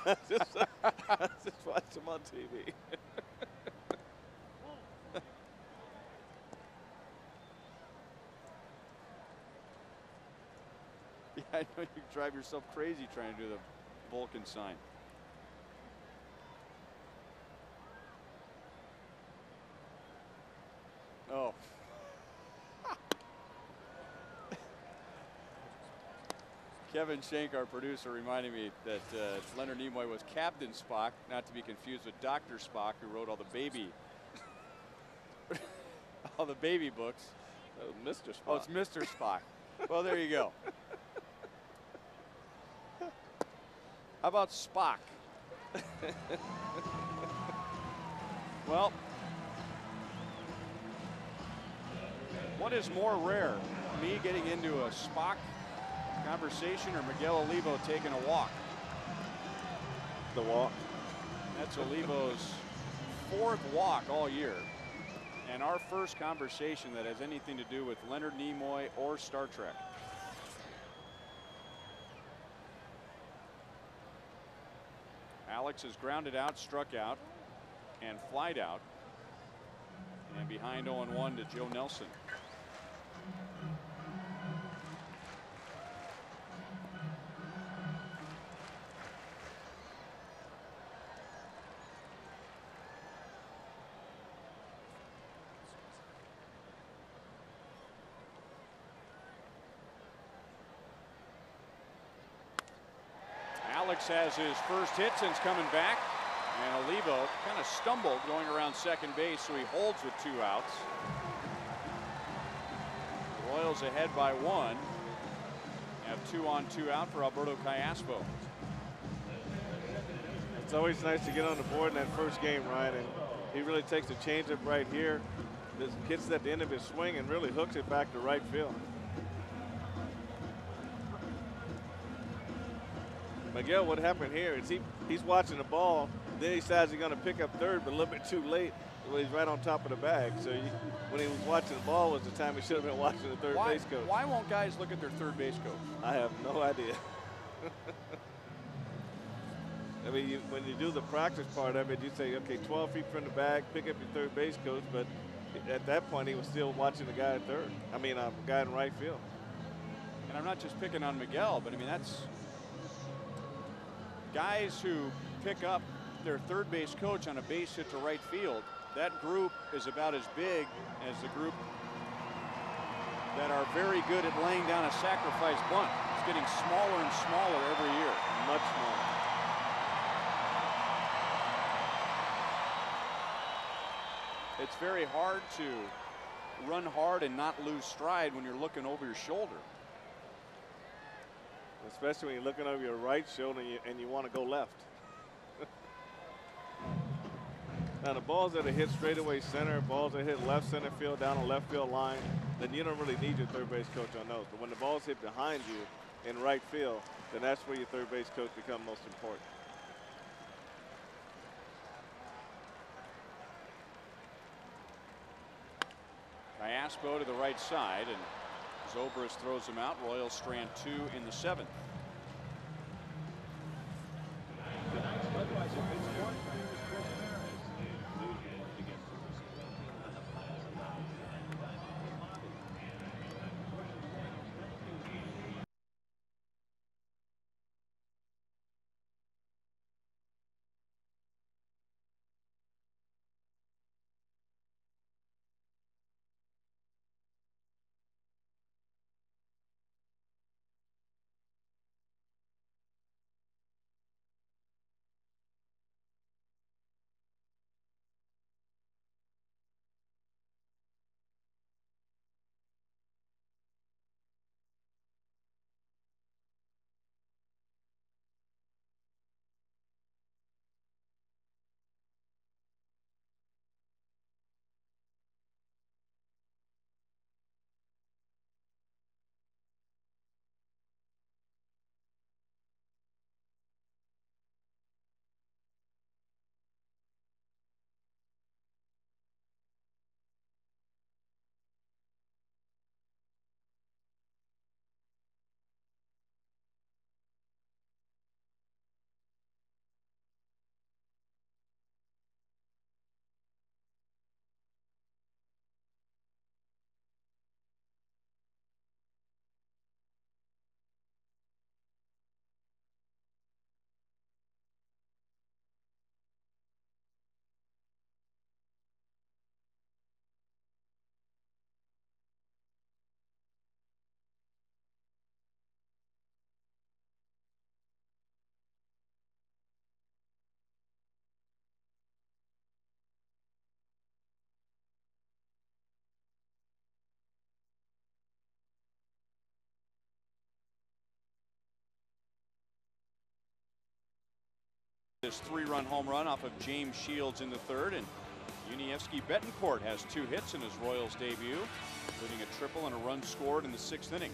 I just watch them on TV. Yeah, I know you drive yourself crazy trying to do the Vulcan sign. Oh. Kevin Shank, our producer, reminded me that Leonard Nimoy was Captain Spock, not to be confused with Dr. Spock, who wrote all the baby books. Mr. Spock. Oh, it's Mr. Spock. Well, there you go. How about Spock? Well, what is more rare, me getting into a Spock conversation or Miguel Olivo taking a walk? The walk. That's Olivo's 4th walk all year. And our first conversation that has anything to do with Leonard Nimoy or Star Trek. Alex is grounded out, struck out, and flied out. And behind 0-1 to Joe Nelson. Alex has his first hit since coming back, and Olivo kind of stumbled going around second base, so he holds with 2 outs. The Royals ahead by 1. Have 2 on 2 out for Alberto Callaspo. It's always nice to get on the board in that first game, Ryan, and he really takes the changeup right here. This gets it at the end of his swing and really hooks it back to right field. Miguel, what happened here is he's watching the ball, then he decides he's going to pick up third, but a little bit too late. Well, he's right on top of the bag. So when he was watching the ball was the time he should have been watching the third base coach. Why won't guys look at their third base coach? I have no idea. I mean, when you do the practice part of it, you say, okay, 12 feet from the bag, pick up your third base coach. But at that point, he was still watching the guy at third. I mean, a guy in right field. And I'm not just picking on Miguel, but I mean, that's guys who pick up their third base coach on a base hit to right field. That group is about as big as the group that are very good at laying down a sacrifice bunt. It's getting smaller and smaller every year. Much smaller. It's very hard to run hard and not lose stride when you're looking over your shoulder. Especially when you're looking over your right shoulder and you want to go left. Now the balls that are hit straightaway center, balls that hit left center field down the left field line, then you don't really need your third base coach on those. But when the balls hit behind you in right field, then that's where your third base coach becomes most important. Callaspo to the right side, and Zobrist throws him out. Royals strand 2 in the 7th. This 3-run home run off of James Shields in the 3rd, and Yuniesky Betancourt has 2 hits in his Royals debut, including a triple and a run scored in the 6th inning.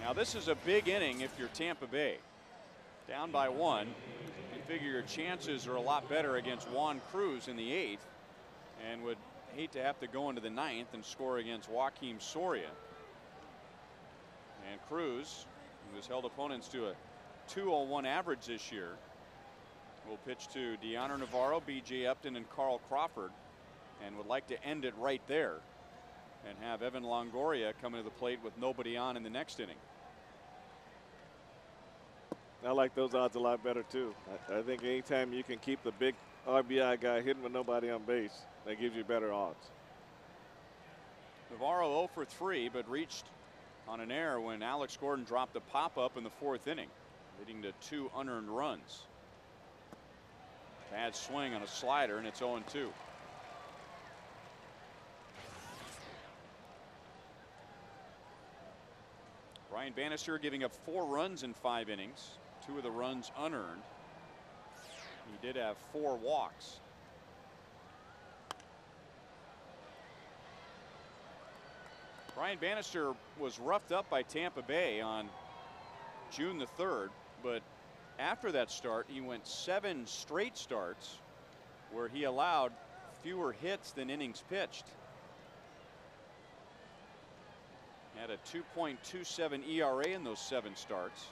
Now this is a big inning if you're Tampa Bay. Down by 1, you figure your chances are a lot better against Juan Cruz in the 8th. and would hate to have to go into the ninth and score against Joakim Soria. And Cruz, who has held opponents to a .201 average this year, will pitch to Deoner Navarro, B.J. Upton, and Carl Crawford, and would like to end it right there and have Evan Longoria coming to the plate with nobody on in the next inning. I like those odds a lot better too. I think anytime you can keep the big RBI guy hitting with nobody on base, that gives you better odds. Navarro 0 for 3, but reached on an error when Alex Gordon dropped a pop-up in the 4th inning, leading to 2 unearned runs. Bad swing on a slider, and it's 0-2. Brian Bannister giving up 4 runs in 5 innings, 2 of the runs unearned. He did have 4 walks. Brian Bannister was roughed up by Tampa Bay on June the 3rd, but after that start, he went 7 straight starts where he allowed fewer hits than innings pitched. Had a 2.27 ERA in those 7 starts.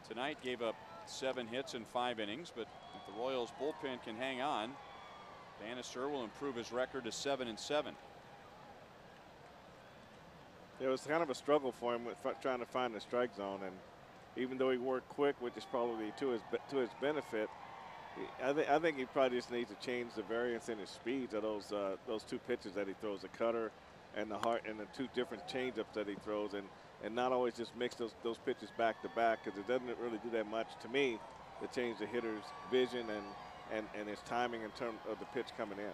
Tonight gave up 7 hits in 5 innings, but if the Royals bullpen can hang on, Bannister will improve his record to 7-7. It was kind of a struggle for him with trying to find the strike zone, and even though he worked quick, which is probably to his benefit, I think he probably just needs to change the variance in his speeds of those 2 pitches that he throws, the cutter and the 2 different changeups that he throws, and not always just mix those pitches back to back, because it doesn't really do that much to me to change the hitter's vision and his timing in terms of the pitch coming in.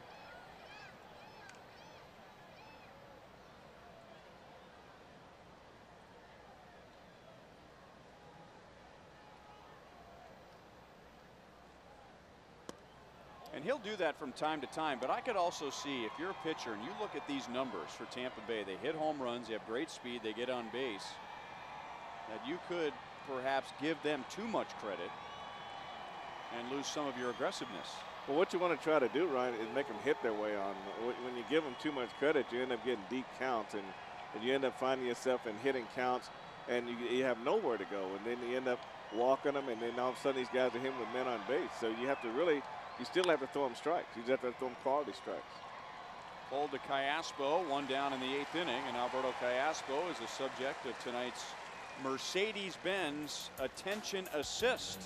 And he'll do that from time to time, but I could also see, if you're a pitcher and you look at these numbers for Tampa Bay, they hit home runs, they have great speed, they get on base, that you could perhaps give them too much credit and lose some of your aggressiveness. Well, what you want to try to do, Ryan, is make them hit their way on. When you give them too much credit, you end up getting deep counts, and you end up finding yourself in hitting counts, and you have nowhere to go, and then you end up walking them, and then all of a sudden these guys are hitting with men on base. So you have to really, you still have to throw them strikes. You just have to throw them quality strikes. Pulled to Callaspo, 1 down in the 8th inning, and Alberto Callaspo is the subject of tonight's Mercedes-Benz attention assist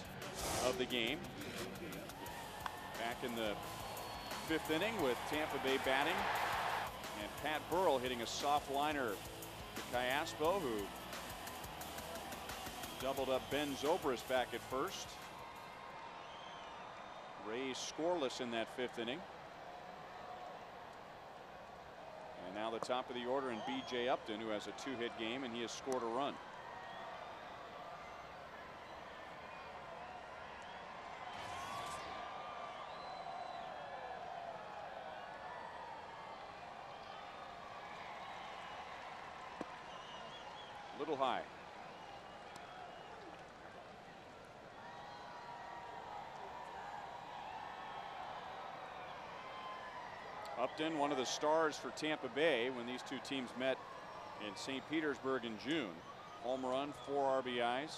of the game. Back in the 5th inning with Tampa Bay batting, and Pat Burrell hitting a soft liner to Callaspo, who doubled up Ben Zobrist back at first. Rays scoreless in that 5th inning. And now the top of the order in B.J. Upton, who has a 2-hit game, and he has scored a run. A little high. Upton, one of the stars for Tampa Bay when these 2 teams met in St. Petersburg in June. Home run, 4 RBIs,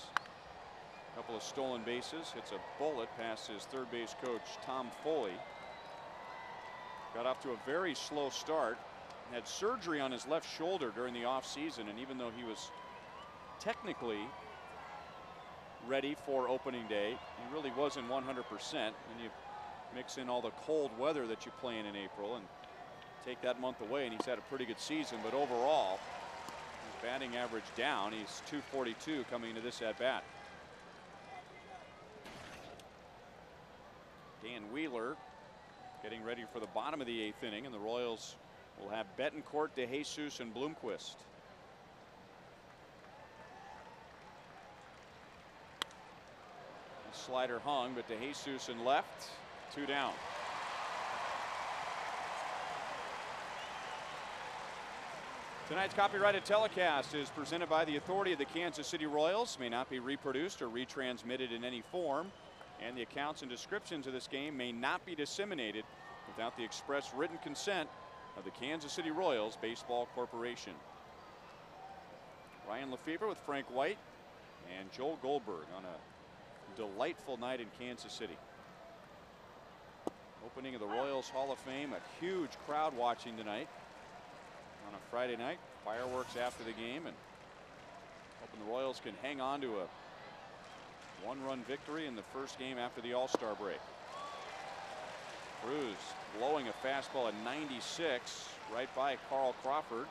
a couple of stolen bases, hits a bullet past his third base coach Tom Foley. Got off to a very slow start, had surgery on his left shoulder during the offseason, and even though he was technically ready for opening day, he really wasn't 100%. And you mix in all the cold weather that you play in April and take that month away, and he's had a pretty good season. But overall, his batting average down. He's .242 coming into this at bat. Dan Wheeler getting ready for the bottom of the 8th inning, and the Royals will have Betancourt, DeJesus, and Bloomquist. The slider hung, but DeJesus in left. 2 down. Tonight's copyrighted telecast is presented by the authority of the Kansas City Royals. May not be reproduced or retransmitted in any form, and the accounts and descriptions of this game may not be disseminated without the express written consent of the Kansas City Royals Baseball Corporation. Ryan Lefebvre with Frank White and Joel Goldberg on a delightful night in Kansas City. Opening of the Royals Hall of Fame, a huge crowd watching tonight on a Friday night. Fireworks after the game, and hoping the Royals can hang on to a one-run victory in the first game after the All-Star break. Cruz blowing a fastball at 96 right by Carl Crawford.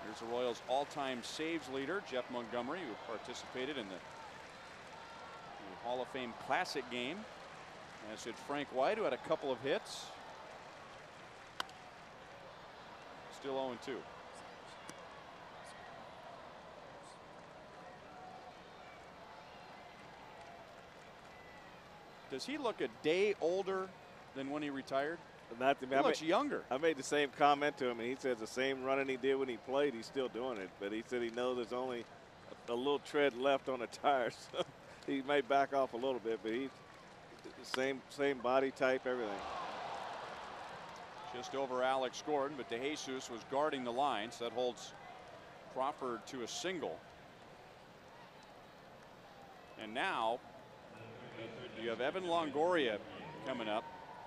Here's the Royals all-time saves leader Jeff Montgomery, who participated in the Hall of Fame Classic game, as did Frank White, who had a couple of hits. Still 0-2. Does he look a day older than when he retired? Not to me. He looks younger. I made the same comment to him, and he says the same running he did when he played, he's still doing it. But he said he knows there's only a little tread left on the tires. So he may back off a little bit, but he's same body type, everything. Just over Alex Gordon, but DeJesus was guarding the line, so that holds Crawford to a single. And now you have Evan Longoria coming up.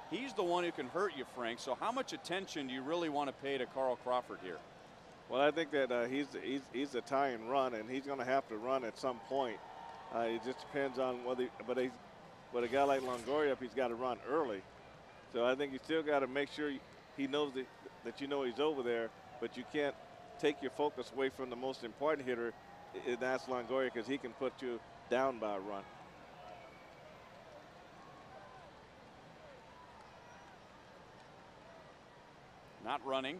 He's the one who can hurt you, Frank. So how much attention do you really want to pay to Carl Crawford here? Well, I think that he's a tie and run, and he's going to have to run at some point. It just depends on whether, but a guy like Longoria, he's got to run early. So I think you still got to make sure he knows that you know he's over there, but you can't take your focus away from the most important hitter, and that's Longoria, because he can put you down by a run. Not running,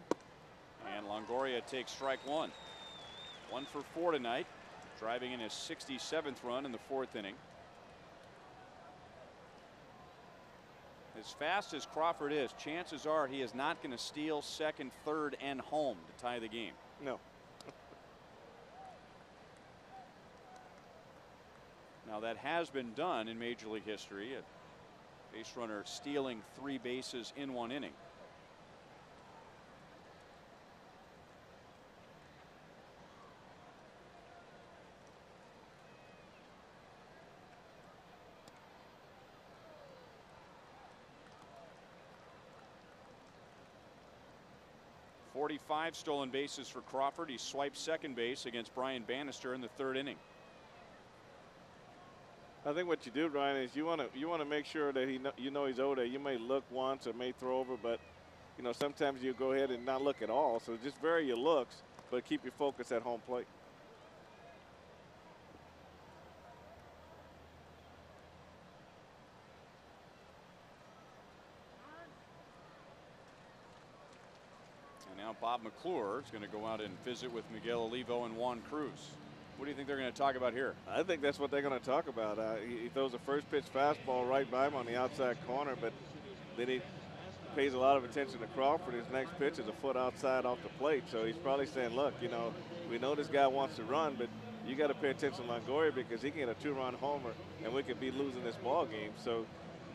and Longoria takes strike one. 1 for 4 tonight, driving in his 67th run in the 4th inning. As fast as Crawford is, chances are he is not going to steal second, third, and home to tie the game. No. Now that has been done in Major League history. A base runner stealing 3 bases in 1 inning. .45 stolen bases for Crawford. He swiped second base against Brian Bannister in the 3rd inning. I think what you do, Ryan, is you want to make sure that you know he's over there. You may look once or may throw over, but you know sometimes you go ahead and not look at all. So just vary your looks, but keep your focus at home plate. And now Bob McClure is going to go out and visit with Miguel Olivo and Juan Cruz. What do you think they're going to talk about here? I think that's what they're going to talk about. He throws a first pitch fastball right by him on the outside corner, but then he pays a lot of attention to Crawford. His next pitch is a foot outside off the plate. So he's probably saying, look, you know, we know this guy wants to run, but you got to pay attention to Longoria because he can get a 2-run homer and we could be losing this ball game. So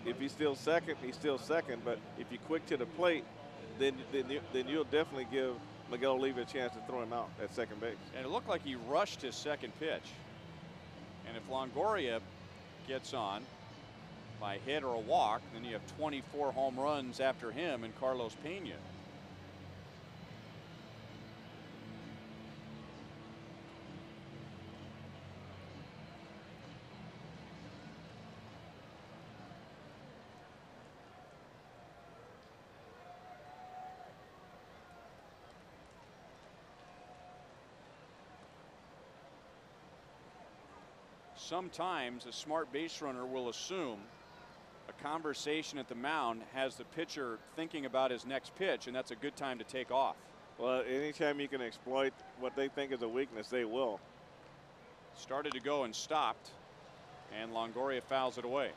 if he's still second, he's still second. But if you're quick to the plate, then you'll definitely give Miguel Oliva a chance to throw him out at second base. And it looked like he rushed his second pitch. And if Longoria gets on by hit or a walk, then you have 24 home runs after him and Carlos Pena. Sometimes a smart base runner will assume a conversation at the mound has the pitcher thinking about his next pitch, and that's a good time to take off. Well, anytime you can exploit what they think is a weakness, they will. Started to go and stopped, and Longoria fouls it away.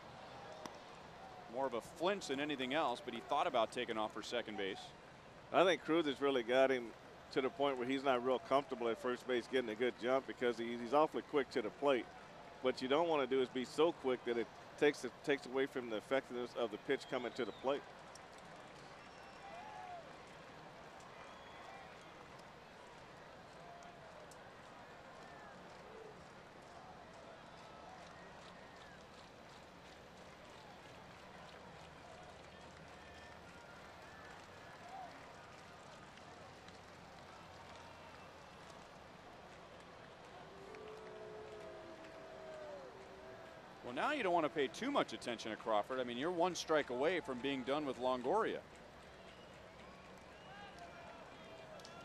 More of a flinch than anything else, but he thought about taking off for second base. I think Cruz has really got him to the point where he's not real comfortable at first base getting a good jump because he's awfully quick to the plate. What you don't want to do is be so quick that it takes away from the effectiveness of the pitch coming to the plate. Well, now you don't want to pay too much attention to Crawford. I mean, you're one strike away from being done with Longoria.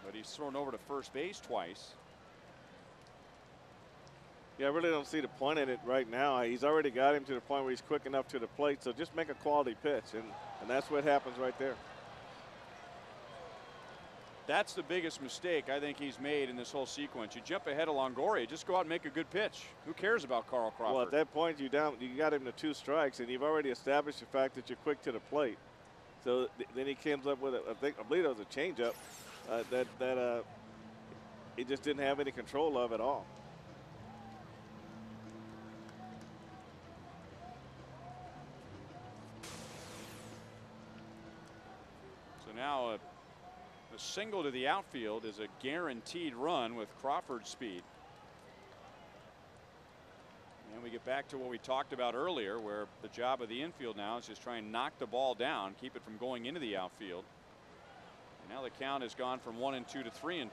But he's thrown over to first base twice. Yeah, I really don't see the point in it right now. He's already got him to the point where he's quick enough to the plate. So just make a quality pitch, and that's what happens right there. That's the biggest mistake I think he's made in this whole sequence. You jump ahead of Longoria, just go out and make a good pitch. Who cares about Carl Crawford? Well, at that point, you got him to 2 strikes, and you've already established the fact that you're quick to the plate. So then he comes up with I believe it was a changeup that he just didn't have any control of at all. So now a single to the outfield is a guaranteed run with Crawford's speed. And we get back to what we talked about earlier, where the job of the infield now is just try and knock the ball down, keep it from going into the outfield. And now the count has gone from 1-2 to 3-2.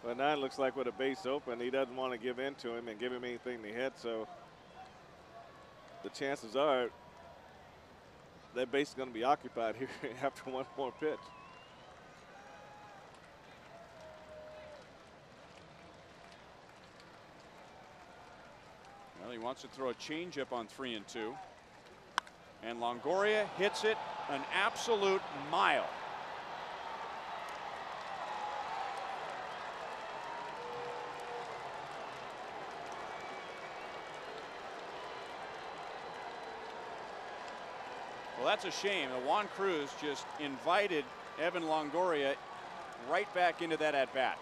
But now it looks like with a base open, he doesn't want to give in to him and give him anything to hit. So the chances are that base is going to be occupied here after one more pitch. Well, he wants to throw a changeup on 3-2. And Longoria hits it an absolute mile. Well, that's a shame. Juan Cruz just invited Evan Longoria right back into that at-bat.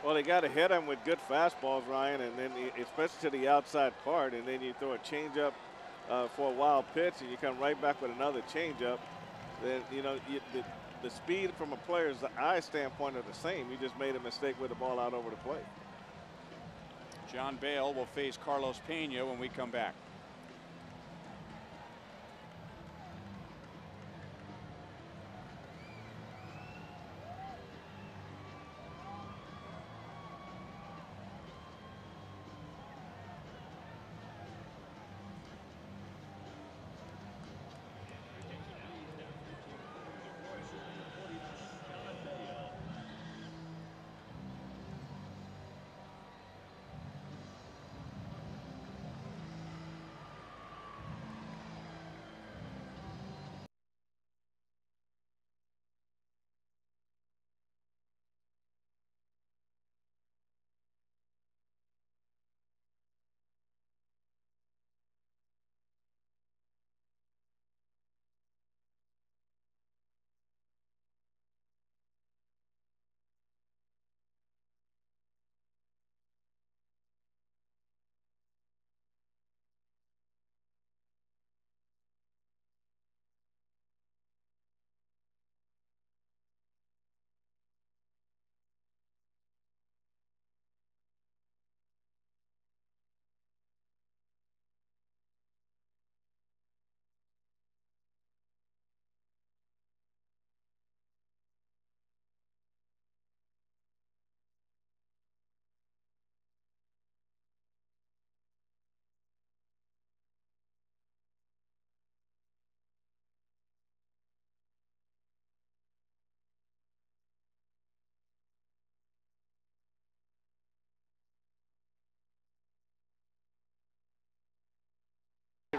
Well, they got to hit him with good fastballs, Ryan, and then especially to the outside part, and then you throw a changeup for a wild pitch, and you come right back with another changeup. Then the speed from a player's eye standpoint are the same. You just made a mistake with the ball out over the plate. John Bale will face Carlos Pena when we come back.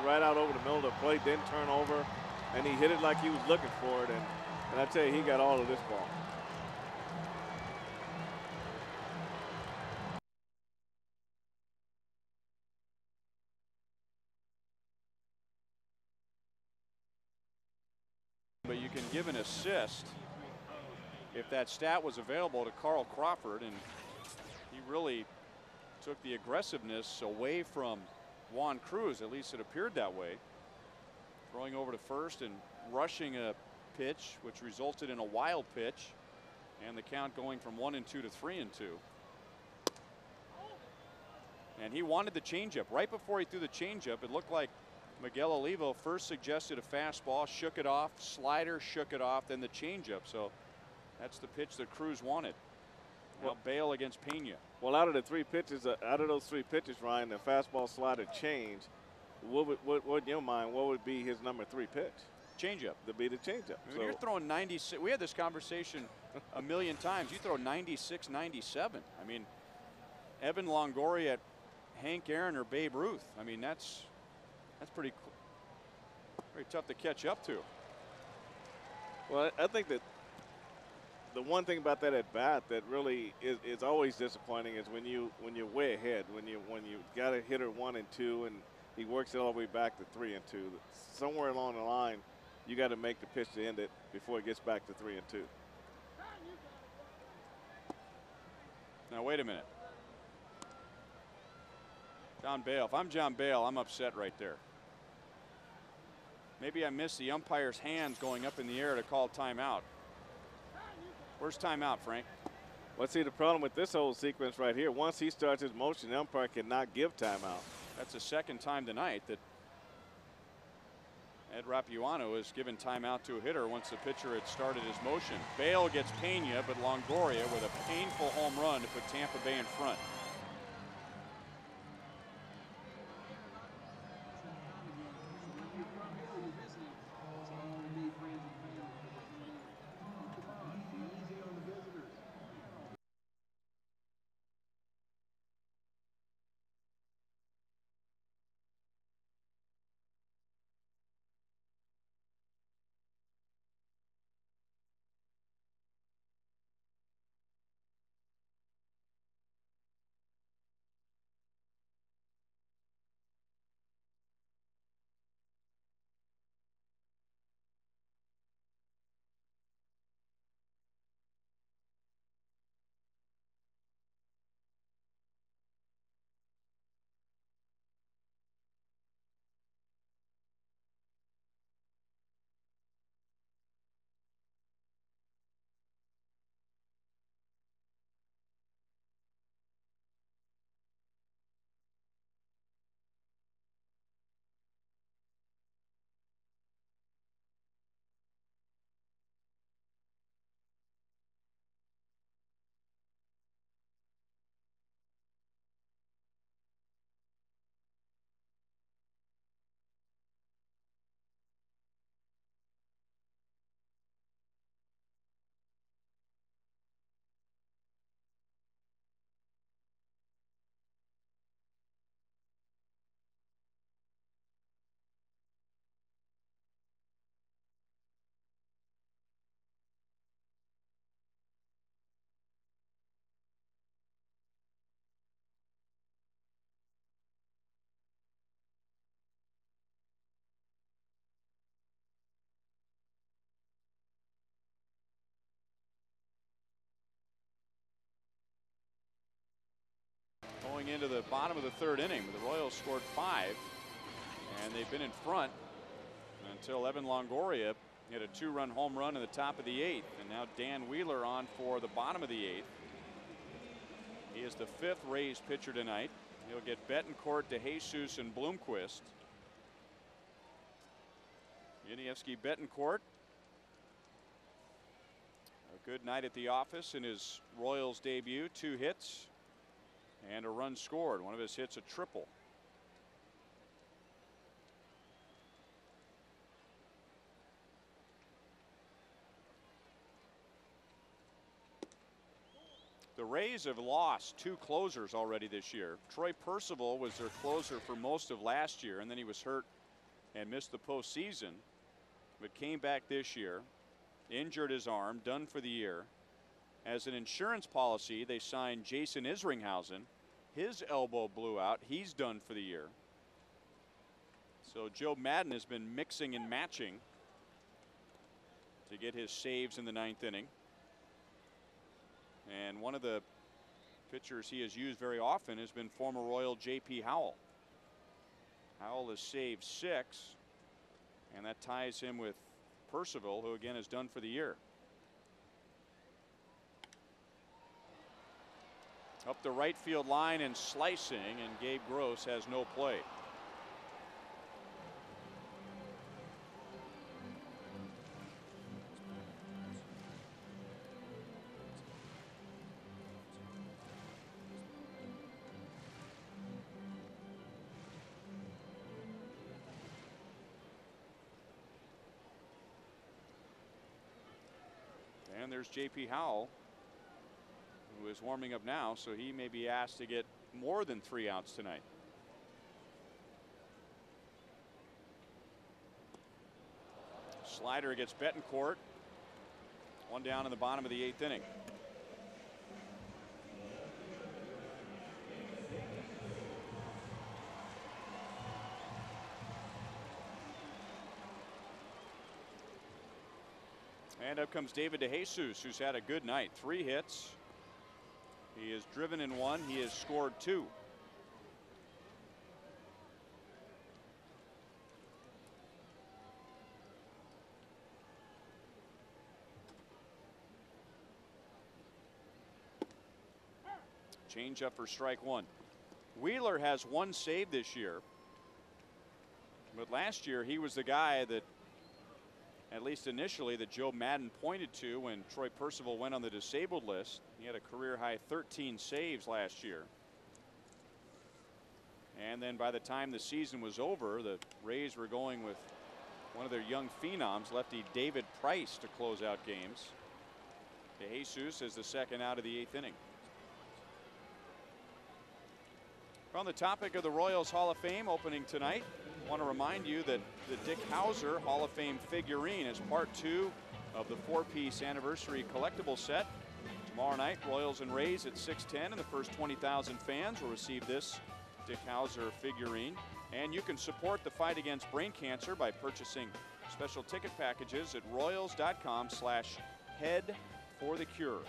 Right out over the middle of the plate, didn't turn over, and he hit it like he was looking for it, and I tell you, he got all of this ball. But you can give an assist if that stat was available to Carl Crawford, and he really took the aggressiveness away from Juan Cruz. At least it appeared that way. Throwing over to first and rushing a pitch, which resulted in a wild pitch, and the count going from 1-2 to 3-2. And he wanted the changeup. Right before he threw the changeup, it looked like Miguel Olivo first suggested a fastball, shook it off, slider, shook it off, then the changeup. So that's the pitch that Cruz wanted. Now Bale against Pena. Well, out of the three pitches, out of those three pitches, Ryan, the fastball slider change. What in your mind, what would be his number 3 pitch? Changeup. To be the changeup. I mean, you're throwing 96. We had this conversation a million times. You throw 96, 97. I mean, Evan Longoria, Hank Aaron, or Babe Ruth. I mean, that's pretty tough to catch up to. Well, I think that the one thing about that at bat that really is always disappointing is when you're way ahead, when you got a hitter 1 and 2 and he works it all the way back to 3 and 2. Somewhere along the line, you got to make the pitch to end it before it gets back to 3 and 2. Now wait a minute. John Bale. If I'm John Bale, I'm upset right there. Maybe I missed the umpire's hands going up in the air to call timeout. Where's timeout, Frank? Well, see, the problem with this whole sequence right here, once he starts his motion, the umpire cannot give timeout. That's the second time tonight that Ed Rapuano has given timeout to a hitter once the pitcher had started his motion. Bale gets Pena, but Longoria with a painful home run to put Tampa Bay in front. Going into the bottom of the 3rd inning, the Royals scored 5, and they've been in front until Evan Longoria hit a 2-run home run in the top of the 8th, and now Dan Wheeler on for the bottom of the 8th. He is the 5th Rays pitcher tonight. He'll get Betancourt, DeJesus, and Bloomquist. Yuniesky Betancourt, a good night at the office in his Royals debut. 2 hits and a run scored. One of his hits a triple. The Rays have lost 2 closers already this year. Troy Percival was their closer for most of last year, and then he was hurt and missed the postseason, but came back this year, injured his arm, done for the year. As an insurance policy, they signed Jason Isringhausen. His elbow blew out. He's done for the year. So Joe Madden has been mixing and matching to get his saves in the 9th inning. And one of the pitchers he has used very often has been former Royal J.P. Howell. Howell has saved 6, and that ties him with Percival, who again is done for the year. Up the right field line and slicing, and Gabe Gross has no play. And there's J.P. Howell, who is warming up now, so he may be asked to get more than 3 outs tonight. Slider against Betancourt. 1 down in the bottom of the 8th inning. And up comes David DeJesus, who's had a good night. 3 hits. He has driven in 1. He has scored 2. Change up for strike 1. Wheeler has 1 save this year. But last year he was the guy that, at least initially, that Joe Madden pointed to when Troy Percival went on the disabled list. He had a career high 13 saves last year. And then by the time the season was over, the Rays were going with one of their young phenoms, lefty David Price, to close out games. DeJesus is the 2nd out of the 8th inning. On the topic of the Royals Hall of Fame opening tonight, I want to remind you that the Dick Howser Hall of Fame figurine is part 2 of the 4-piece anniversary collectible set. Tomorrow night, Royals and Rays at 6:10, and the first 20,000 fans will receive this Dick Howser figurine. And you can support the fight against brain cancer by purchasing special ticket packages at royals.com/head for the cure.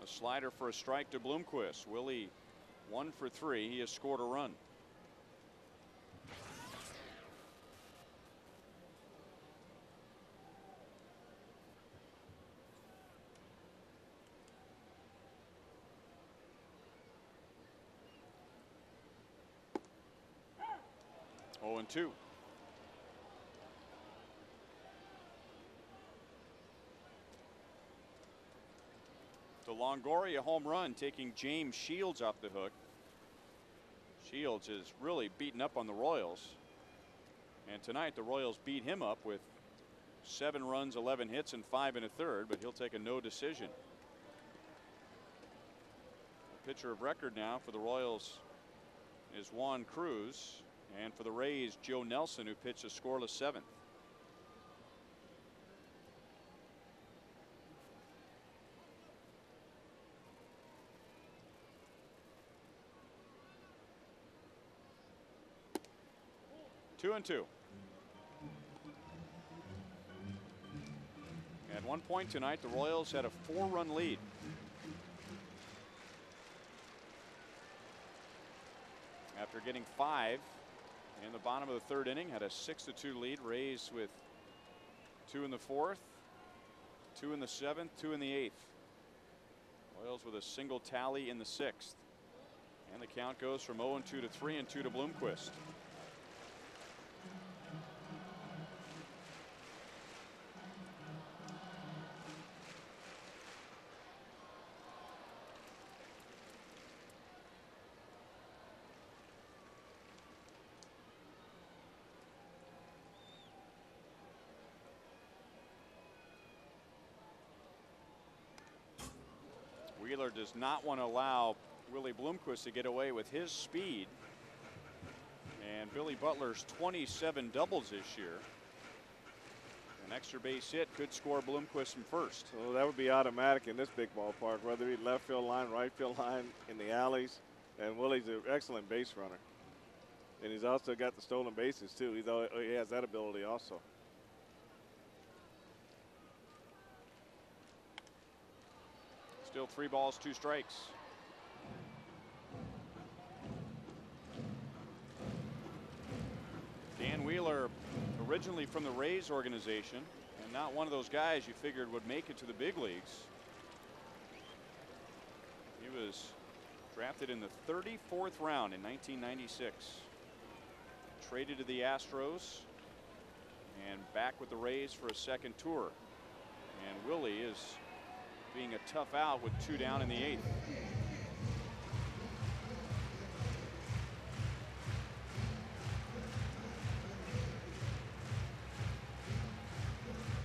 A slider for a strike to Bloomquist. Willie 1 for 3. He has scored a run. Oh, and 2. The Longoria home run, taking James Shields off the hook. Shields is really beaten up on the Royals. And tonight the Royals beat him up with 7 runs, 11 hits, and 5 1/3, but he'll take a no decision. The pitcher of record now for the Royals is Juan Cruz, and for the Rays, Joe Nelson, who pitched a scoreless 7th. Two and 2. At one point tonight, the Royals had a 4-run lead. After getting 5 in the bottom of the 3rd inning, had a 6-2 lead. Rays with 2 in the 4th, 2 in the 7th, 2 in the 8th. Royals with a single tally in the 6th. And the count goes from 0-2 to 3-2 to Bloomquist. Wheeler does not want to allow Willie Bloomquist to get away with his speed. And Billy Butler's 27 doubles this year. An extra base hit could score Bloomquist from first. So that would be automatic in this big ballpark, whether it be left field line, right field line, in the alleys. And Willie's an excellent base runner. And he's also got the stolen bases, too. He has that ability also. Still 3 balls, 2 strikes. Dan Wheeler, originally from the Rays organization, and not one of those guys you figured would make it to the big leagues. He was drafted in the 34th round in 1996. Traded to the Astros and back with the Rays for a second tour. And Willie is being a tough out with 2 down in the 8th.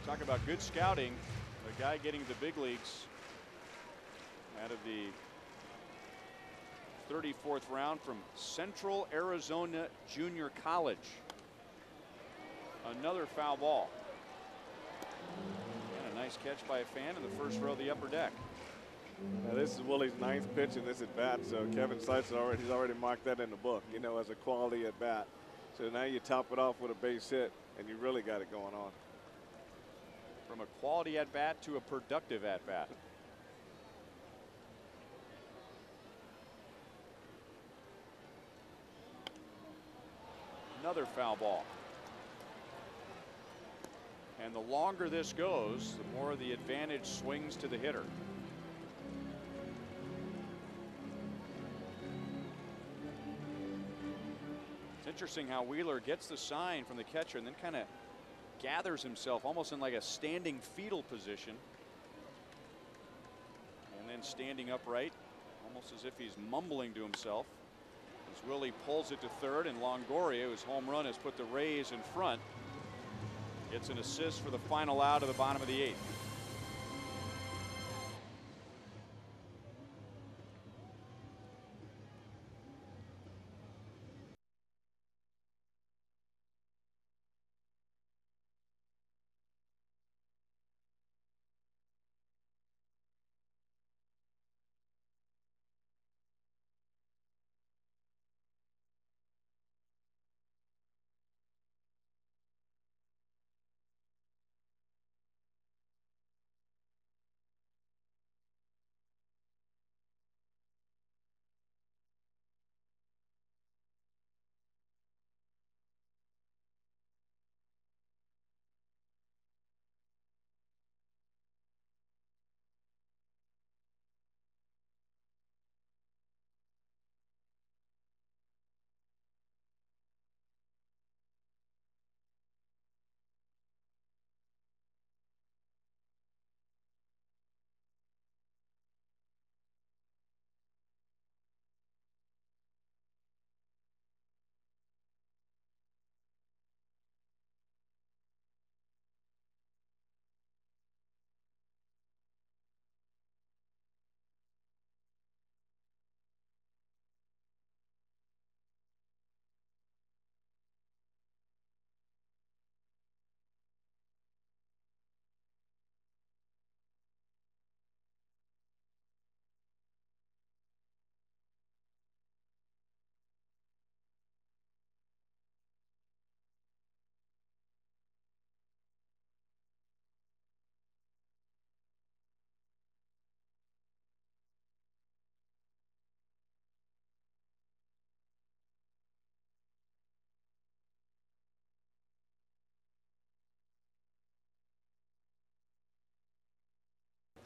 Talk about good scouting. The guy getting the big leagues out of the 34th round from Central Arizona Junior College. Another foul ball. And a nice catch by a fan in the first row of the upper deck. Now this is Willie's 9th pitch in this at bat, so Kevin Seitz he's already marked that in the book, you know, as a quality at bat. So now you top it off with a base hit, and you really got it going on. From a quality at bat to a productive at bat. Another foul ball. And the longer this goes, the more the advantage swings to the hitter. It's interesting how Wheeler gets the sign from the catcher and then kind of gathers himself almost in like a standing fetal position. And then standing upright, almost as if he's mumbling to himself. As Willie pulls it to third, and Longoria, whose home run has put the Rays in front, gets an assist for the final out of the bottom of the 8th.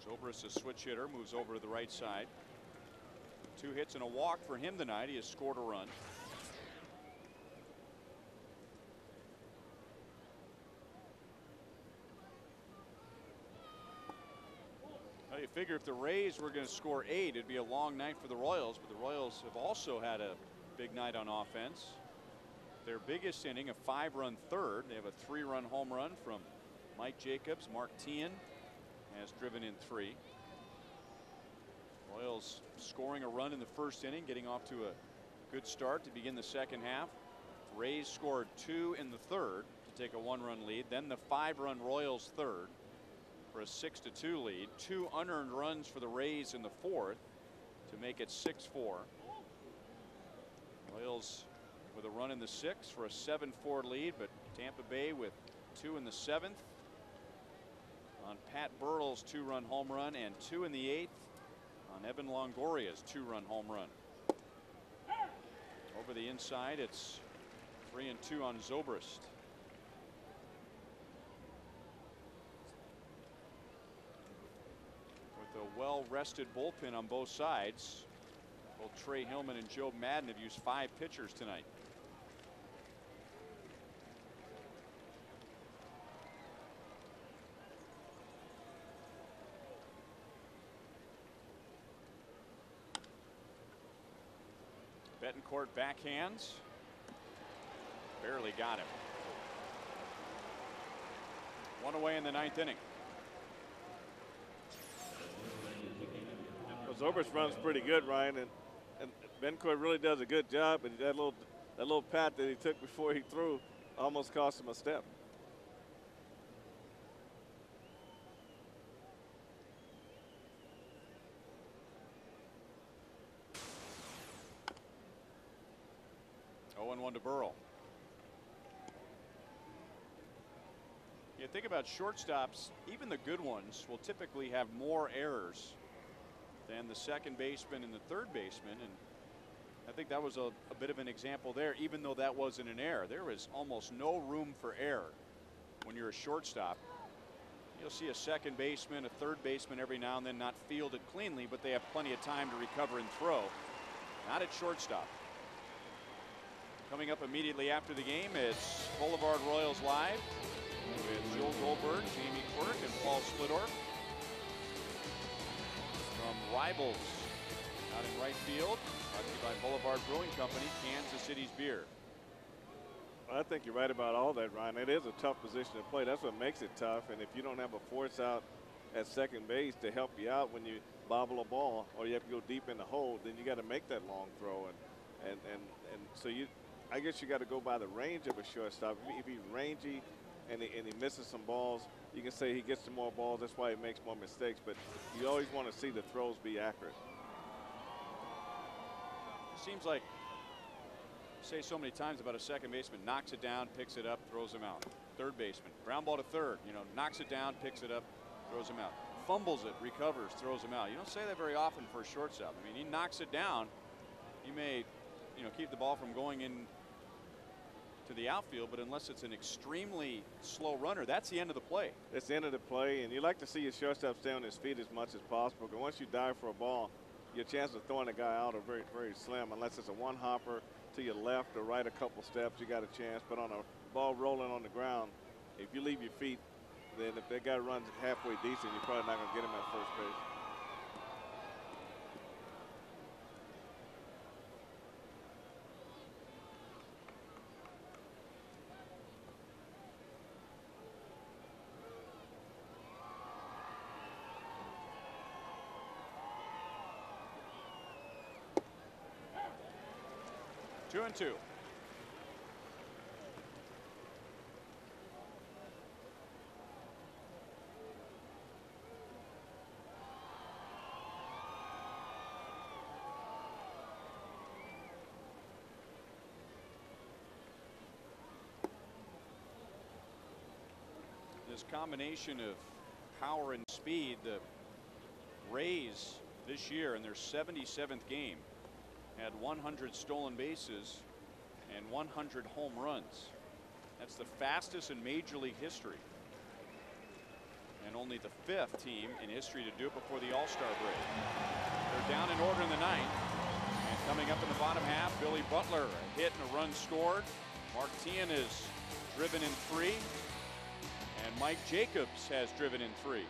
Zobrist, a switch hitter, moves over to the right side. 2 hits and a walk for him tonight. He has scored a run. Now you figure if the Rays were going to score 8, it'd be a long night for the Royals, but the Royals have also had a big night on offense. Their biggest inning, a 5-run third. They have a 3-run home run from Mike Jacobs. Mark Teahan has driven in 3. Royals scoring a run in the first inning, getting off to a good start to begin the second half. Rays scored 2 in the third to take a 1-run lead. Then the 5-run Royals third for a 6-2 lead. 2 unearned runs for the Rays in the fourth to make it 6-4. Royals with a run in the 6th for a 7-4 lead, but Tampa Bay with 2 in the 7th on Pat Burrell's 2-run home run, and 2 in the 8th on Evan Longoria's 2-run home run. Over the inside, it's 3-2 on Zobrist. With a well-rested bullpen on both sides, both Trey Hillman and Joe Madden have used 5 pitchers tonight. Betancourt backhands. Barely got him. One away in the 9th inning. Zobrist runs pretty good, Ryan, and Bencourt really does a good job. But that little pat that he took before he threw almost cost him a step. Oh, 1 to Burrell. You think about shortstops, even the good ones will typically have more errors than the second baseman and the third baseman, and I think that was a bit of an example there. Even though that wasn't an error, there was almost no room for error when you're a shortstop. You'll see a second baseman, a third baseman every now and then not field it cleanly, but they have plenty of time to recover and throw. Not at shortstop. Coming up immediately after the game, it's Boulevard Royals Live with Joel Goldberg, Jamie Quirk, and Paul Splittorff. From Rivals out in right field, brought to you by Boulevard Brewing Company, Kansas City's beer. Well, I think you're right about all that, Ryan. It is a tough position to play. That's what makes it tough. And if you don't have a force out at second base to help you out when you bobble a ball or you have to go deep in the hole, then you got to make that long throw. And so I guess you got to go by the range of a shortstop. If he's rangy and he misses some balls, you can say he gets some more balls. That's why he makes more mistakes. But you always want to see the throws be accurate. Seems like say so many times about a second baseman, knocks it down, picks it up, throws him out. Third baseman, ground ball to third, knocks it down, picks it up, throws him out. Fumbles it, recovers, throws him out. You don't say that very often for a shortstop. I mean, he knocks it down. He may, keep the ball from going in to the outfield, but unless it's an extremely slow runner, that's the end of the play. It's the end of the play, and you like to see your shortstop stay on his feet as much as possible. Because once you dive for a ball, your chances of throwing a guy out are very, very slim. Unless it's a one hopper to your left or right a couple steps, you got a chance. But on a ball rolling on the ground, if you leave your feet, then if that guy runs halfway decent, you're probably not going to get him at first base. Two and two. This combination of power and speed, the Rays this year in their 77th game had 100 stolen bases and 100 home runs. That's the fastest in Major League history. And only the 5th team in history to do it before the All-Star break. They're down in order in the 9th. And coming up in the bottom half, Billy Butler, a hit and a run scored. Mark Teahan is driven in 3. And Mike Jacobs has driven in 3.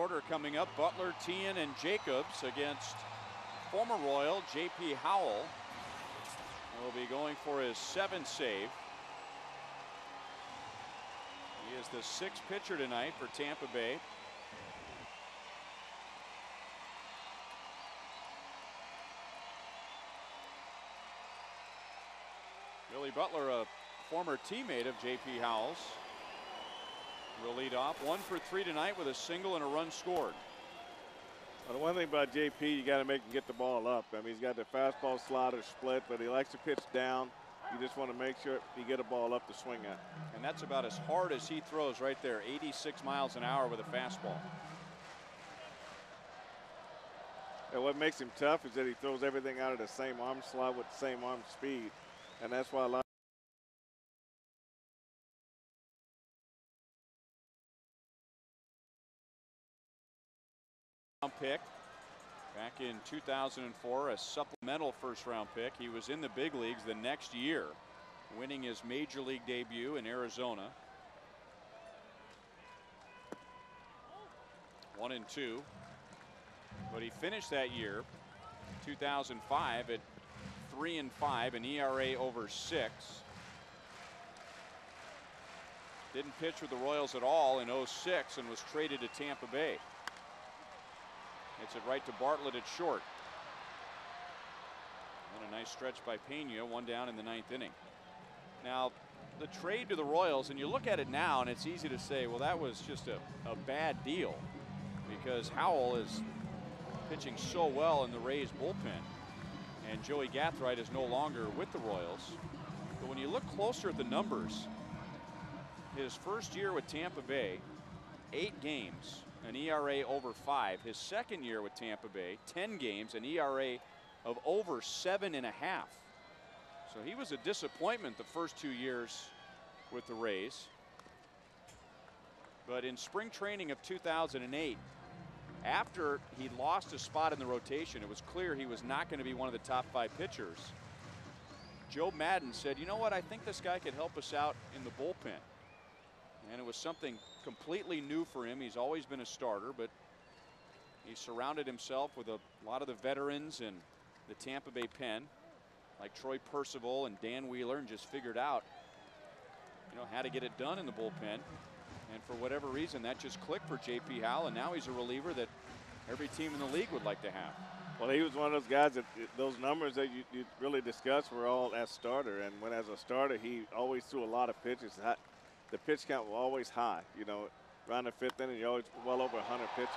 order coming up. Butler, Tian, and Jacobs against former Royal J.P. Howell. Will be going for his 7th save. He is the 6th pitcher tonight for Tampa Bay. Billy Butler, a former teammate of J.P. Howell's, will lead off. 1 for 3 tonight with a single and a run scored. Well, the one thing about JP, you got to make him get the ball up. I mean, he's got the fastball, slider, split, but he likes to pitch down. You just want to make sure you get a ball up to swing at. And that's about as hard as he throws right there, 86 miles an hour with a fastball. And what makes him tough is that he throws everything out of the same arm slot with the same arm speed. And that's why a lot pick back in 2004, a supplemental first-round pick. He was in the big leagues the next year, winning his major league debut in Arizona. 1-2, but he finished that year 2005 at 3-5, an ERA over 6. Didn't pitch with the Royals at all in 06 and was traded to Tampa Bay. Hits it right to Bartlett at short. And a nice stretch by Pena, 1 down in the 9th inning. Now, the trade to the Royals, and you look at it now, and it's easy to say, well, that was just a bad deal because Howell is pitching so well in the Rays bullpen, and Joey Gathright is no longer with the Royals. But when you look closer at the numbers, his first year with Tampa Bay, 8 games, an ERA over 5. His second year with Tampa Bay, 10 games, an ERA of over 7.5. So he was a disappointment the first 2 years with the Rays. But in spring training of 2008, after he lost a spot in the rotation, it was clear he was not going to be one of the top 5 pitchers. Joe Maddon said, you know what, I think this guy could help us out in the bullpen. And it was something completely new for him. He's always been a starter, but he surrounded himself with a lot of the veterans in the Tampa Bay pen, like Troy Percival and Dan Wheeler, and just figured out, you know, how to get it done in the bullpen. And for whatever reason, that just clicked for J.P. Howell, and now he's a reliever that every team in the league would like to have. Well, he was one of those guys that those numbers that you really discussed were all as starter. And when as a starter, he always threw a lot of pitches. The pitch count was always high. You know, around the 5th inning, you're always well over 100 pitches.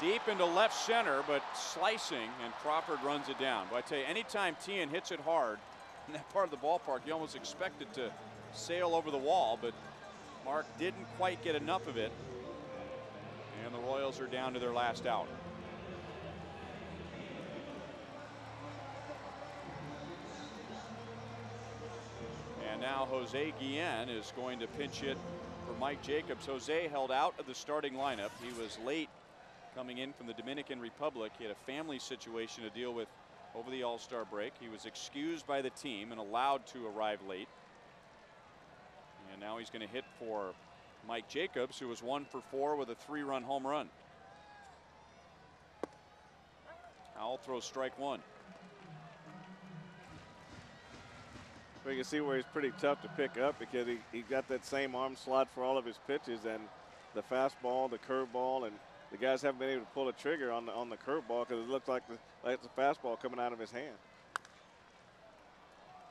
Deep into left center, but slicing, and Crawford runs it down. But I tell you, anytime Tian hits it hard in that part of the ballpark, you almost expect it to sail over the wall, but Mark didn't quite get enough of it. And the Royals are down to their last out. And now Jose Guillen is going to pinch hit for Mike Jacobs. Jose held out of the starting lineup. He was late coming in from the Dominican Republic. He had a family situation to deal with over the All-Star break. He was excused by the team and allowed to arrive late. And now he's going to hit for Mike Jacobs, who was 1 for 4 with a 3-run home run. Howell throws strike 1. You can see where he's pretty tough to pick up because he got that same arm slot for all of his pitches, and the fastball, the curveball, and the guys haven't been able to pull a trigger on the curveball because it looks like it's a fastball coming out of his hand.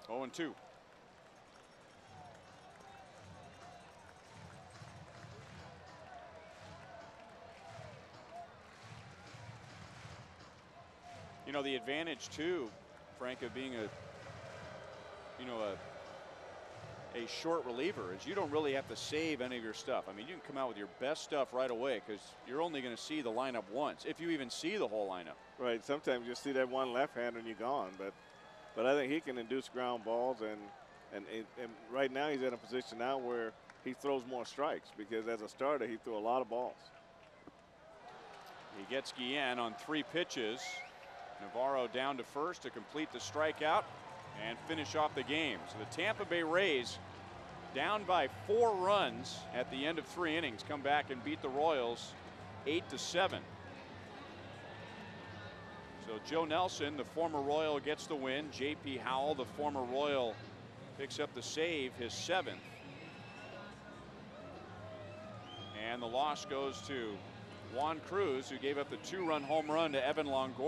0-2. You know, the advantage too, Frank, of being a short reliever is you don't really have to save any of your stuff. I mean, you can come out with your best stuff right away because you're only going to see the lineup once, if you even see the whole lineup. Right. Sometimes you see that one left-hander and you're gone, but I think he can induce ground balls, and right now he's in a position now where he throws more strikes because as a starter he threw a lot of balls. He gets Guillen on 3 pitches. Navarro down to first to complete the strikeout and finish off the game. So the Tampa Bay Rays, down by 4 runs at the end of 3 innings, come back and beat the Royals 8-7. So Joe Nelson, the former Royal, gets the win. J.P. Howell, the former Royal, picks up the save, his 7th. And the loss goes to Juan Cruz, who gave up the 2-run home run to Evan Longoria.